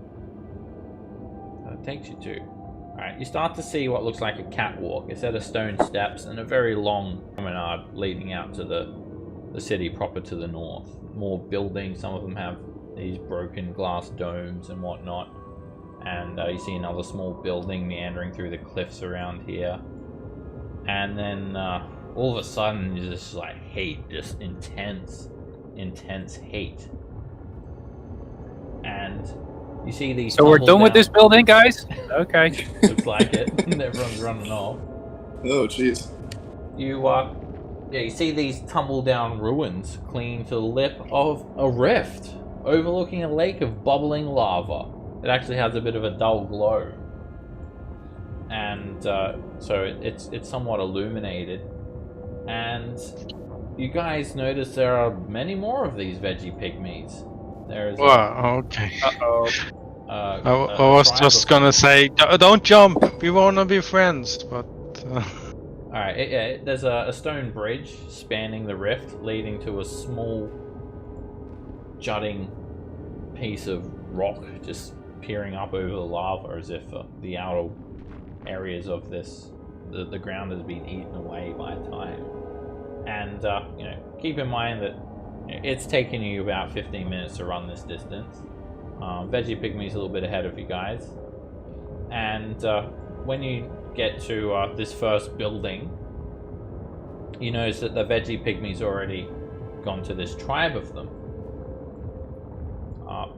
that it takes you to. Alright, you start to see what looks like a catwalk. It's at a stone steps and a very long promenade leading out to the city proper to the north. More buildings, some of them have these broken glass domes and whatnot. And you see another small building meandering through the cliffs around here. And then all of a sudden you just like hate, just intense hate. And you see these. So we're done with this building, guys? Okay. Looks like it. Everyone's running off. Oh, jeez. You see these tumble down ruins clinging to the lip of a rift overlooking a lake of bubbling lava. It actually has a bit of a dull glow, and so it's somewhat illuminated. And you guys notice there are many more of these veggie pygmies. There's wow, okay. I I was just gonna say, don't jump, we wanna be friends, but... Alright, there's a stone bridge spanning the rift, leading to a small, jutting piece of rock just peering up over the lava as if the outer areas of the ground has been eaten away by time. And, keep in mind that it's taken you about 15 minutes to run this distance. Veggie Pygmy's a little bit ahead of you guys. And when you get to this first building, you notice that the Veggie Pygmy's already gone to this tribe of them. Up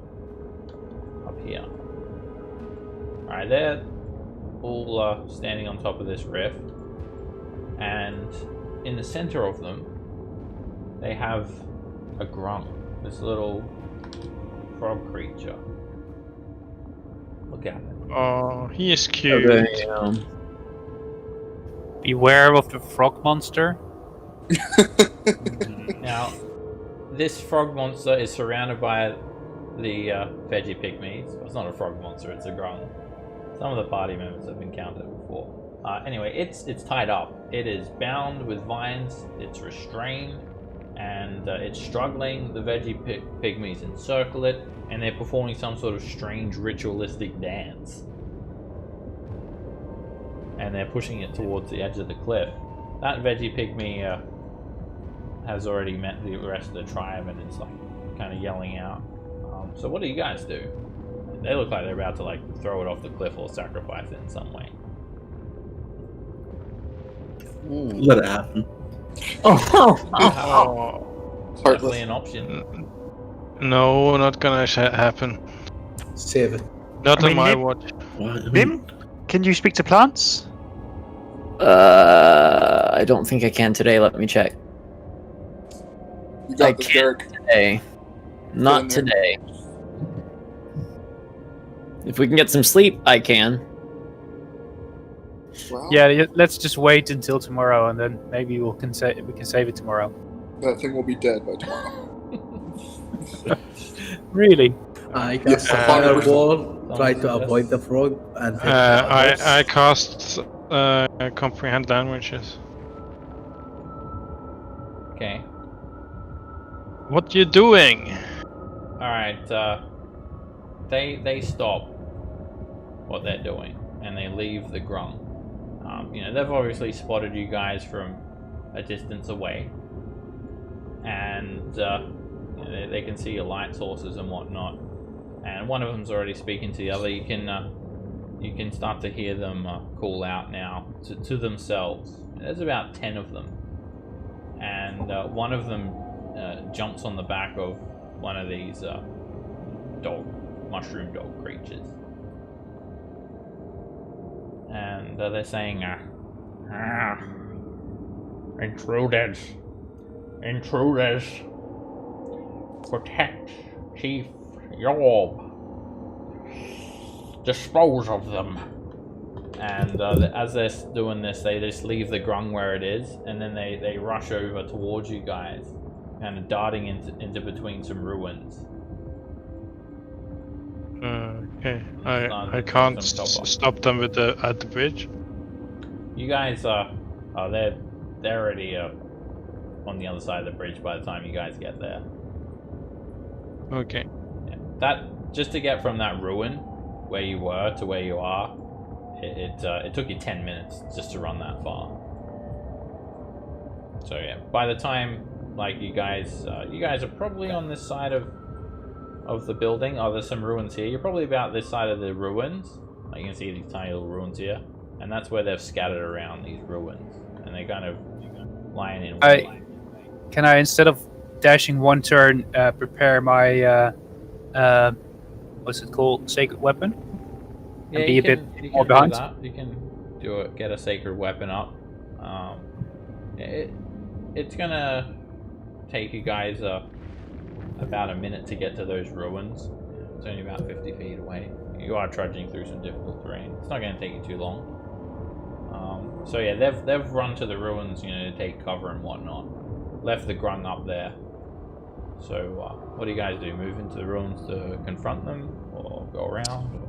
here. Alright, they're all standing on top of this rift. And in the center of them, they have a grung, this little frog creature. Look at it. Oh, he is cute. Okay, beware of the frog monster. Now, this frog monster is surrounded by the Veggie Pygmies. Well, it's not a frog monster, it's a grung. Some of the party members have encountered it before. Anyway, it's tied up. It is bound with vines, it's restrained, and it's struggling. The Veggie Pygmies encircle it, and they're performing some sort of strange ritualistic dance. And they're pushing it towards the edge of the cliff. That Veggie Pygmy has already met the rest of the tribe and is like kind of yelling out. So what do you guys do? They look like they're about to like throw it off the cliff or sacrifice it in some way. Let it happen. Oh, Definitely an option. No, not gonna happen. Save it. Not I on mean, my Nim- watch. Nim, can you speak to plants? I don't think I can today. Let me check. You got I this, can't Derek. today. Not Get in today. If we can get some sleep, I can. Well, Yeah, let's just wait until tomorrow, and then maybe we can save it tomorrow. that thing will be dead by tomorrow. Really? I Yes, cast a 100%. fireball, try to avoid the frog, and hit the others. I cast comprehend languages. Okay. What you doing? Alright, they stop what they're doing and they leave the grung. They've obviously spotted you guys from a distance away, and they can see your light sources and whatnot. And one of them's already speaking to the other. You can start to hear them call out now to themselves. There's about 10 of them, and one of them jumps on the back of one of these mushroom dog creatures. And they're saying, intruders, protect Chief Yob, dispose of them. And as they're doing this, they just leave the grung where it is, and then they rush over towards you guys, kind of darting into between some ruins. Okay, I can't stop them with at the bridge. You guys they're already on the other side of the bridge by the time you guys get there. Okay. Yeah. That just to get from that ruin where you were to where you are, it took you 10 minutes just to run that far. So yeah, by the time like you guys are probably on this side of the building. Oh, there's some ruins here. You're probably about this side of the ruins. You can see these tiny little ruins here, and that's where they've scattered around these ruins, and they kind of lying in wait. Can I, instead of dashing one turn, prepare my what's it called, sacred weapon? Yeah, and be you a bit can more do behind? that. You can do it. Get a sacred weapon up. It's gonna take you guys about a minute to get to those ruins. It's only about 50 feet away. You are trudging through some difficult terrain. It's not going to take you too long. So yeah, they've run to the ruins, to take cover and whatnot. Left the grung up there. So what do you guys do? Move into the ruins to confront them, or go around? Or...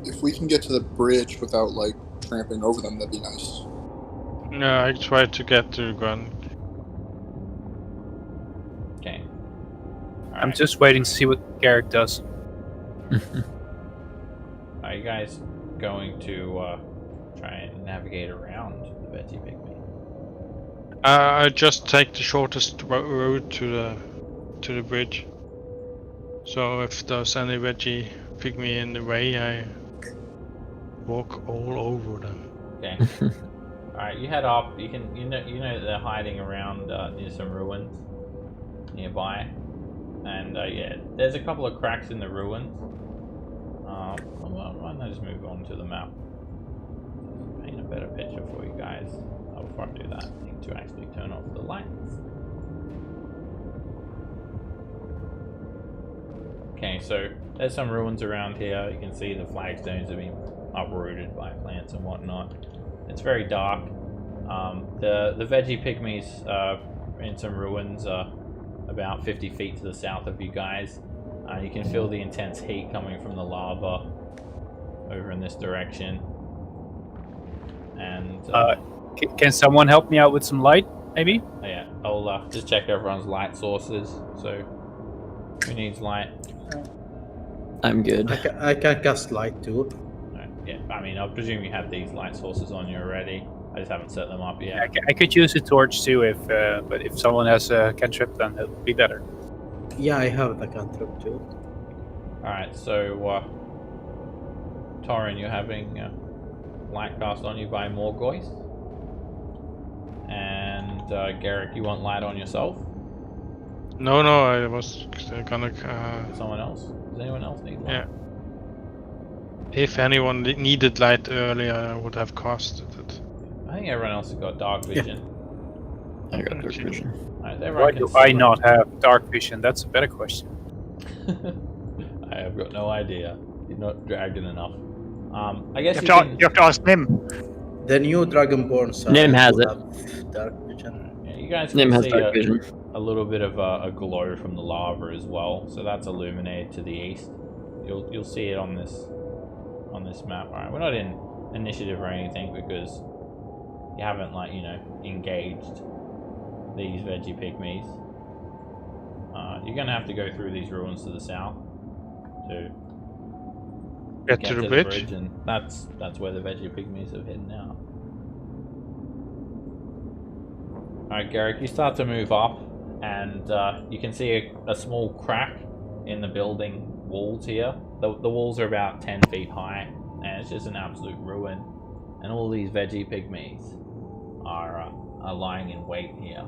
If we can get to the bridge without like tramping over them, that'd be nice. No, I tried to get to the ground. Okay. I'm just waiting to see what Garrick does. Are you guys going to try and navigate around the Betty Pygmy? I just take the shortest road to the bridge. So if there's any veggie pygmy in the way, I walk all over them. Okay. Alright, you head up. You know that they're hiding around near some ruins nearby. And yeah, there's a couple of cracks in the ruins. Why don't I just move on to the map? Paint a better picture for you guys. Before I do that, I need to actually turn off the lights. Okay, so there's some ruins around here. You can see the flagstones have been uprooted by plants and whatnot. It's very dark. The veggie pygmies in some ruins about 50 feet to the south of you guys. You can feel the intense heat coming from the lava over in this direction. And can someone help me out with some light, maybe? yeah, I'll just check everyone's light sources. So who needs light? I'm good. I can cast light too. Right, yeah, I mean, I presume you have these light sources on you already. I just haven't set them up yet. I could use a torch too, but if someone has a cantrip, then it would be better. Yeah, I have the cantrip too. Alright, so Torin, you're having light cast on you by Morgoith. And Garrick, you want light on yourself? No, I was gonna. Someone else? Does anyone else need light? Yeah. If anyone needed light earlier, I would have casted it. I think everyone else has got dark vision. I got dark vision. Alright, Why everyone do can I see. not have dark vision? That's a better question. I have got no idea. You're not dragon enough. I guess You have to ask Nim. The new Dragonborn Nim has it. have dark vision. Yeah, you guys Nim can has see dark vision. a little bit of a glow from the lava as well, so that's illuminated to the east. You'll see it on this map. Alright, we're not in initiative or anything because you haven't engaged these veggie pygmies. You're gonna have to go through these ruins to the south to Get to the bridge. and that's where the veggie pygmies have hidden out. Alright, Garrick, you start to move up, and you can see a small crack in the building walls here. The walls are about 10 feet high, and it's just an absolute ruin. And all these veggie pygmies are lying in wait here.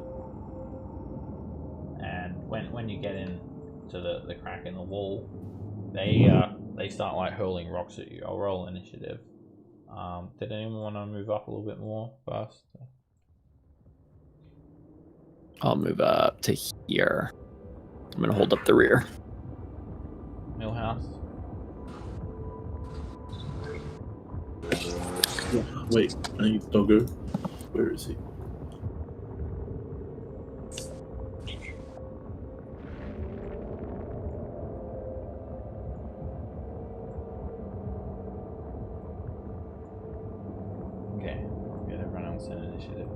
And when you get into the crack in the wall, they start hurling rocks at you. I'll roll initiative. Did anyone want to move up a little bit more first? I'll move up to here. I'm gonna hold up the rear. Millhouse? Wait, I need Doggo. Where is he? Okay, get everyone else in initiative.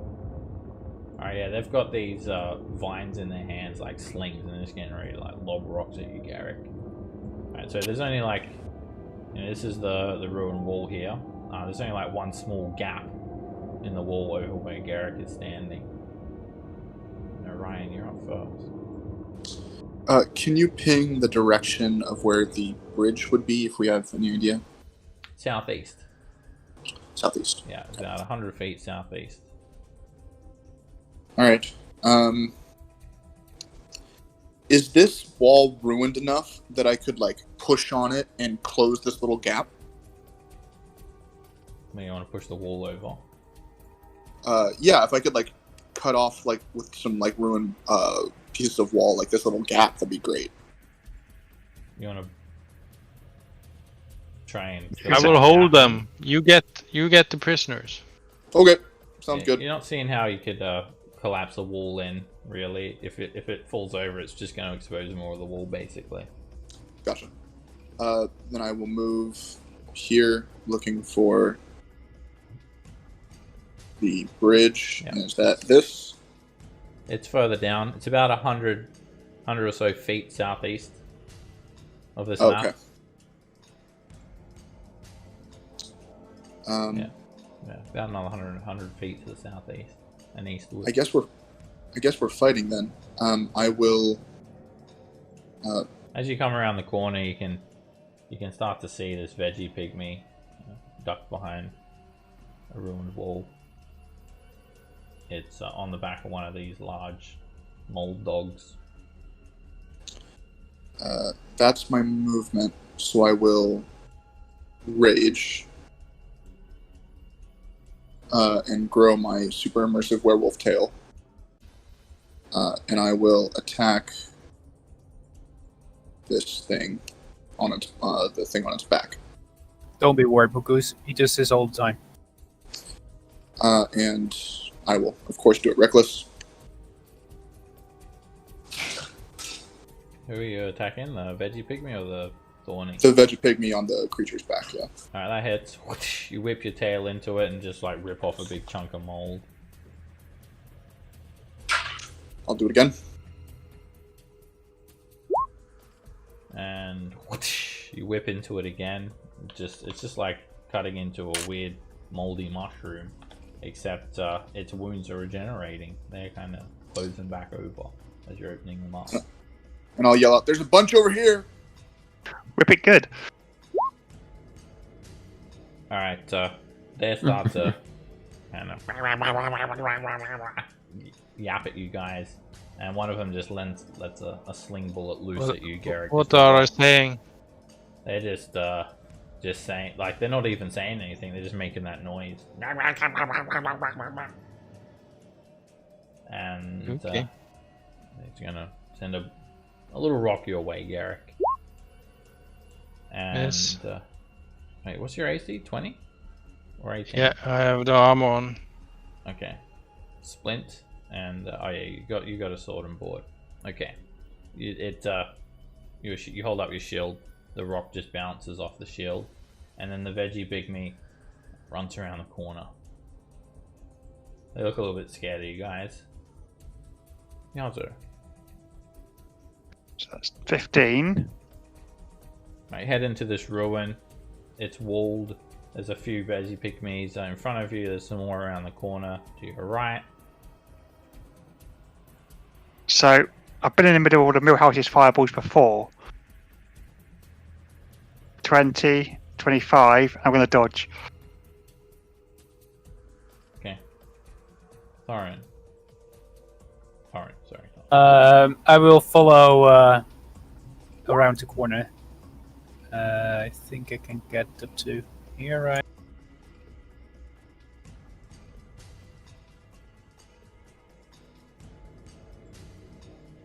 Alright, yeah, they've got these vines in their hands like slings, and they're just getting ready to lob rocks at you, Garrick. Alright, so there's only this is the ruined wall here. There's only one small gap in the wall over where Garrick is standing. Ryan, you're up first. Can you ping the direction of where the bridge would be if we have any idea? Southeast. Southeast. Yeah, about 100 feet southeast. Alright. Is this wall ruined enough that I could push on it and close this little gap? Maybe you want to push the wall over. Yeah, if I could cut off with some ruined pieces of wall, this little gap, that'd be great. You want to try and... I will hold them. You get the prisoners. Okay, sounds good. You're not seeing how you could collapse the wall in, really. If it falls over, it's just going to expose more of the wall, basically. Gotcha. Then I will move here, looking for the bridge. Yeah. And is that this? It's further down. It's about 100 or so feet southeast of this map. Okay. Yeah, about another 100 feet to the southeast and eastward. I guess we're fighting then. I will. As you come around the corner, you can start to see this veggie pygmy ducked behind a ruined wall. It's on the back of one of these large mold dogs. That's my movement, so I will rage and grow my super immersive werewolf tail, and I will attack this thing on its the thing on its back. Don't be worried, Mukus. He does this all the time. And I will, of course, do it reckless. Who are you attacking? The veggie pygmy or the thorny? The veggie pygmy on the creature's back, yeah. Alright, that hits. You whip your tail into it and just rip off a big chunk of mold. I'll do it again. And you whip into it again. It's just like cutting into a weird moldy mushroom. except its wounds are regenerating. They're kind of closing back over as you're opening them up. And I'll yell out, "There's a bunch over here!" Whip it good. Alright, they start to kind of yap at you guys, and one of them just lets a sling bullet loose at you, Garrick. What are they saying? They're just saying, like, they're not even saying anything, they're just making that noise. And Okay. it's gonna send a little rock your way, Garrick. And Yes. wait, what's your AC? 20 or 18? Yeah, I have the armor on. Okay. Splint and oh yeah, you got a sword and board. Okay. You hold up your shield. The rock just bounces off the shield, and then the veggie pygmy runs around the corner. They look a little bit scared of you guys. Yazo. So that's 15. Right, head into this ruin. It's walled. There's a few veggie pygmies in front of you. There's some more around the corner to your right. So I've been in the middle of the Millhouse's fireballs before. 20, 25. I'm going to dodge. Okay. Thorin, sorry. I will follow around the corner. I think I can get up to here, right?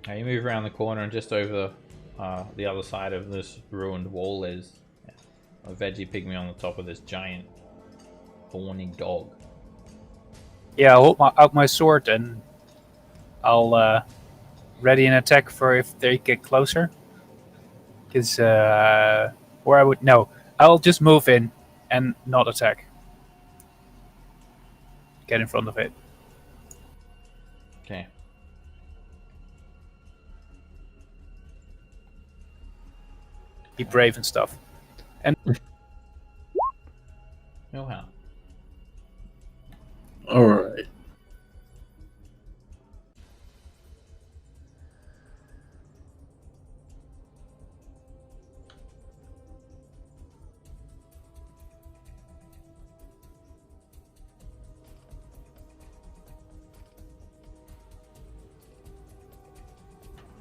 Now you move around the corner, and just over the other side of this ruined wall is a veggie pygmy on the top of this giant thorny dog. Yeah, I'll hold out my sword and I'll ready an attack for if they get closer. Because, or I would, no, I'll just move in and not attack. Get in front of it. Okay. Be brave and stuff. And Millhouse. Alright.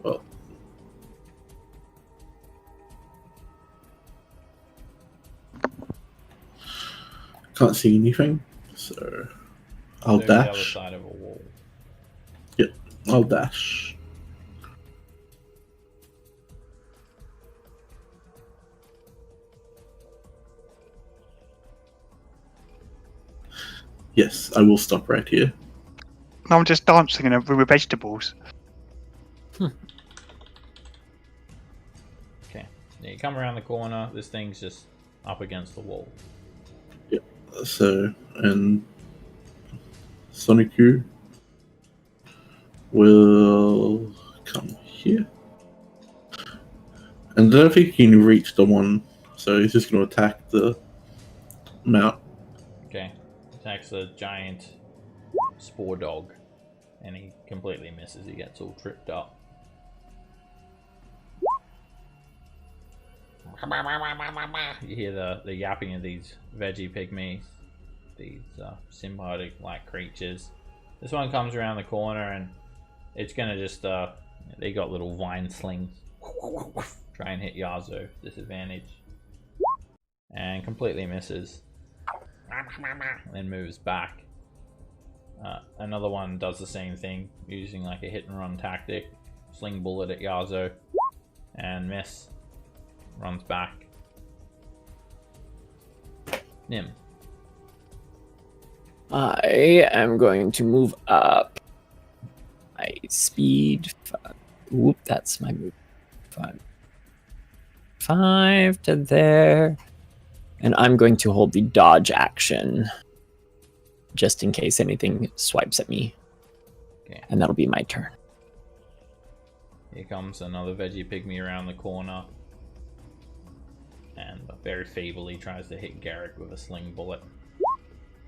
Well, can't see anything, so I'll Over the other dash. side of a wall. I'll dash. Yes, I will stop right here. No, I'm just dancing in a room of vegetables. Okay. Yeah, you come around the corner. This thing's just up against the wall. So, and Sonicu will come here. And I don't think he can reach the one, so he's just going to attack the mount. Okay. Attacks the giant spore dog, and he completely misses. He gets all tripped up. You hear the yapping of these veggie pygmies, these symbiotic-like creatures. This one comes around the corner, and it's gonna just they got little vine slings. Try and hit Yazo, disadvantage, and completely misses. Then moves back. Another one does the same thing, using like a hit and run tactic. Sling bullet at Yazo, and miss. Runs back. Nim. I am going to move up my speed. Whoop, that's my move. 5 to there. And I'm going to hold the dodge action just in case anything swipes at me. Okay. And that'll be my turn. Here comes another veggie pygmy around the corner. And very feebly tries to hit Garrick with a sling bullet.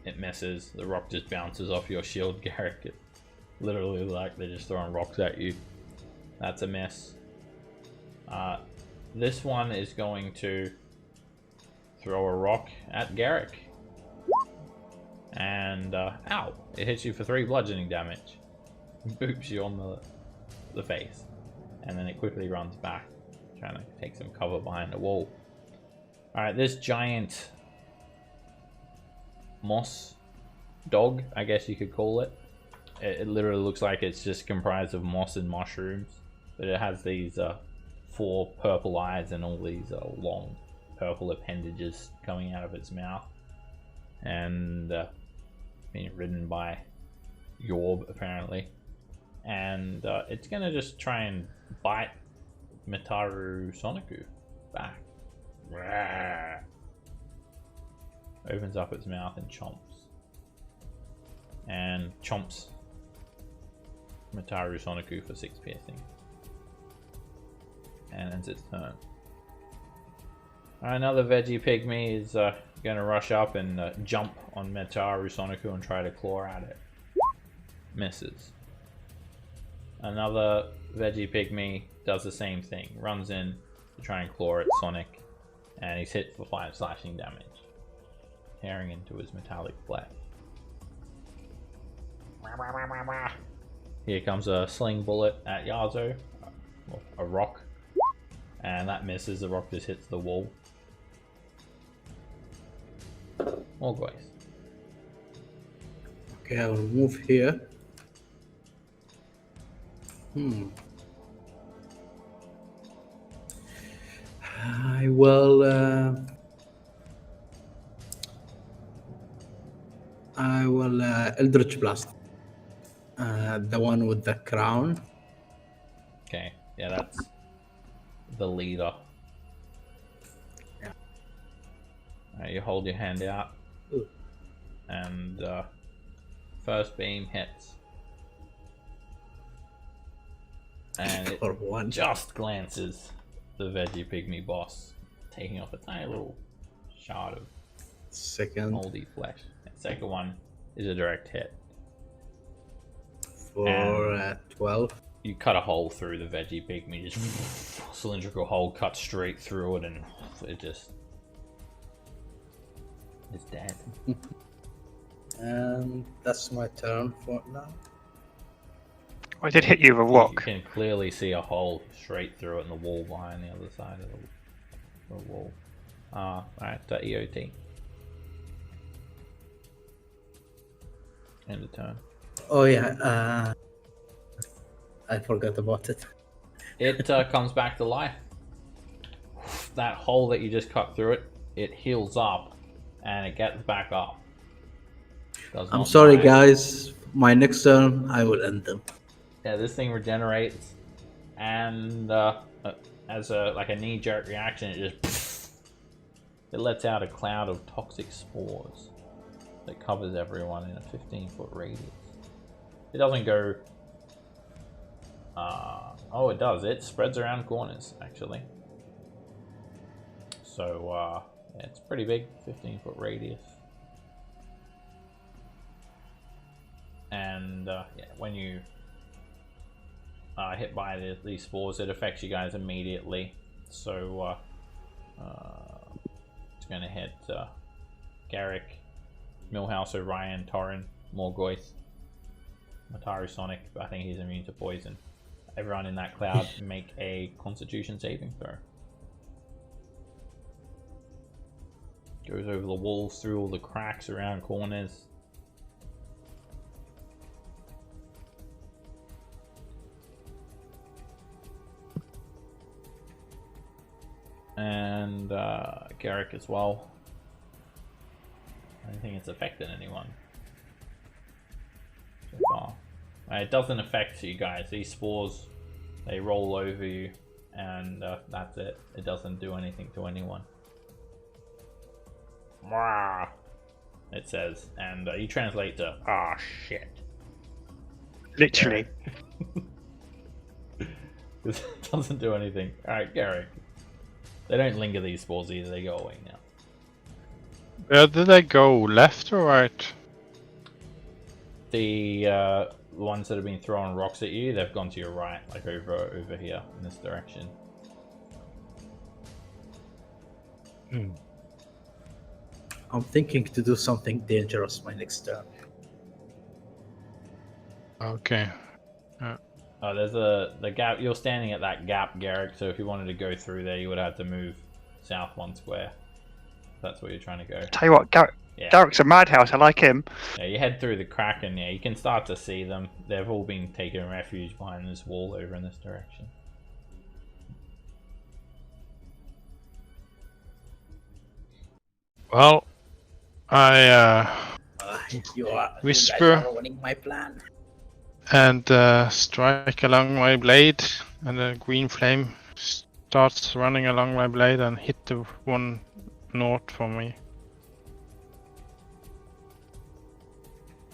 It misses. The rock just bounces off your shield, Garrick. It literally like they're just throwing rocks at you. That's a miss. This one is going to throw a rock at Garrick. And, ow! It hits you for 3 bludgeoning damage. Boops you on the face. And then it quickly runs back, trying to take some cover behind the wall. Alright, this giant moss dog, I guess you could call it. It literally looks like it's just comprised of moss and mushrooms. But it has these 4 purple eyes and all these long purple appendages coming out of its mouth. And being ridden by Yorb, apparently. And it's gonna just try and bite Mitaru Soniku back. Rawr. Opens up its mouth and chomps. And chomps Mitaru Soniku for 6 piercing. And ends its turn. Another veggie pygmy is going to rush up and jump on Mitaru Soniku and try to claw at it. Misses. Another veggie pygmy does the same thing. Runs in to try and claw at Sonic. And he's hit for 5 slashing damage. Tearing into his metallic flesh. Here comes a sling bullet at Yazo. A rock. And that misses. The rock just hits the wall. More guys. Okay, I will move here. I will. Eldritch Blast. The one with the crown. Okay, yeah, that's the leader. Yeah. Alright, you hold your hand out. Ooh. And first beam hits. And it For one. just glances the veggie pygmy boss, taking off a tiny little shard of Second. moldy flesh. And second one is a direct hit. For 12. You cut a hole through the veggie pygmy, just cylindrical hole cut straight through it, and it just it's dead. And that's my turn for now. I did hit you with a You rock. can clearly see a hole straight through it in the wall behind the other side of the wall. Alright, EOT. End of turn. Oh yeah, I forgot about it. It comes back to life. That hole that you just cut through it heals up, and it gets back up. Does I'm not sorry, die. guys. My next turn, I will end them. Yeah, this thing regenerates, and as a knee-jerk reaction, it just it lets out a cloud of toxic spores that covers everyone in a 15-foot radius. It doesn't go. Oh, it does. It spreads around corners, actually. So yeah, it's pretty big, 15-foot radius. And yeah, when you hit by these spores, it affects you guys immediately. So it's going to hit Garrick, Millhouse, Orion, Torrin, Morgoth, Mataru Sonic, but I think he's immune to poison. Everyone in that cloud make a Constitution saving throw. Goes over the walls, through all the cracks around corners. And Garrick as well. I don't think it's affected anyone so far. It doesn't affect you guys. These spores, they roll over you, and that's it. It doesn't do anything to anyone. Mwah, it says, and you translate to "ah shit." Literally. It doesn't do anything. All right, Garrick. They don't linger, these spores either. They go away now. Where did I go? Left or right? The ones that have been throwing rocks at you, they've gone to your right, like over here in this direction. I'm thinking to do something dangerous my next turn. Okay. Oh, there's the gap. You're standing at that gap, Garrick. So if you wanted to go through there, you would have to move south 1 square. That's where you're trying to go. Tell you what, Garrick's a madhouse. I like him. Yeah, you head through the crack, and yeah, you can start to see them. They've all been taking refuge behind this wall over in this direction. Well, I You guys Whisper. are ruining my plan. and strike along my blade, and the green flame starts running along my blade and hit the one north for me.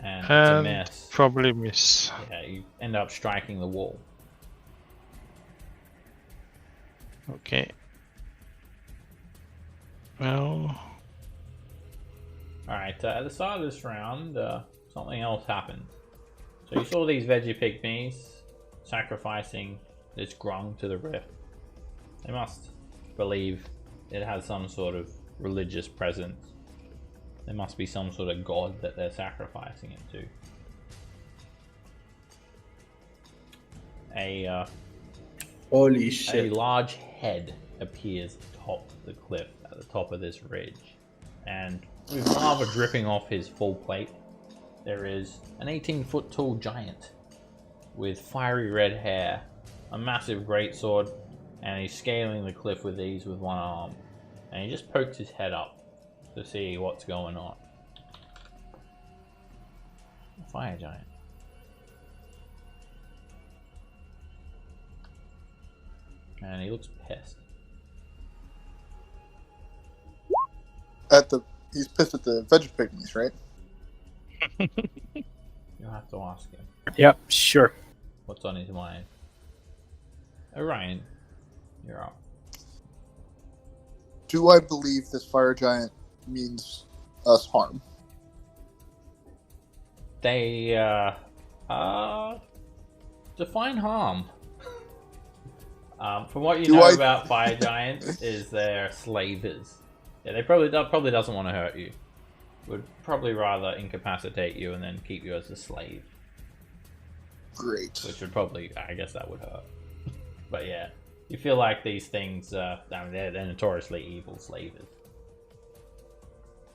And it's a miss. Probably miss. Yeah, you end up striking the wall. Okay. Well, Alright, at the start of this round, something else happened. So you saw these veggie pygmies sacrificing this grung to the rift. They must believe it has some sort of religious presence. There must be some sort of god that they're sacrificing it to. Holy A shit. large head appears atop the cliff at the top of this ridge, and with lava dripping off his full plate, there is an 18-foot tall giant with fiery red hair, a massive greatsword, and he's scaling the cliff with ease with one arm. And he just pokes his head up to see what's going on. A fire giant. And he looks pissed. He's pissed at the veggie pygmies, right? You'll have to ask him Yep, sure. what's on his mind. Orion, you're up. Do I believe this fire giant means us harm? They define harm. From what you know about fire giants, is they're slavers. Yeah, that probably doesn't want to hurt you. Would probably rather incapacitate you and then keep you as a slave. Great. Which would probably, I guess that would hurt. But yeah, you feel like these things, they're notoriously evil slavers.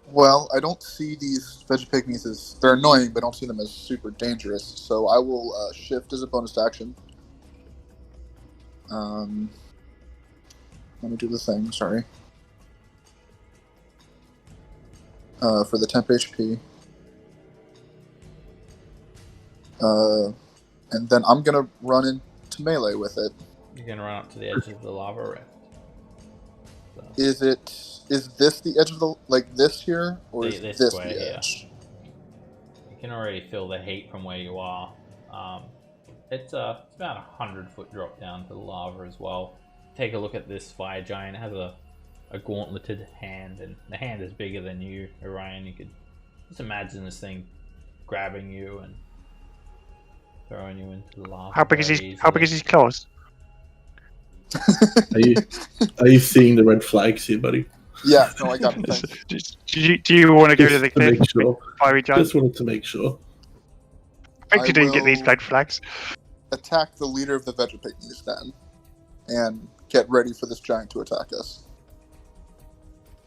Well, I don't see these veggie pygmies as... They're annoying, but I don't see them as super dangerous. So I will shift as a bonus action. Let me do the thing, sorry. For the temp HP. And then I'm gonna run into melee with it. You're gonna run up to the edge of the lava rift. So, Is this the edge of the, like this here? Or is this this square the here. edge? you can already feel the heat from where you are. It's about 100-foot drop down to the lava as well. Take a look at this fire giant. It has a gauntleted hand, and the hand is bigger than you, Orion. You could just imagine this thing grabbing you and throwing you into the lava. How big is his claws? Are you seeing the red flags here, buddy? Yeah, no, I got it. Do you want to go to the Just to cliff? make sure. Fiery giant. Just wanted to make sure. I hope you didn't get these will- red flags. Attack the leader of the veggie pygmies then, and get ready for this giant to attack us.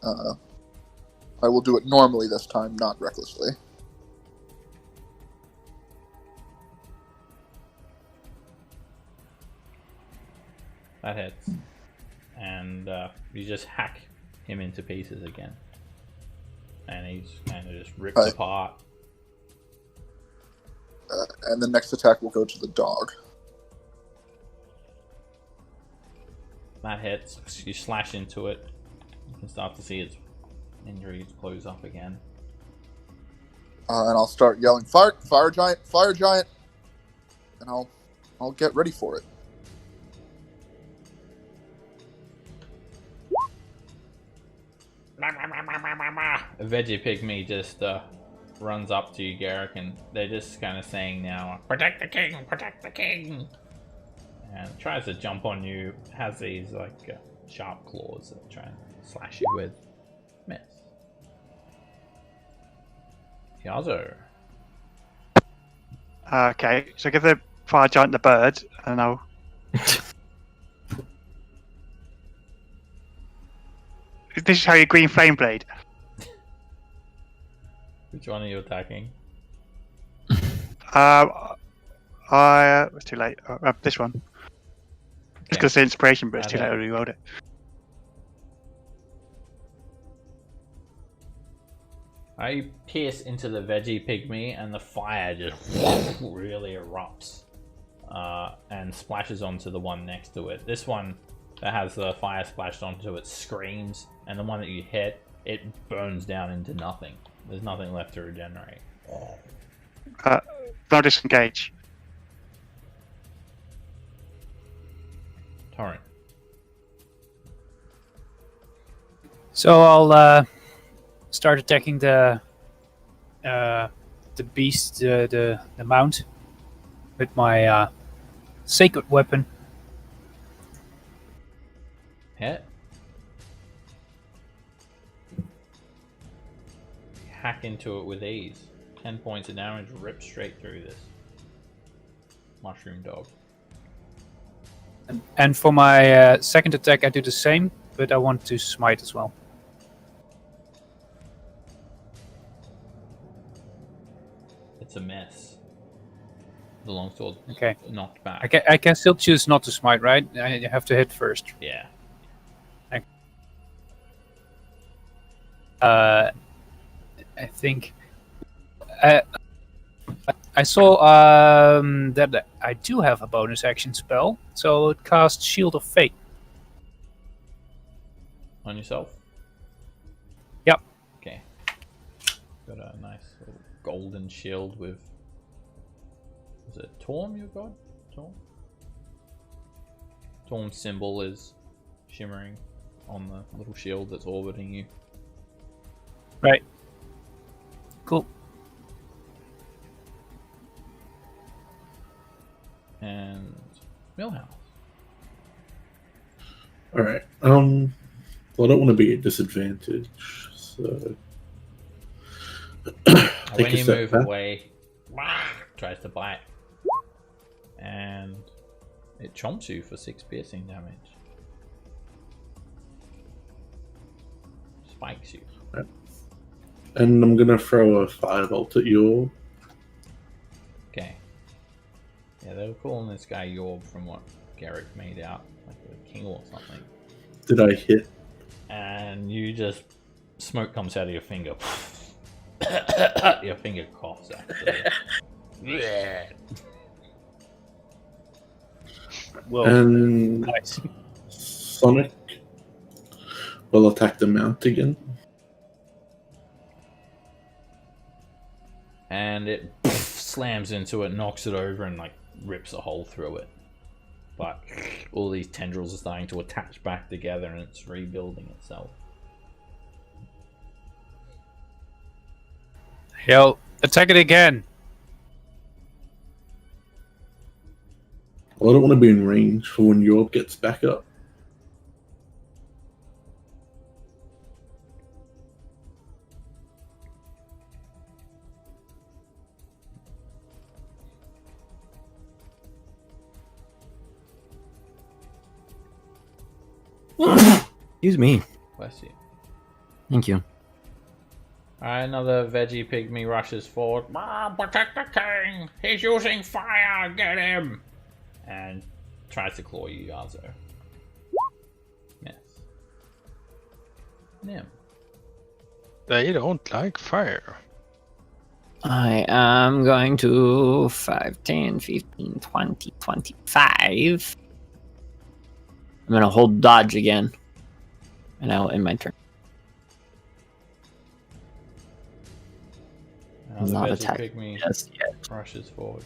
I will do it normally this time, not recklessly. That hits. And you just hack him into pieces again. And he's kind of just ripped Right. apart. And the next attack will go to the dog. That hits. You slash into it. You can start to see its injuries close up again. And I'll start yelling, "Fire giant, fire giant!" And I'll get ready for it. A veggie pygmy just runs up to you, Garrick, and they're just kind of saying now, "Protect the king! Protect the king!" And tries to jump on you. Has these like sharp claws that try and slash you with. Miss. Yazo. Okay, so give the fire giant the bird, and I'll. This is how you green flame blade. Which one are you attacking? It's too late. This one. It's Okay. because the inspiration, but it's too Okay. late to reload it. I pierce into the veggie pygmy, and the fire just really erupts and splashes onto the one next to it. This one that has the fire splashed onto it screams, and the one that you hit, it burns down into nothing. There's nothing left to regenerate. Now disengage. Torrent. So I'll start attacking the beast, the mount, with my sacred weapon. Hit. Hack into it with ease. 10 points of damage, rip straight through this mushroom dog. And for my second attack, I do the same, but I want to smite as well. It's a mess. The longsword Okay. knocked back. I can still choose not to smite, right? I have to hit first. Yeah. I think I saw that I do have a bonus action spell, so it casts Shield of Fate. On yourself? Yep. Okay. Got a nice little golden shield with... Is it Torm you got? Torm? Torm's symbol is shimmering on the little shield that's orbiting you. Right. Cool. And Millhouse. All right. Well, I don't want to be at disadvantage, so take When a you step move back. away, tries to bite. And it chomps you for 6 piercing damage. Spikes you. And I'm gonna throw a firebolt at you. Okay. Yeah, they were calling this guy Yorb from what Garrick made out, like a king or something. Did I hit? And you just... Smoke comes out of your finger. Your finger coughs, actually. Well, And nice. Sonic will attack the mount again. And it slams into it, knocks it over, and like rips a hole through it. But all these tendrils are starting to attach back together, and it's rebuilding itself. Yo, attack it again. Well, I don't want to be in range for when Yorb gets back up. Excuse me. Bless you. Thank you. Alright, another veggie pygmy rushes forward. Protect the king! He's using fire! Get him! And tries to claw you, Yazo. Yes. Nim. They don't like fire. I am going to 5, 10, 15, 20, 25. I'm going to hold dodge again. And I will end my turn. Another Not veggie attack. pygmy Yes, yet. rushes forward.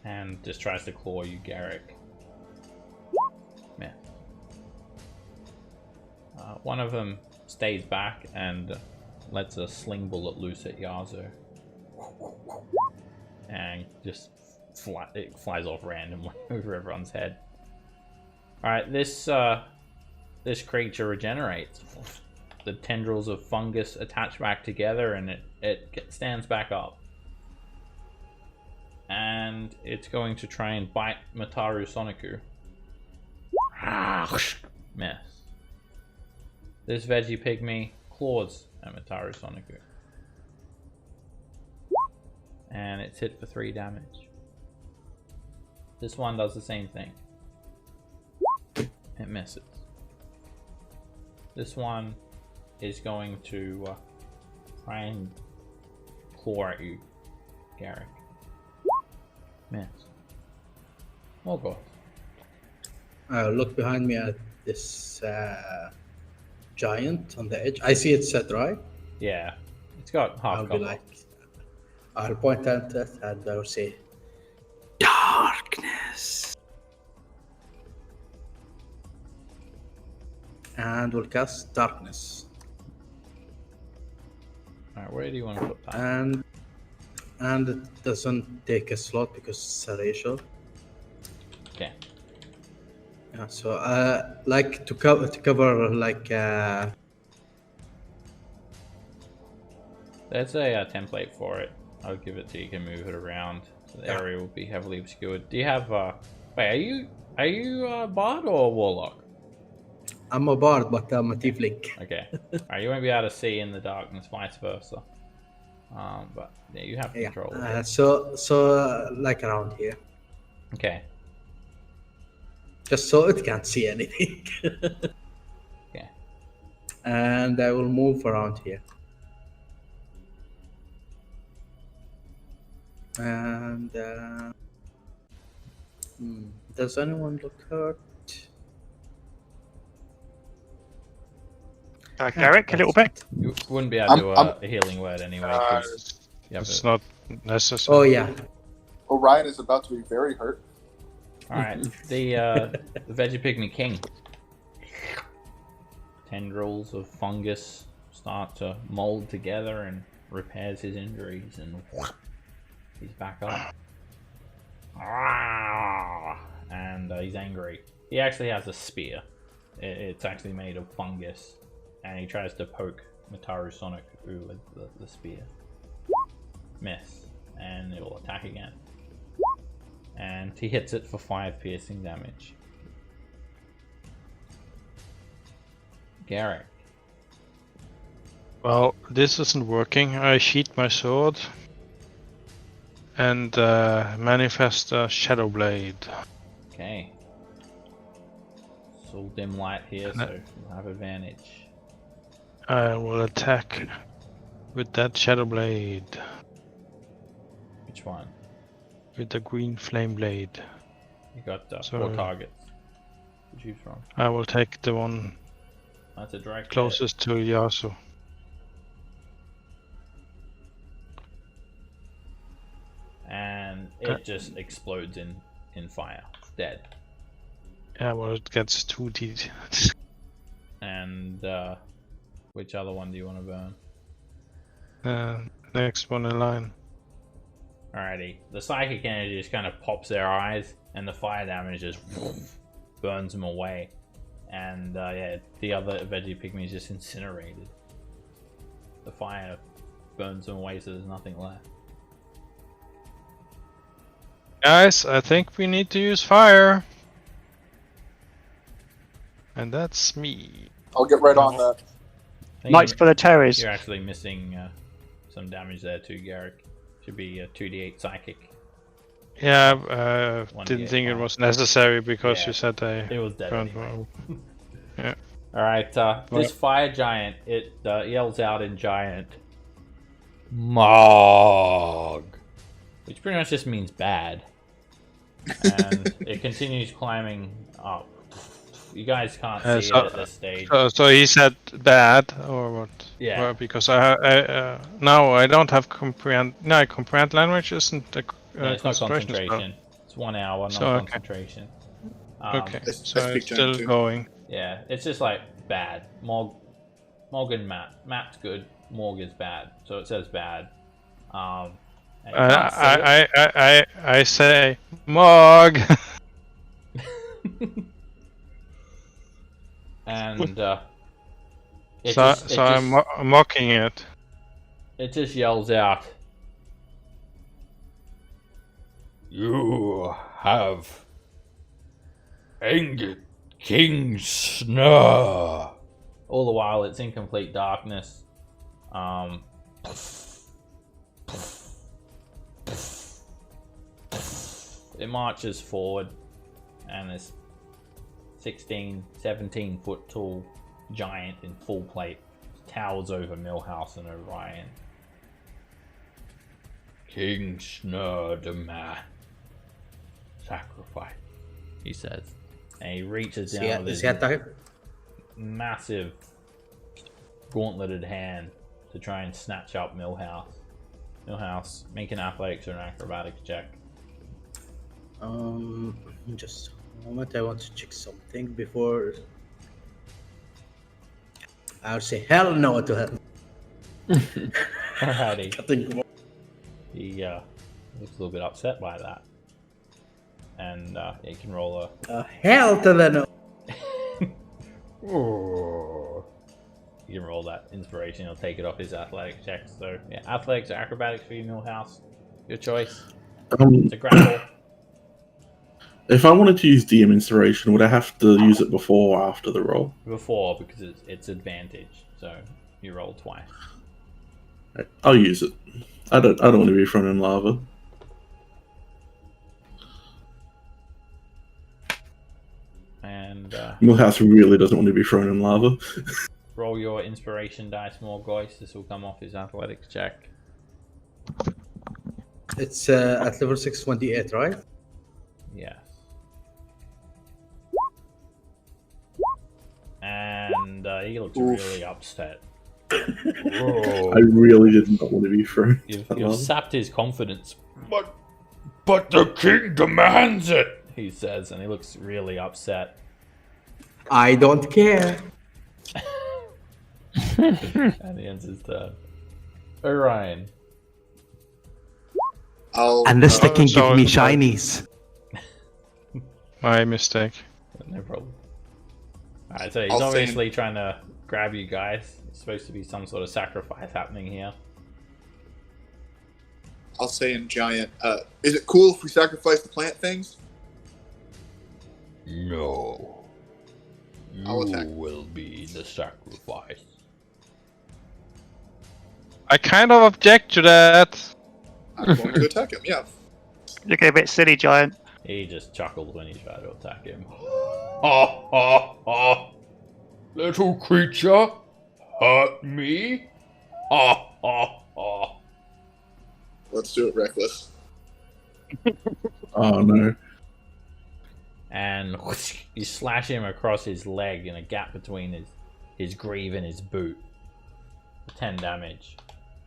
And just tries to claw you, Garrick. Yeah. One of them stays back and lets a sling bullet loose at Yazo. And just it flies off randomly over everyone's head. Alright, this creature regenerates. The tendrils of fungus attach back together and it stands back up. And it's going to try and bite Mataru Soniku. Miss. This veggie pygmy claws at Mataru Soniku. And it's hit for 3 damage. This one does the same thing. It misses. This one is going to try and claw at you, Garrick. Miss. More goals. Look behind me at this giant on the edge. I see it set, right? Yeah. It's got half I'll be cover. like, I'll point at it and I'll say, darkness. And we'll cast darkness. Alright, where do you want to put that? And it doesn't take a slot because it's a ratio. Okay. Yeah, so like to cover like There's a template for it. I'll give it to you. You can move it around. So the area will be heavily obscured. Do you have wait, are you bard or warlock? I'm a bard, but I'm a tiefling. Okay. Alright, you won't be able to see in the darkness, vice versa. But yeah, you have control. of it. So like around here, Okay. just so it can't see anything. Okay. And I will move around here. And does anyone look hurt? Garrick, a little bit. You wouldn't be able to do a healing word anyway. 'Cause you have It's it. not necessary. Oh yeah. Orion is about to be very hurt. Alright, the Veggie Pygmy King. Tendrils of fungus start to mold together and repairs his injuries, and he's back up. And he's angry. He actually has a spear. It's actually made of fungus, and he tries to poke Mataru Sonic with the spear. Miss, and it will attack again. And he hits it for 5 piercing damage. Garrick. Well, this isn't working. I sheath my sword and manifest a shadow blade. Okay. It's all dim light here, so you'll have advantage. I will attack with that shadow blade. Which one? With the green flame blade. You got 4 So- targets to choose from. I will take the one That's a direct hit. closest to Yasu. And it just explodes in fire. It's dead. Yeah, well, it gets 2d. And which other one do you want to burn? Next one in line. Alrighty. The psychic energy just kind of pops their eyes, and the fire damage just burns them away. And yeah, the other veggie pygmy is just incinerated. The fire burns them away, so there's nothing left. Guys, I think we need to use fire. And that's me. I'll get right on that. I think Knights for the Terrors. you're actually missing some damage there too, Garrick. Should be a 2d8 psychic. Yeah, 1d8 didn't think it fire. was necessary because Yeah, you said It I was dead burned anyway. well. Alright, this fire giant, it yells out in giant, Mog, which pretty much just means bad. And it continues climbing up. You guys can't see so- it at this stage. So he said bad or what? Yeah. Well, because I now I don't have comprehend. No, comprehend language isn't a No, it's not concentration spell. concentration. It's 1 hour, not So, okay. concentration. Okay, I so speak it's German still too. going. Yeah, it's just like bad. Mog Morg and Matt. Matt's good. Morg is bad. So it says bad. And you can't say it. I say Mog. And I'm mocking it. It just yells out, "You have angered King Snur." All the while, it's in complete darkness. It marches forward, and this 16, 17 foot tall giant in full plate towers over Millhouse and Orion. "King Snur demand sacrifice," he says. And he reaches down with his massive gauntleted hand to try and snatch up Millhouse. Millhouse, make an athletics or an acrobatics check. Just a moment. I want to check something before. I'll say hell no to her. Alrighty. He looks a little bit upset by that. And you can roll a... hell to the no. You can roll that inspiration. He'll take it off his athletics checks. So, yeah, athletics or acrobatics for you, Millhouse. Your choice. It's a grapple. If I wanted to use DM inspiration, would I have to use it before or after the roll? Before, because it's advantage. So you roll twice. I'll use it. I don't want to be thrown in lava. And Millhouse really doesn't want to be thrown in lava. roll your inspiration dice more, guys. This will come off his athletics check. It's at level 628, right? Yes. And he looks really upset. I really did not want to be thrown. You've sapped his confidence. But the king demands it, he says, and he looks really upset. I don't care. And he ends his turn. Orion. Unless they can give me shinies. My mistake. No problem. Alright, so he's obviously trying to grab you guys. It's supposed to be some sort of sacrifice happening here. I'll say in giant, is it cool if we sacrifice the plant things? No. I'll attack. You will be the sacrifice. I kind of object to that. I'm going to attack him, yeah. Looking a bit silly, giant. He just chuckled when he tried to attack him. Ha ha ha! Little creature, hurt me? Ha ha ha! Let's do it reckless. Oh no. And you slash him across his leg in a gap between his greave and his boot. 10 damage.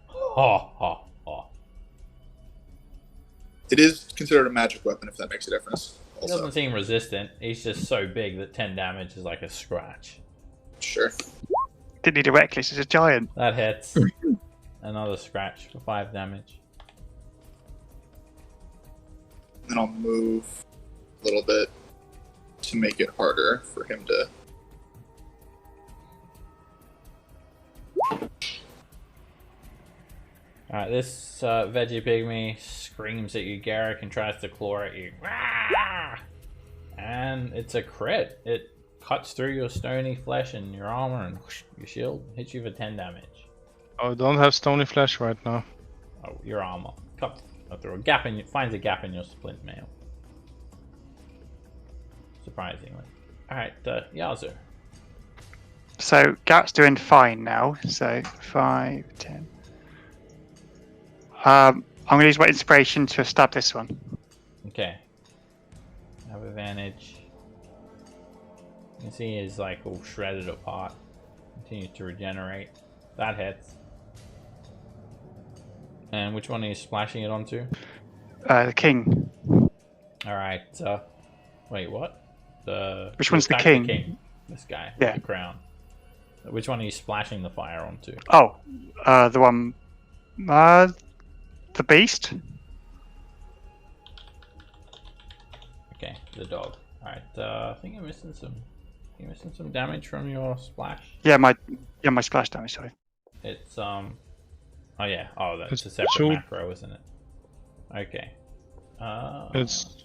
Ha ha ha. It is considered a magic weapon, if that makes a difference. He doesn't seem resistant. He's just so big that 10 damage is like a scratch. Sure. Didn't need a reckless, it's a giant. That hits. Another scratch for 5 damage. Then I'll move a little bit to make it harder for him to... Alright, this veggie pygmy screams at you, Garrick, and tries to claw at you. And it's a crit. It cuts through your stony flesh and your armor and whoosh, your shield hits you for 10 damage. Oh, don't have stony flesh right now. Oh, your armor. Cut through a gap in finds a gap in your splint mail. Surprisingly. Alright, Yazu. So Gat's doing fine now. So 5, 10. I'm going to use my inspiration to stab this one. Okay. Have advantage. You can see he's like all shredded apart. Continues to regenerate. That hits. And which one are you splashing it onto? The king. Alright, wait, what? Which one's the king? This guy. Yeah. The crown. Which one are you splashing the fire onto? Oh, the one, the beast. Okay, the dog. Alright, I think you're missing some damage from your splash. Yeah, my splash damage. Sorry. It's oh yeah, that's It's a separate two- macro, isn't it? Okay. It's.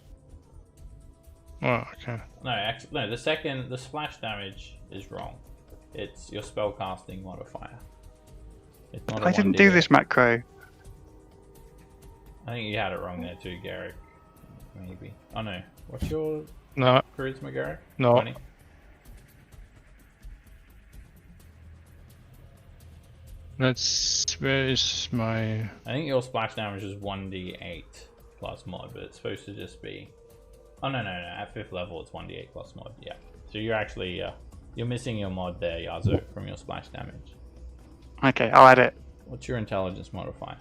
Oh, okay. No, actually, no. The splash damage is wrong. It's your spellcasting modifier. It's not. I didn't do this macro. I think you had it wrong there too, Garrick. Maybe. Oh no. What's your No, charisma, Garrick? no. 20? That's where is my. I think your splash damage is 1d8 plus mod, but it's supposed to just be. Oh no. At 5th level, it's 1d8 plus mod. Yeah. So you're actually you're missing your mod there, Yazo, from your splash damage. Okay, I'll add it. What's your intelligence modifier?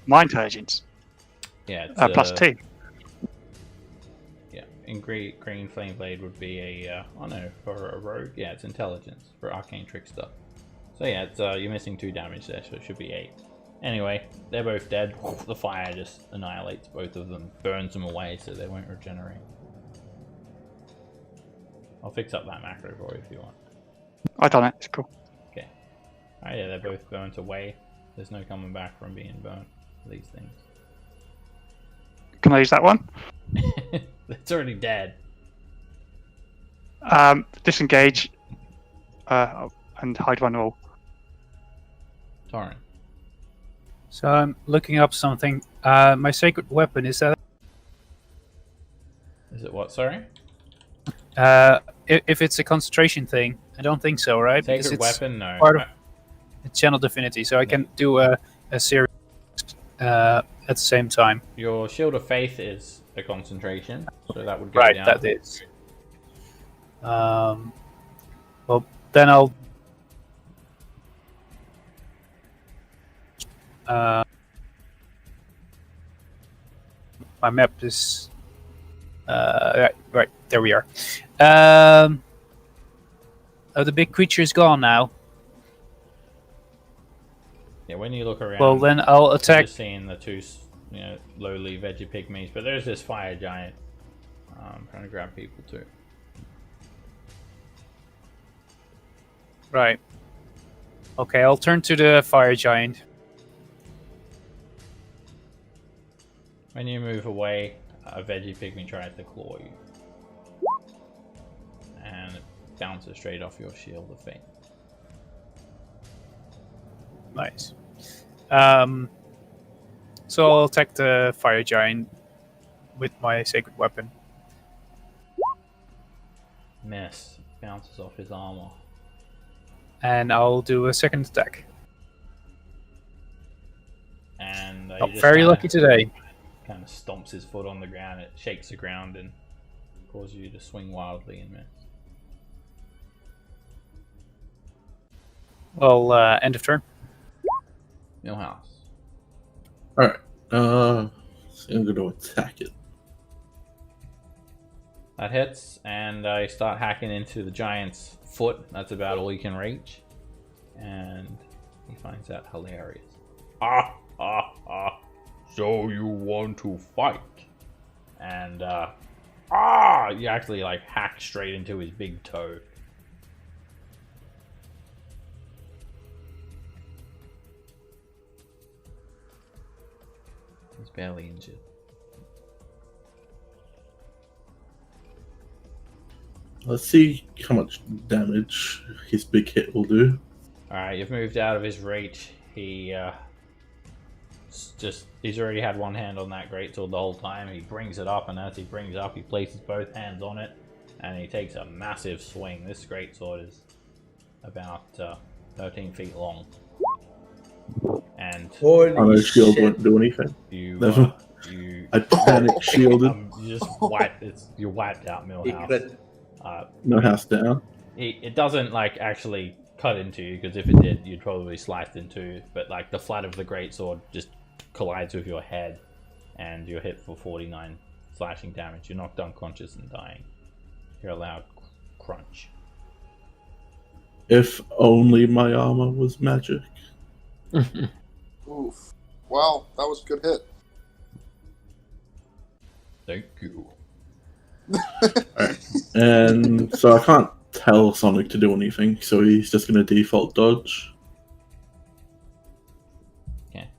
My intelligence. Yeah, it's Plus 2. Yeah, in green flame blade would be a oh no, for a rogue. Yeah, it's intelligence for arcane trickster. So yeah, it's you're missing 2 damage there, so it should be 8. Anyway, they're both dead. The fire just annihilates both of them, burns them away, so they won't regenerate. I'll fix up that macro for you if you want. I done it. It's cool. Okay. Oh yeah, they're both burnt away. There's no coming back from being burnt. These things. Can I use that one? It's already dead. Disengage. And hide one all. Torrin. So I'm looking up something. My sacred weapon, is that... Is it what, sorry? If it's a concentration thing, I don't think so, right? Sacred Because it's weapon, no. part of it's channel divinity, so I can do a series at the same time. Your shield of faith is a concentration, so that would go Right, down. that is. Well, then I'll... my map is... right, there we are. Oh, the big creature is gone now. Yeah, when you look around, Well, then I'll you're attack... just seeing the 2, lowly veggie pygmies, but there's this fire giant. Trying to grab people too. Right. Okay, I'll turn to the fire giant. When you move away, a veggie pygmy tries to claw you. And it bounces straight off your shield of faith. Nice. So I'll attack the fire giant with my sacred weapon. Miss. Bounces off his armor. And I'll do a second attack. And I'm very lucky today. Kind of stomps his foot on the ground. It shakes the ground and causes you to swing wildly and miss. Well, end of turn. Millhouse. Alright. So I'm going to attack it. That hits, and I start hacking into the giant's foot. That's about all you can reach. And he finds that hilarious. Ah, ah, ah. So you want to fight? And, you actually, like, hack straight into his big toe. He's barely injured. Let's see how much damage his big hit will do. Alright, you've moved out of his reach. He's already had one hand on that greatsword the whole time. He brings it up, and as he brings it up, he places both hands on it, and he takes a massive swing. This greatsword is about 13 feet long. And Holy shield won't do anything. I panic shielded. You're wiped out, Millhouse. Millhouse down. It doesn't like actually cut into you, because if it did, you'd probably sliced in two. But like the flat of the greatsword just collides with your head, and you're hit for 49 slashing damage. You're knocked unconscious and dying. You're allowed crunch. If only my armor was magic. Oof. Wow, that was a good hit. Thank you. Alright. And so I can't tell Sonic to do anything, so he's just going to default dodge. Okay.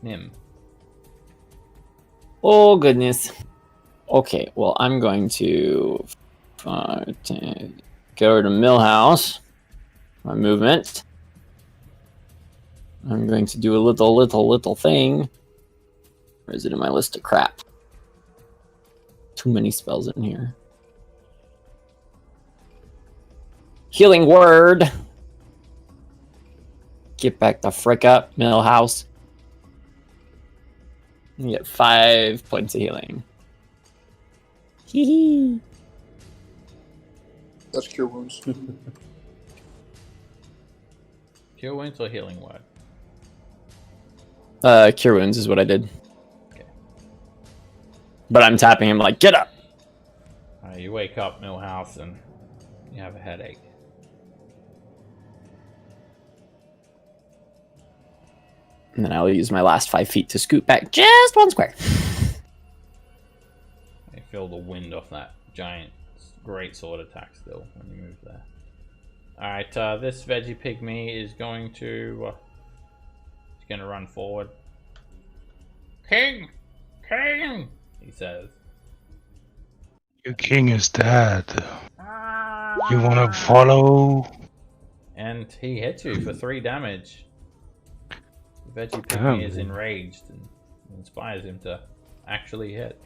Nim. Oh, goodness. Okay, well, I'm going to go over to Millhouse. My movement. I'm going to do a little thing. Where is it in my list of crap? Too many spells in here. Healing word. Get back the frick up, Millhouse. You get 5 points of healing. Hee hee. That's cure wounds. Cure wounds or healing word? Cure wounds is what I did. Okay. But I'm tapping him like, get up! You wake up, Millhouse, and you have a headache. And then I'll use my last 5 feet to scoot back just 1 square. You feel the wind off that giant great sword attack still when you move there. Alright, this veggie pygmy is going to run forward. King! King! He says. Your king is dead. You wanna follow? And he hits you for 3 damage. The veggie pygmy is enraged and inspires him to actually hit.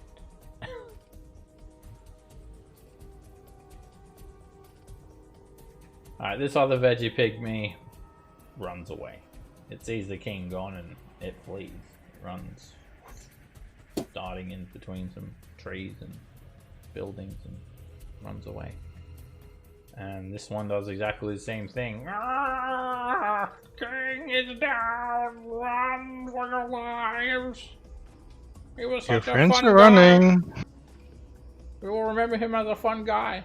Alright, this other veggie pygmy runs away. It sees the king gone and it flees. It runs, darting in between some trees and buildings and runs away. And this one does exactly the same thing. Ah, king is down! Run for your lives! He was Your such a friends fun are guy. running. We will remember him as a fun guy.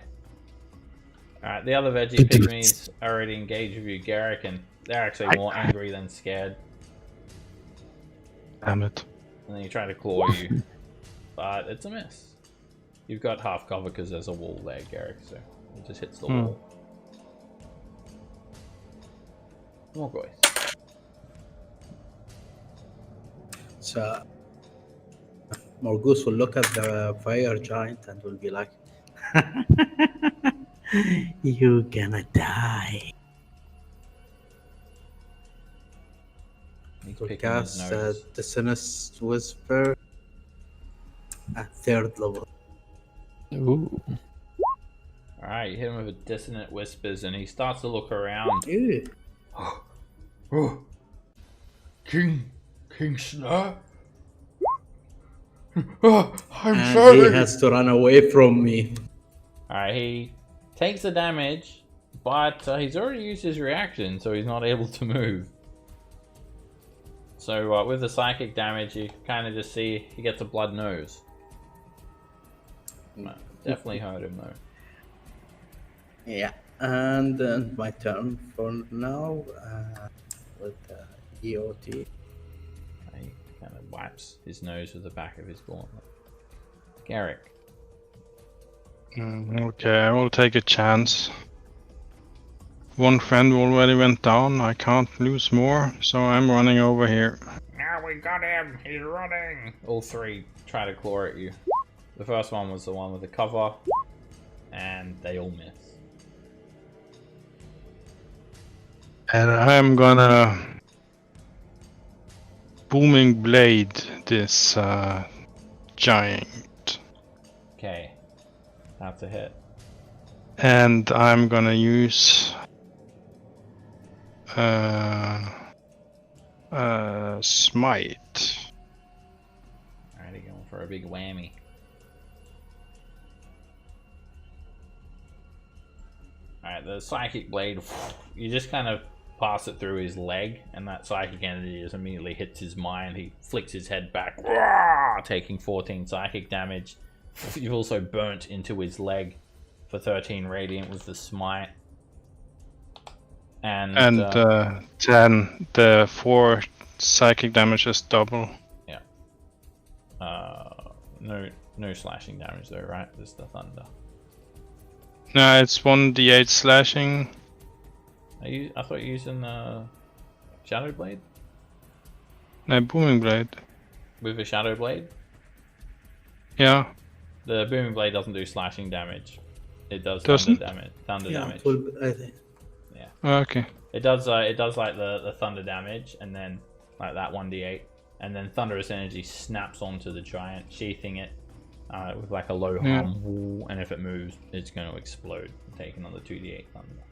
Alright, the other veggie pygmies already engaged with you, Garrick, and they're actually more angry than scared. Damn it. And then you try to claw you, but it's a miss. You've got half cover because there's a wall there, Garrick, so it just hits the wall. More guys. So Morgus will look at the fire giant and will be like, "You're gonna die." He's Will picking his cast nose. Dissonance Whisper at 3rd level. Ooh. Alright, you hit him with a dissonant whispers and he starts to look around. Ew. Oh, King Snare? Oh, I'm And sorry. he has to run away from me. Alright, he takes the damage, but he's already used his reaction, so he's not able to move. So with the psychic damage, you kind of just see he gets a blood nose. Definitely hurt him though. Yeah. And then my turn for now with EOT. He kind of wipes his nose with the back of his gauntlet. Garrick. Okay, I will take a chance. One friend already went down. I can't lose more, so I'm running over here. Now we got him! He's running! All 3 try to claw at you. The first one was the one with the cover, and they all miss. And I'm gonna booming blade this giant. Okay. That's a hit. And I'm gonna use smite. Alrighty, going for a big whammy. Alright, the psychic blade, you just kind of pass it through his leg, and that psychic energy just immediately hits his mind. He flicks his head back, taking 14 psychic damage, You've also burnt into his leg for 13 radiant with the smite. And 10, the 4 psychic damage is double. Yeah. No slashing damage though, right? Just the thunder. No, it's 1d8 slashing. I thought you were using Shadow Blade? No, Booming Blade. With a Shadow Blade? Yeah. The Booming Blade doesn't do slashing damage. It does Doesn't? thunder damage. I think. Yeah. Oh, okay. It does like the thunder damage, and then like that 1d8, and then thunderous energy snaps onto the giant, sheathing it with like a low hum, and if it moves, it's going to explode, taking on the 2d8 thunder.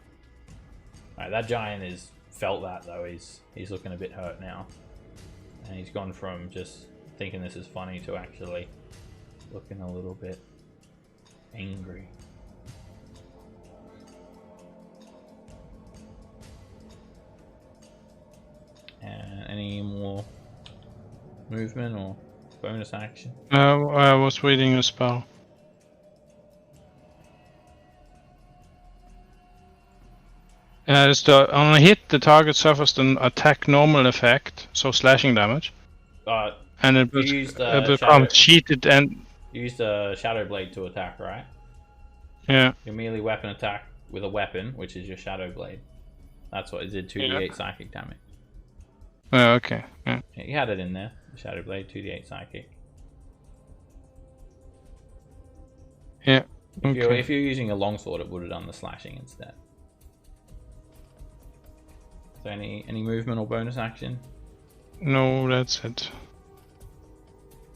Alright, that giant is felt that though. He's looking a bit hurt now, and he's gone from just thinking this is funny to actually looking a little bit angry. And any more movement or bonus action? I was reading a spell. On a hit, the target suffers an attack normal effect, so slashing damage. And it becomes cheated and... Use the Shadow Blade to attack, right? Yeah. Your melee weapon attack with a weapon, which is your Shadow Blade. That's what it did, 2d8 psychic damage. Oh, okay. Yeah. Yeah, you had it in there. Shadow Blade, 2d8 psychic. Yeah. Okay. If you're using a longsword, it would have done the slashing instead. So any movement or bonus action? No, that's it.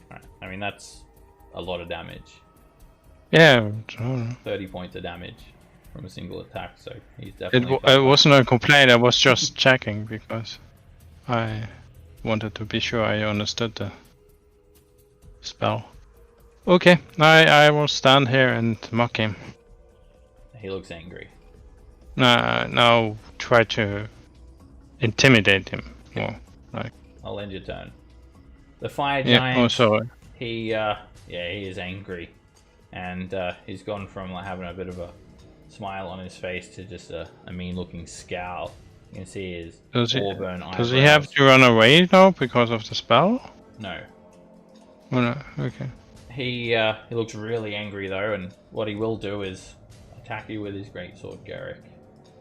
Right. I mean, that's a lot of damage. Yeah. 30 points of damage from a single attack, so he's definitely... It wasn't a complaint, I was just checking because I wanted to be sure I understood the spell. Okay, I will stand here and mock him. He looks angry. Now try to intimidate him more. Like. I'll end your turn. The fire giant. Oh, sorry. He is angry, and he's gone from like having a bit of a smile on his face to just a mean-looking scowl. You can see his auburn eyebrows. Does he have to run away now because of the spell? No. Oh, no. Okay. He looks really angry though, and what he will do is attack you with his greatsword, Garrick.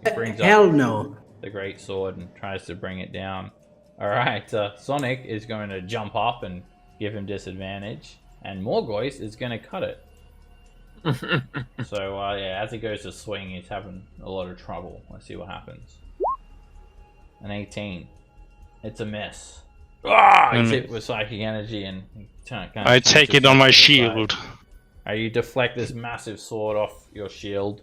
He brings Hell up no. the greatsword and tries to bring it down. Alright, Sonic is going to jump up and give him disadvantage, and Morgoise is going to cut it. So, as he goes to swing, he's having a lot of trouble. Let's see what happens. An 18. It's a miss. He's hit with psychic energy, and he I take it on my shield. You deflect this massive sword off your shield,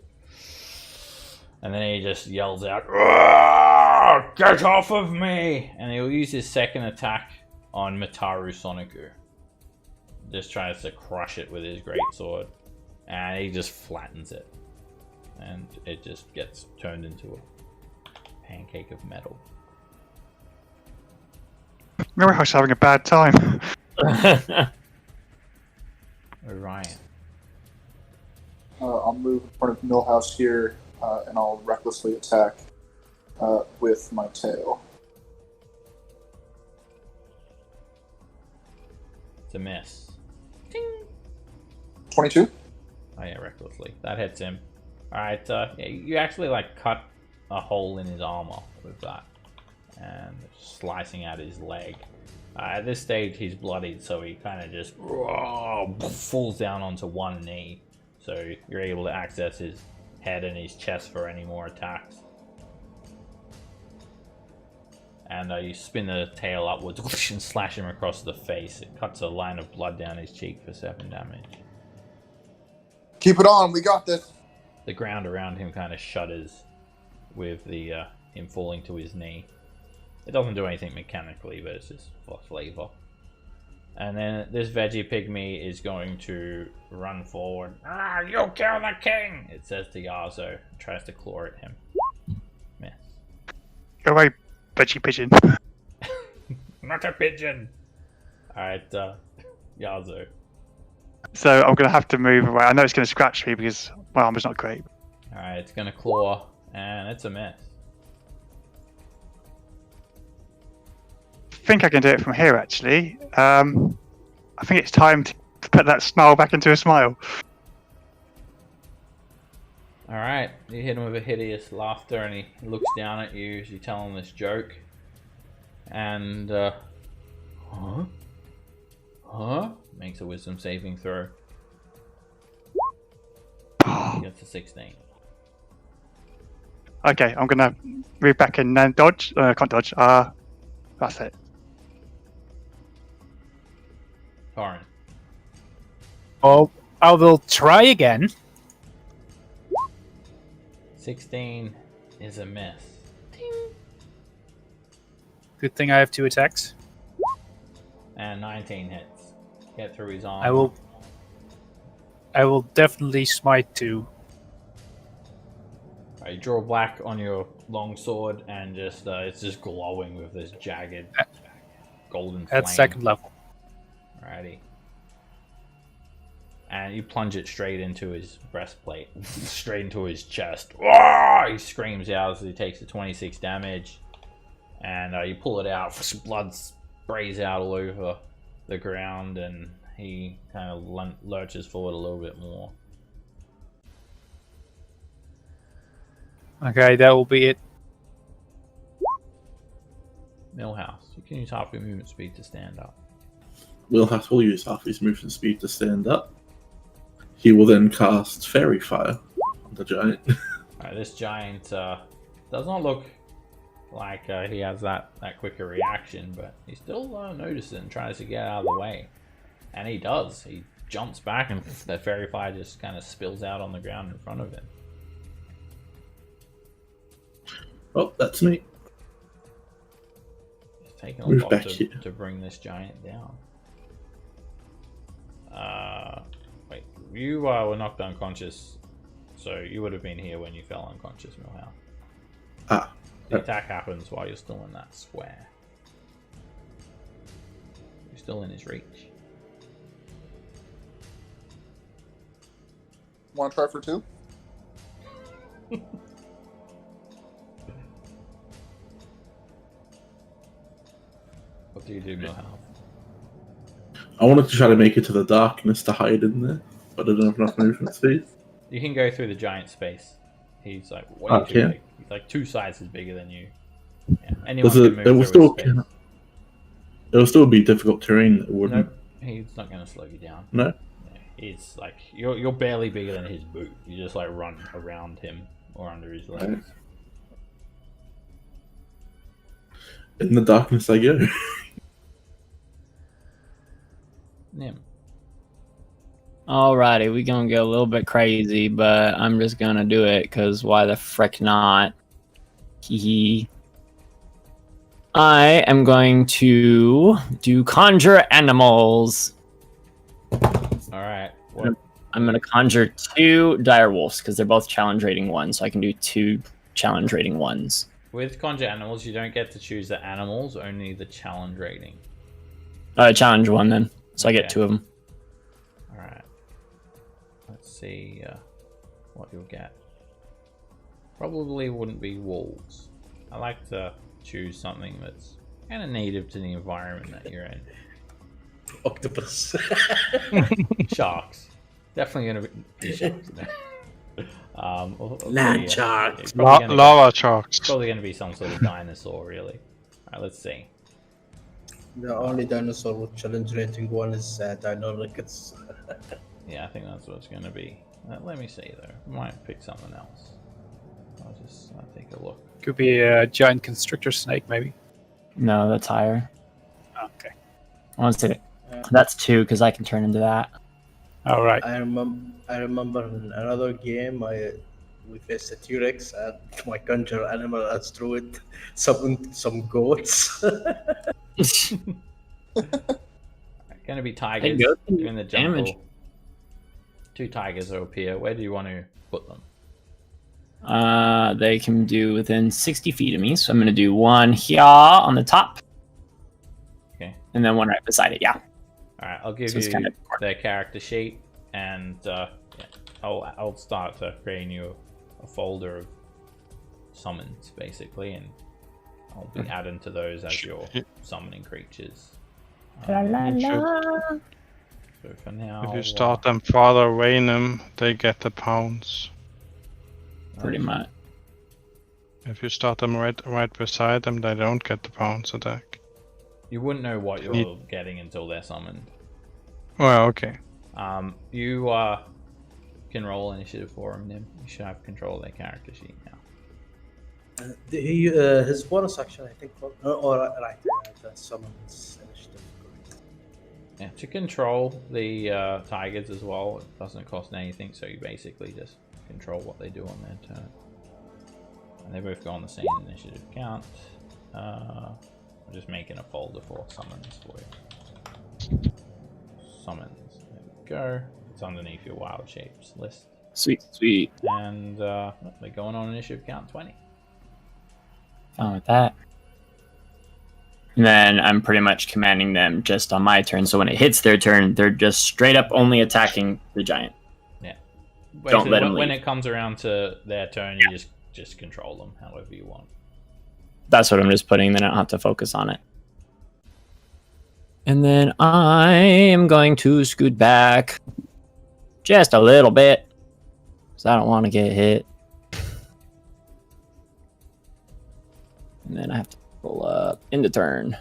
and then he just yells out, "Get off of me!" And he'll use his second attack on Mitaru Soniku. Just tries to crush it with his greatsword, and he just flattens it, and it just gets turned into a pancake of metal. Miraho's having a bad time. Orion. I'll move in front of Millhouse here, and I'll recklessly attack with my tail. It's a miss. 22? Oh yeah, recklessly. That hits him. Alright, you actually like cut a hole in his armor with that, and slicing out his leg. At this stage he's bloodied, so he kind of just falls down onto one knee, so you're able to access his head and his chest for any more attacks. And you spin the tail upwards and slash him across the face. It cuts a line of blood down his cheek for 7 damage. Keep it on, we got this. The ground around him kind of shudders with the him falling to his knee. It doesn't do anything mechanically, but it's just for flavor. And then this veggie pygmy is going to run forward. You kill the king! It says to Yazo. Tries to claw at him. Miss. Go away, veggie pigeon. Not a pigeon! Alright, Yazo. So I'm going to have to move away. I know it's going to scratch me because my armor's not great. Alright, it's gonna claw, and it's a miss. I think I can do it from here, actually. I think it's time to put that smile back into a smile. Alright, you hit him with a hideous laughter, and he looks down at you as you tell him this joke. And, huh? Makes a wisdom saving throw. He gets a 16. Okay, I'm gonna move back in and dodge. Can't dodge. That's it. Corin. Oh, I will try again. 16 is a miss. Good thing I have 2 attacks. And 19 hits. Get through his arm. I will definitely smite 2. You draw black on your long sword, and just it's just glowing with this jagged golden flame. At 2nd level. Alrighty. And you plunge it straight into his breastplate, straight into his chest. He screams out as he takes the 26 damage, and you pull it out. Blood sprays out all over the ground, and he kind of lurches forward a little bit more. Okay, that will be it. Millhouse, you can use half your movement speed to stand up. Millhouse will use half his movement speed to stand up. He will then cast Fairy Fire on the giant. Alright, this giant does not look like he has that quicker reaction, but he still notices and tries to get out of the way. And he does. He jumps back, and the Fairy Fire just kind of spills out on the ground in front of him. Oh, that's me. It's taking a Move lot back here. to bring this giant down. Wait, you were knocked unconscious, so you would have been here when you fell unconscious, Millhouse. Ah. The attack happens while you're still in that square. You're still in his reach. Want to try for 2? What do you do, Millhouse? I wanted to try to make it to the darkness to hide in there, but I don't have enough movement speed. You can go through the giant space. He's like way too big. He's like 2 sizes bigger than you. Yeah. Anyone can move through his space. It will still be difficult terrain. It wouldn't. Nope, he's not going to slow you down. No. Yeah, he's like you're barely bigger than his boot. You just like run around him or under his legs. Right. In the darkness I go. Nim. Alrighty, we gonna get a little bit crazy, but I'm just gonna do it because why the frick not? Hee. I am going to do conjure animals. Alright. I'm gonna conjure 2 dire wolves because they're both challenge rating 1, so I can do 2 challenge rating 1s. With conjure animals, you don't get to choose the animals, only the challenge rating. Challenge 1 then, so I get 2 of them. Alright. Let's see what you'll get. Probably wouldn't be wolves. I like to choose something that's kind of native to the environment that you're in. Octopus. Sharks. Definitely going to be sharks. Land sharks. Lava sharks. Probably going to be some sort of dinosaur, really. Alright, let's see. The only dinosaur with challenge rating 1 is Deinonychus. Yeah, I think that's what it's going to be. Let me see, though. I might pick something else. I'll take a look. Could be a giant constrictor snake, maybe. No, that's higher. Okay. I want to say that's 2 because I can turn into that. All right. I remember in another game we faced a T-Rex and my conjure animal has threw it some goats. Gonna be tigers in the jungle. Damage. 2 tigers will appear. Where do you want to put them? They can do within 60 feet of me, so I'm gonna do 1 here on the top. Okay. And then 1 right beside it, yeah. Alright, I'll give So it's you kind of- their character sheet, and I'll start creating you a folder of summons, basically, and I'll be adding to those as you're summoning creatures. La, la, la. So for now, If you start them farther away in them, they get the pounds. Pretty much. If you start them right beside them, they don't get the pounds attack. You wouldn't know what you're getting until they're summoned. Well, okay. You can roll initiative for them, Nim. You should have control of their character sheet now. His bonus action, I think. Right. The summons initiative. Yeah, to control the tigers as well, it doesn't cost anything, so you basically just control what they do on their turn. And they both go on the same initiative count. I'm just making a folder for summons for you. Summons. There we go. It's underneath your wild shapes list. Sweet, sweet. And they're going on initiative count 20. Fine with that. And then I'm pretty much commanding them just on my turn. So when it hits their turn, they're just straight up only attacking the giant. Yeah. Don't let them when leave. it comes around to their turn, you just control them however you want. That's what I'm just putting, then I don't have to focus on it. And then I am going to scoot back just a little bit, because I don't want to get hit. And then I have to roll up into turn.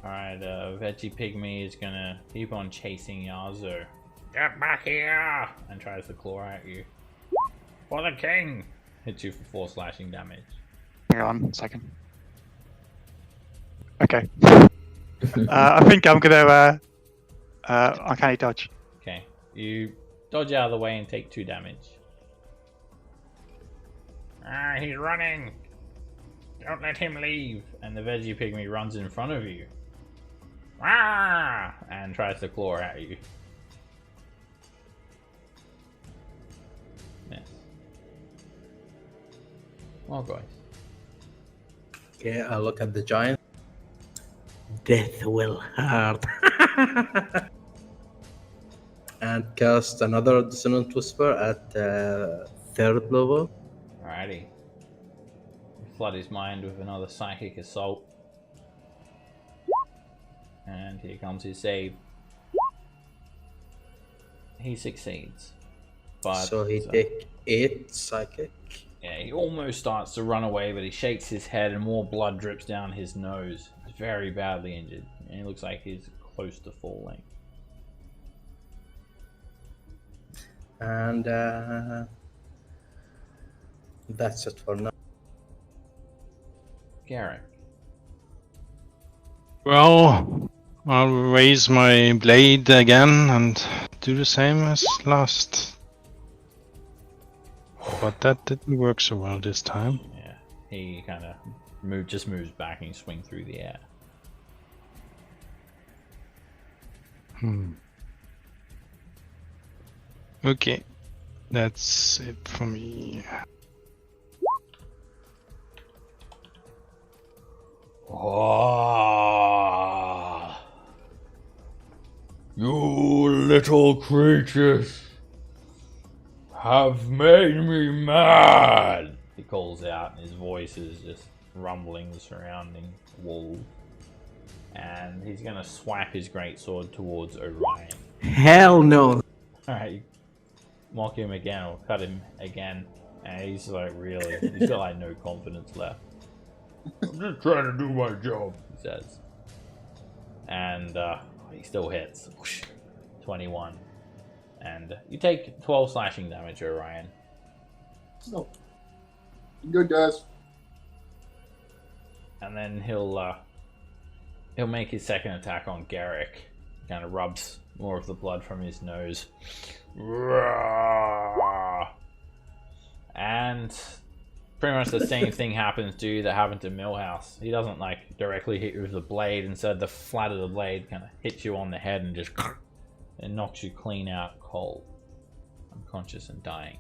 Alright, Veggie Pygmy is gonna keep on chasing Yazo. Get back here! And tries to claw at you. For the king! Hits you for 4 slashing damage. Hang on a second. Okay. I think I'm gonna uncanny dodge. Okay, you dodge out of the way and take 2 damage. Ah, he's running! Don't let him leave! And the Veggie Pygmy runs in front of you. Ah! And tries to claw at you. Yes. Well, guys. Okay, I look at the giant. Death will hurt. And cast another Dissonant Whisper at 3rd level. Alrighty. Flood his mind with another psychic assault. And here comes his save. He succeeds. But So he take 8 psychic. yeah, he almost starts to run away, but he shakes his head and more blood drips down his nose. He's very badly injured. And he looks like he's close to falling. And that's it for now. Garrick. Well, I'll raise my blade again and do the same as last. But that didn't work so well this time. Yeah, he kind of just moves back and swings through the air. Okay, that's it for me. Oh, you little creatures have made me mad, he calls out, and his voice is just rumbling the surrounding wall. And he's gonna swap his greatsword towards Orion. Hell no. Alright, mock him again or cut him again, and he's like, really, he's got like no confidence left. I'm just trying to do my job, he says. And he still hits. Whoosh, 21. And you take 12 slashing damage, Orion. No. Good guys. And then he'll make his second attack on Garrick. Kind of rubs more of the blood from his nose. And pretty much the same thing happens to you that happened to Millhouse. He doesn't like directly hit you with the blade. Instead, the flat of the blade kind of hits you on the head and just and knocks you clean out cold, unconscious and dying.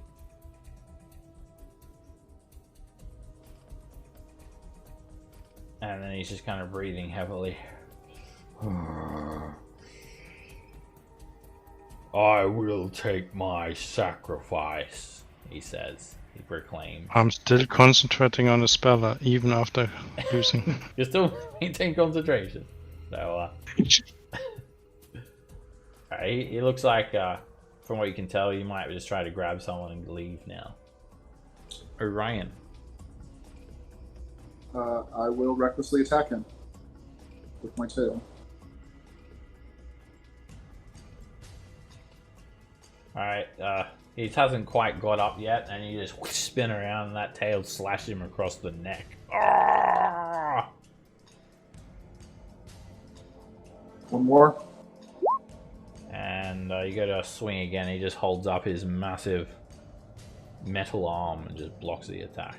And then he's just kind of breathing heavily. I will take my sacrifice, he says. He proclaims. I'm still concentrating on the spell, even after losing. You're still maintaining concentration. So, he looks like, from what you can tell, you might just try to grab someone and leave now. Orion. I will recklessly attack him with my tail. Alright, he hasn't quite got up yet, and you just spin around and that tail slashes him across the neck. Ah! One more. And you go to swing again, he just holds up his massive metal arm and just blocks the attack.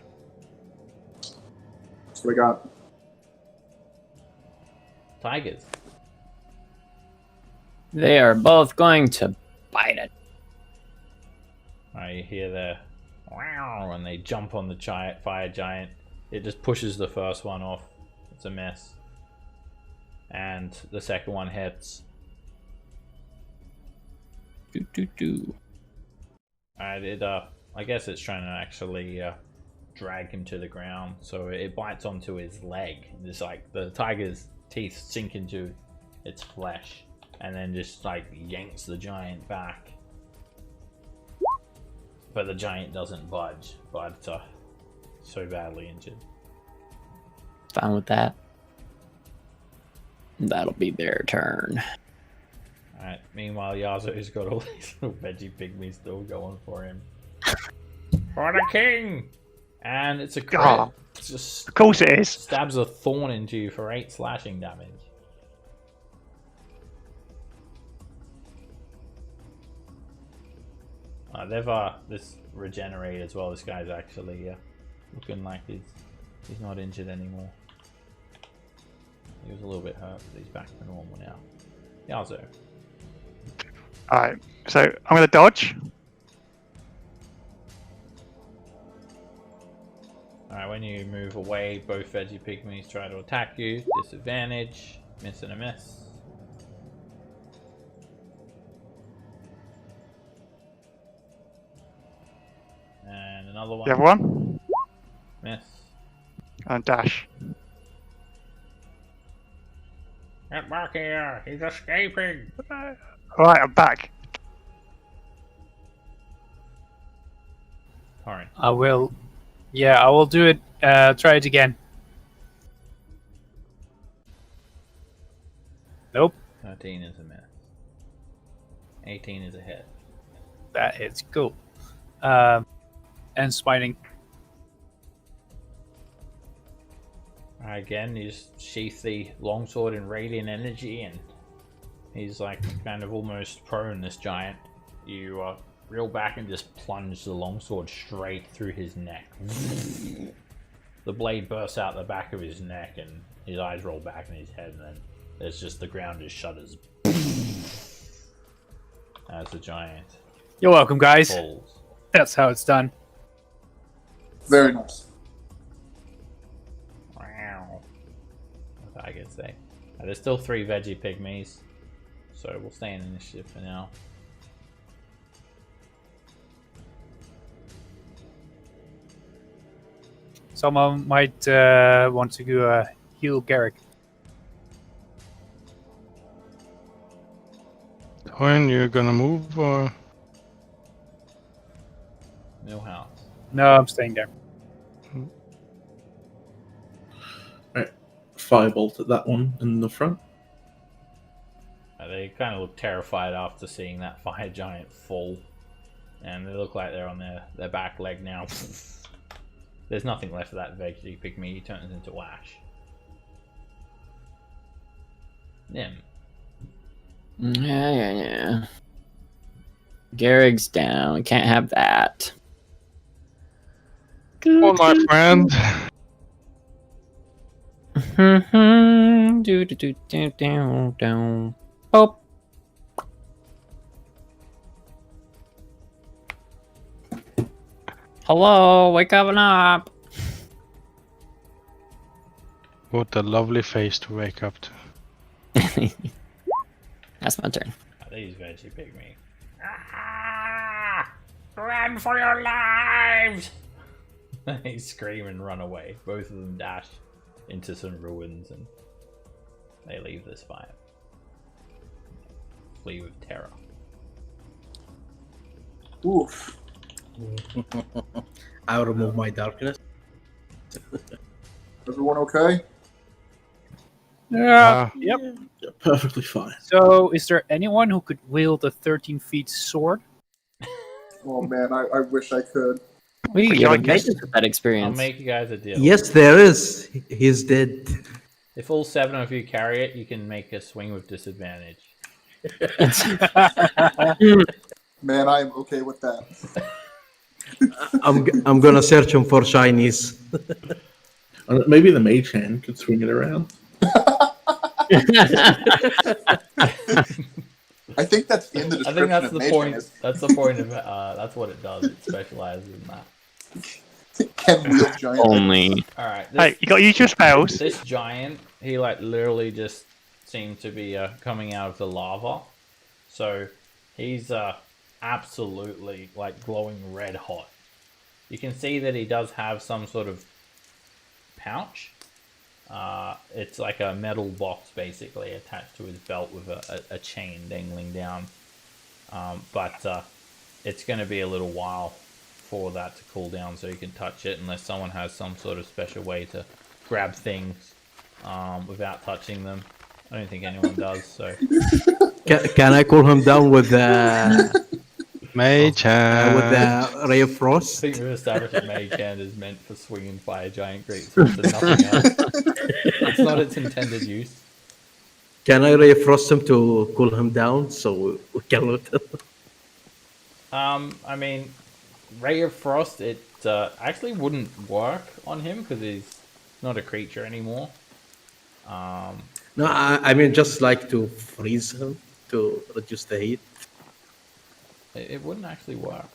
That's what I got. Tigers. They are both going to bite it. You hear the wow, and they jump on the fire giant. It just pushes the first one off. It's a mess. And the second one hits. I guess it's trying to actually drag him to the ground, so it bites onto his leg. Just like the tiger's teeth sink into its flesh, and then just like yanks the giant back. But the giant doesn't budge, but so badly injured. Fine with that. That'll be their turn. Alright, meanwhile Yazo's got all these little veggie pygmies still going for him. For the king! And it's a crit. Oh, It's just of course it is. stabs a thorn into you for 8 slashing damage. They've this regenerate as well. This guy's actually looking like he's not injured anymore. He was a little bit hurt, but he's back to normal now. Yazo. Alright, so I'm going to dodge. Alright, when you move away, both veggie pygmies try to attack you. Disadvantage. Miss and a miss. And another one. The other one. Miss. And dash. Get back here! He's escaping! Alright, I'm back. Alright. I will. Yeah, I will do it. Try it again. Nope. 13 is a miss. 18 is a hit. That hits. Cool. And smiting. Again, you just sheath the longsword in radiant energy, and he's like kind of almost prone, this giant. You reel back and just plunge the longsword straight through his neck. The blade bursts out the back of his neck, and his eyes roll back in his head, and then there's just the ground just shudders as the giant You're welcome, guys. falls. That's how it's done. Very nice. Wow. What I could say. There's still 3 veggie pygmies, so we'll stay in initiative for now. Someone might want to heal Garrick. When you're gonna move, or Millhouse. No, I'm staying there. Firebolt at that one in the front. They kind of look terrified after seeing that fire giant fall, and they look like they're on their back leg now. There's nothing left of that veggie pygmy. He turns into ash. Nim. Yeah. Garrick's down. Can't have that. oh my friend. Oh. Hello, wake up. What a lovely face to wake up to. That's my turn. These veggie pygmy. Ah! Run for your lives! They scream and run away. Both of them dash into some ruins and they leave this fire. Flee with terror. Oof. I'll remove my darkness. Everyone okay? Yeah. Yep. Yeah, perfectly fine. So, is there anyone who could wield a 13-feet sword? Oh man, I wish I could. We Would can you get like advantage with that I'll experience. make you guys a deal. Yes, there is. He's dead. If all 7 of you carry it, you can make a swing with disadvantage. Man, I am okay with that. I'm gonna search him for shinies. Maybe the mage hand could swing it around. I think that's in the I description think that's of the Mage point. Hand is That's the point of that's what it does. It specializes in that. can wield giant. Only. All right. Hey, you got to use your spells. This giant, he like literally just seemed to be coming out of the lava, so he's absolutely like glowing red hot. You can see that he does have some sort of pouch. It's like a metal box basically attached to his belt with a chain dangling down. But it's going to be a little while for that to cool down so you can touch it unless someone has some sort of special way to grab things without touching them. I don't think anyone does, so... Can I cool him down with Mage hand. with the ray of I frost? think we've established that Mage Hand is meant for swinging fire giant greatswords and nothing else. It's not its intended use. Can I ray of frost him to cool him down so we can loot him? I mean, Ray of Frost, it actually wouldn't work on him because he's not a creature anymore. No, I mean just like to freeze him to reduce the heat. It wouldn't actually work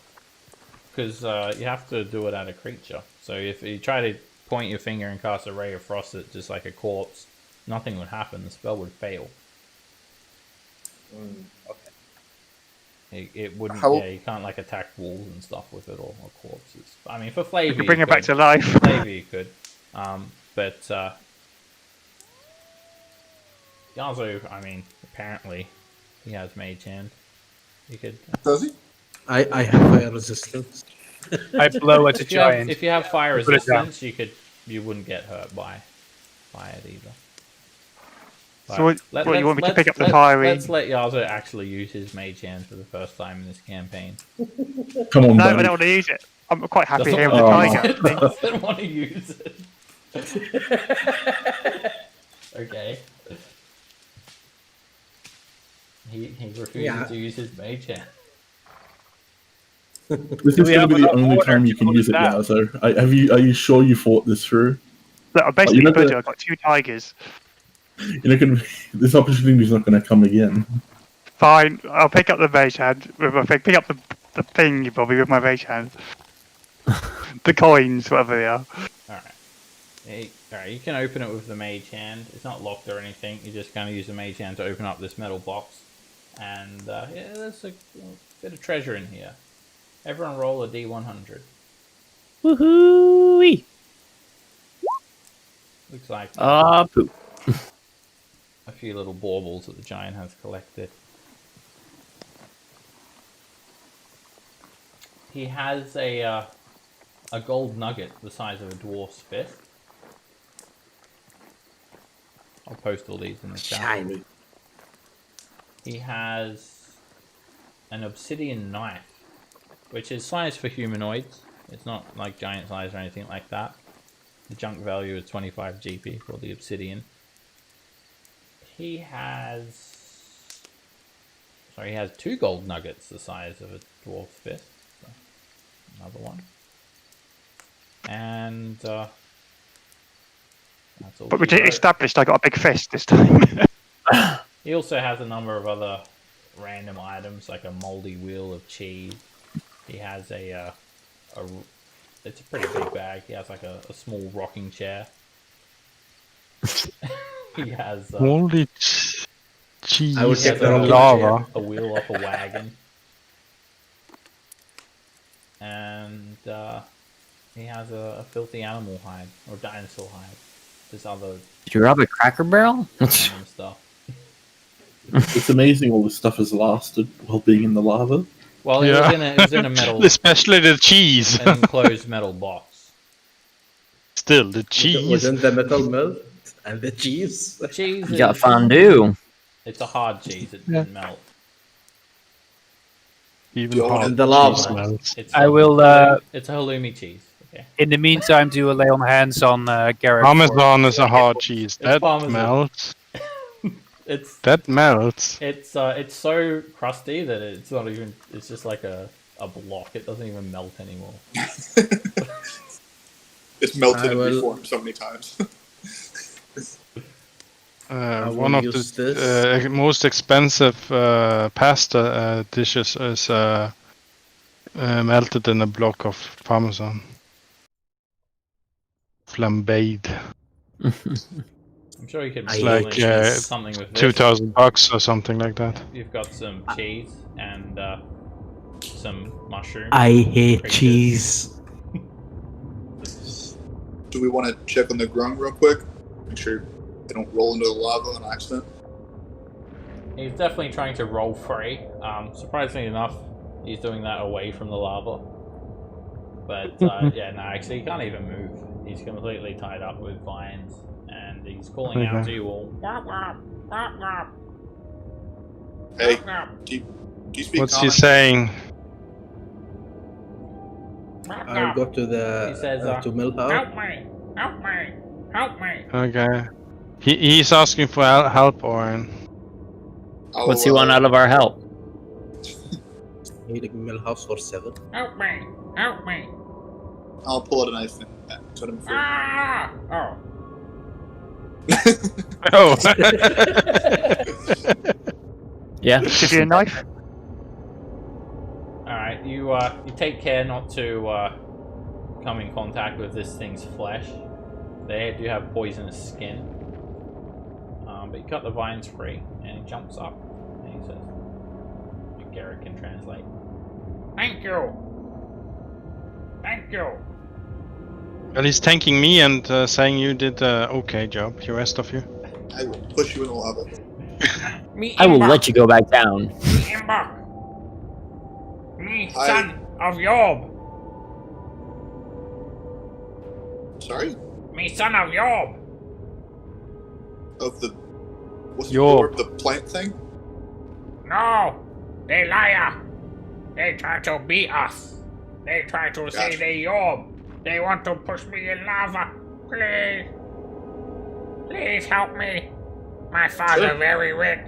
because you have to do it at a creature. So if you try to point your finger and cast a Ray of Frost at just like a corpse, nothing would happen. The spell would fail. It wouldn't. How- Yeah, you can't like attack walls and stuff with it or corpses. I mean, for flavor, You can bring you it back could. to life. Flavor, you could. But Yazo, I mean, apparently he has Mage Hand. You could. Does he? I have fire resistance. I blow at the If you have, giant. if you have fire Put it down. resistance, you wouldn't get hurt by it either. So what you want me to pick up the fiery? Let's let Yazo actually use his Mage Hand for the first time in this campaign. Come on, No, I Dave. don't want to use it. I'm quite happy Doesn't here with the want tiger. to use it. Doesn't want to use it. Okay. He refuses to use his Mage Hand. This is we going to have be the enough only order time you to can cool use it it, down? Yazo. Are you sure you thought this through? Look, I'm basically you're not Buddha. gonna- I've got 2 tigers. You're not going to. This opportunity is not going to come again. Fine, I'll pick up the mage hand with my thing. Pick up the thing, Bobby, with my mage hand. The coins, whatever they are. Alright. Alright, you can open it with the Mage Hand. It's not locked or anything. You just kind of use the Mage Hand to open up this metal box. And yeah, there's a bit of treasure in here. Everyone roll a D100. Woohoo! Looks like Poop. a few little baubles that the giant has collected. He has a gold nugget the size of a dwarf's fist. I'll post all these in the chat. Shiny. He has an obsidian knife, which is size for humanoids. It's not like giant size or anything like that. The junk value is 25 GP for the obsidian. He has 2 gold nuggets the size of a dwarf's fist. So another one. And that's all. But we he wrote. established I got a big fist this time. He also has a number of other random items, like a moldy wheel of cheese. He has it's a pretty big bag. He has like a small rocking chair. He has Moldy cheese I will He take has the a, rocket lava. a wheel off a wagon. And he has a filthy animal hide, or dinosaur hide. This other Did you rob a Cracker Barrel? random stuff. It's amazing all this stuff has lasted while being in the lava. Well, it was in a metal, Especially the cheese. an enclosed metal box. Still, the cheese. Wasn't the metal melt and the cheese? Cheese You got is, fondue. it's a hard cheese. It doesn't melt. Even Yo, hot and the lava. cheese melts. It's I a- will, It's a halloumi cheese. Okay. in the meantime, do a lay on hands on Garrett. Parmesan is a hard cheese. That Parmesan. melts. It's That melts. it's so crusty that it's not even. It's just like a block. It doesn't even melt anymore. It's melted I and will- reformed so many times. One of use the this. most expensive pasta dishes is melted in a block of Parmesan. Flambéed. I'm sure you could I like, make something with this. $2,000 or something like that. You've got some cheese and some mushrooms. I hate Crickets. cheese. Do we want to check on the grung real quick? Make sure they don't roll into the lava on accident. He's definitely trying to roll free. Surprisingly enough, he's doing that away from the lava. But yeah, no, actually, he can't even move. He's completely tied up with vines, and he's calling out to you all. Hey, do you speak What's common? he saying? I'll go to the He says, to Millhouse. Help me! Help me! Help me! Okay. He's asking for help, Oren. What's he want out of our help? Need a Millhouse for 7. Help me! Help me! I'll pull out a knife and cut him free. Ah! Oh. Oh. Yeah. Give you a knife. Alright, you take care not to come in contact with this thing's flesh. They do have poisonous skin. But you cut the vines free, and he jumps up, and he says, Garrett can translate. Thank you! Thank you! Well, he's thanking me and saying you did a okay job, the rest of you. I will push you in the lava. Me I will let you go back down. Imbok! Me son of Yob! Sorry? Me son of Yob! Of the... What's the Yob. orb? The plant thing? No! They liar! They try to beat us! They try to say Gotcha. they Yob! They want to push me in lava! Please! Please help me! My father Sure. very rich!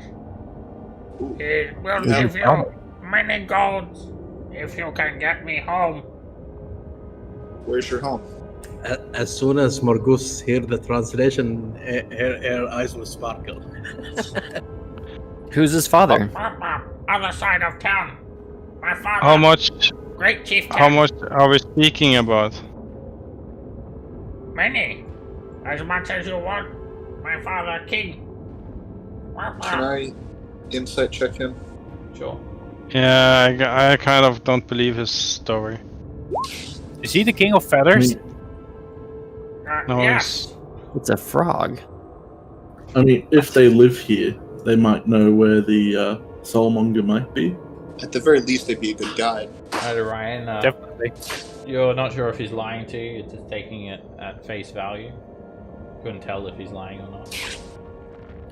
Ooh. He will Yeah. give you many golds if you can get me home. Where's your home? As soon as Morgus hear the translation, her eyes will sparkle. Who's his father? Other side of town. My father. How much? Great chieftain. How much are we speaking about? Many. As much as you want. My father king. Can I insight check him? Sure. Yeah, I kind of don't believe his story. Is he the king of feathers? No, yes. It's a frog. I mean, if they live here, they might know where the soulmonger might be. At the very least, they'd be a good guide. Alright, Ryan. Definitely. You're not sure if he's lying to you. You're just taking it at face value. Couldn't tell if he's lying or not.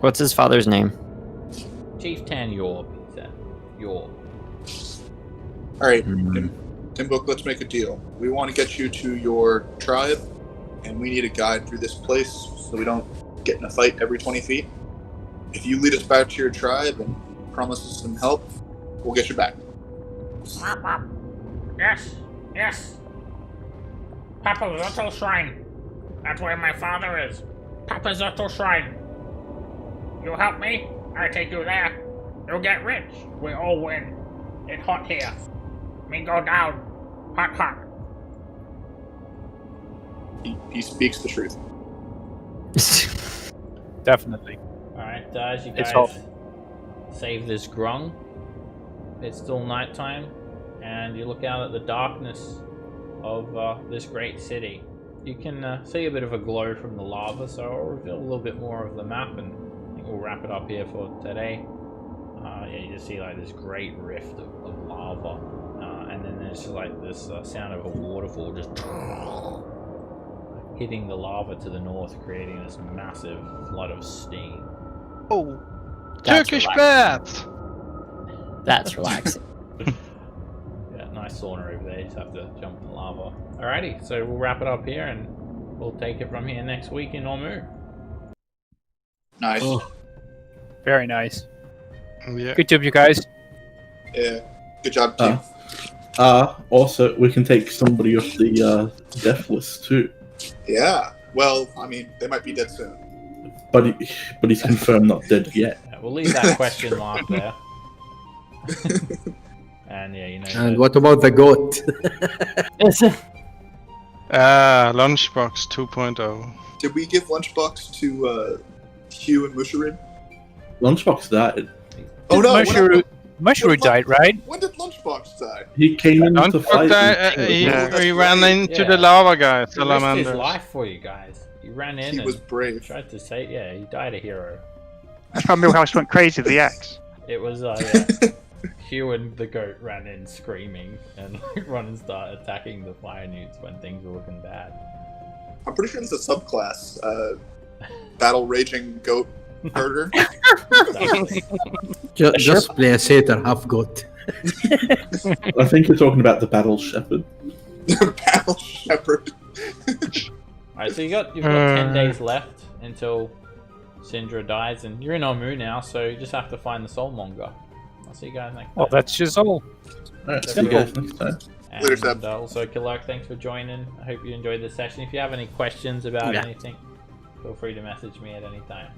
What's his father's name? Chieftain Yorb, he said. Yorb. Alright, Timbuk, let's make a deal. We want to get you to your tribe, and we need a guide through this place so we don't get in a fight every 20 feet. If you lead us back to your tribe and promise us some help, we'll get you back. Yes, yes. Papa's Zotto Shrine. That's where my father is. Papa's Zotto Shrine. You help me, I take you there. You'll get rich. We all win. It's hot here. Me go down. Hot, hot. He speaks the truth. Definitely. Alright, as you It's guys save this grung. It's still nighttime, and you look out at the darkness of this great city. You can see a bit of a glow from the lava, so I'll reveal a little bit more of the map, and I think we'll wrap it up here for today. Yeah, you just see like this great rift of lava, and then there's just like this sound of a waterfall just hitting the lava to the north, creating this massive flood of steam. Oh, That's Turkish relaxing. bath. That's relaxing. Yeah, nice sauna over there. You just have to jump in the lava. Alrighty, so we'll wrap it up here, and we'll take it from here next week in Ormu. Nice. Oh. Very nice. Yeah. Good job, you guys. Yeah. Good job, team. Also, we can take somebody off the death list too. Yeah. Well, I mean, they might be dead soon. But he's confirmed not dead yet. Yeah, we'll leave that question mark there. And yeah, you know. And what about the goat? Lunchbox 2.0. Did we give Lunchbox to Hugh and Musharin? Lunchbox died. Oh no! Mushroom died, right? When did Lunchbox die? He came in to Lunchbox fight. he ran into the lava guy, He risked his Salamander. life for you guys. He ran in He and was brave. tried to say, yeah, he died a hero. That's why Millhouse went crazy with the axe. It was yeah. Hugh and the goat ran in screaming and run and start attacking the fire newts when things were looking bad. I'm pretty sure there's a subclass. Battle raging goat herder. Exactly. Just play a satyr, half goat. I think you're talking about the battle shepherd. Battle shepherd. Alright, so you've got 10 days left until Syndra dies, and you're in Ormu now, so you just have to find the Soulmonger. I'll see you guys next time. Well, that's just all. Alright, see you guys next time. Later, And Seb. also, Killark, thanks for joining. I hope you enjoyed the session. If you have any questions about Yeah. anything, feel free to message me at any time.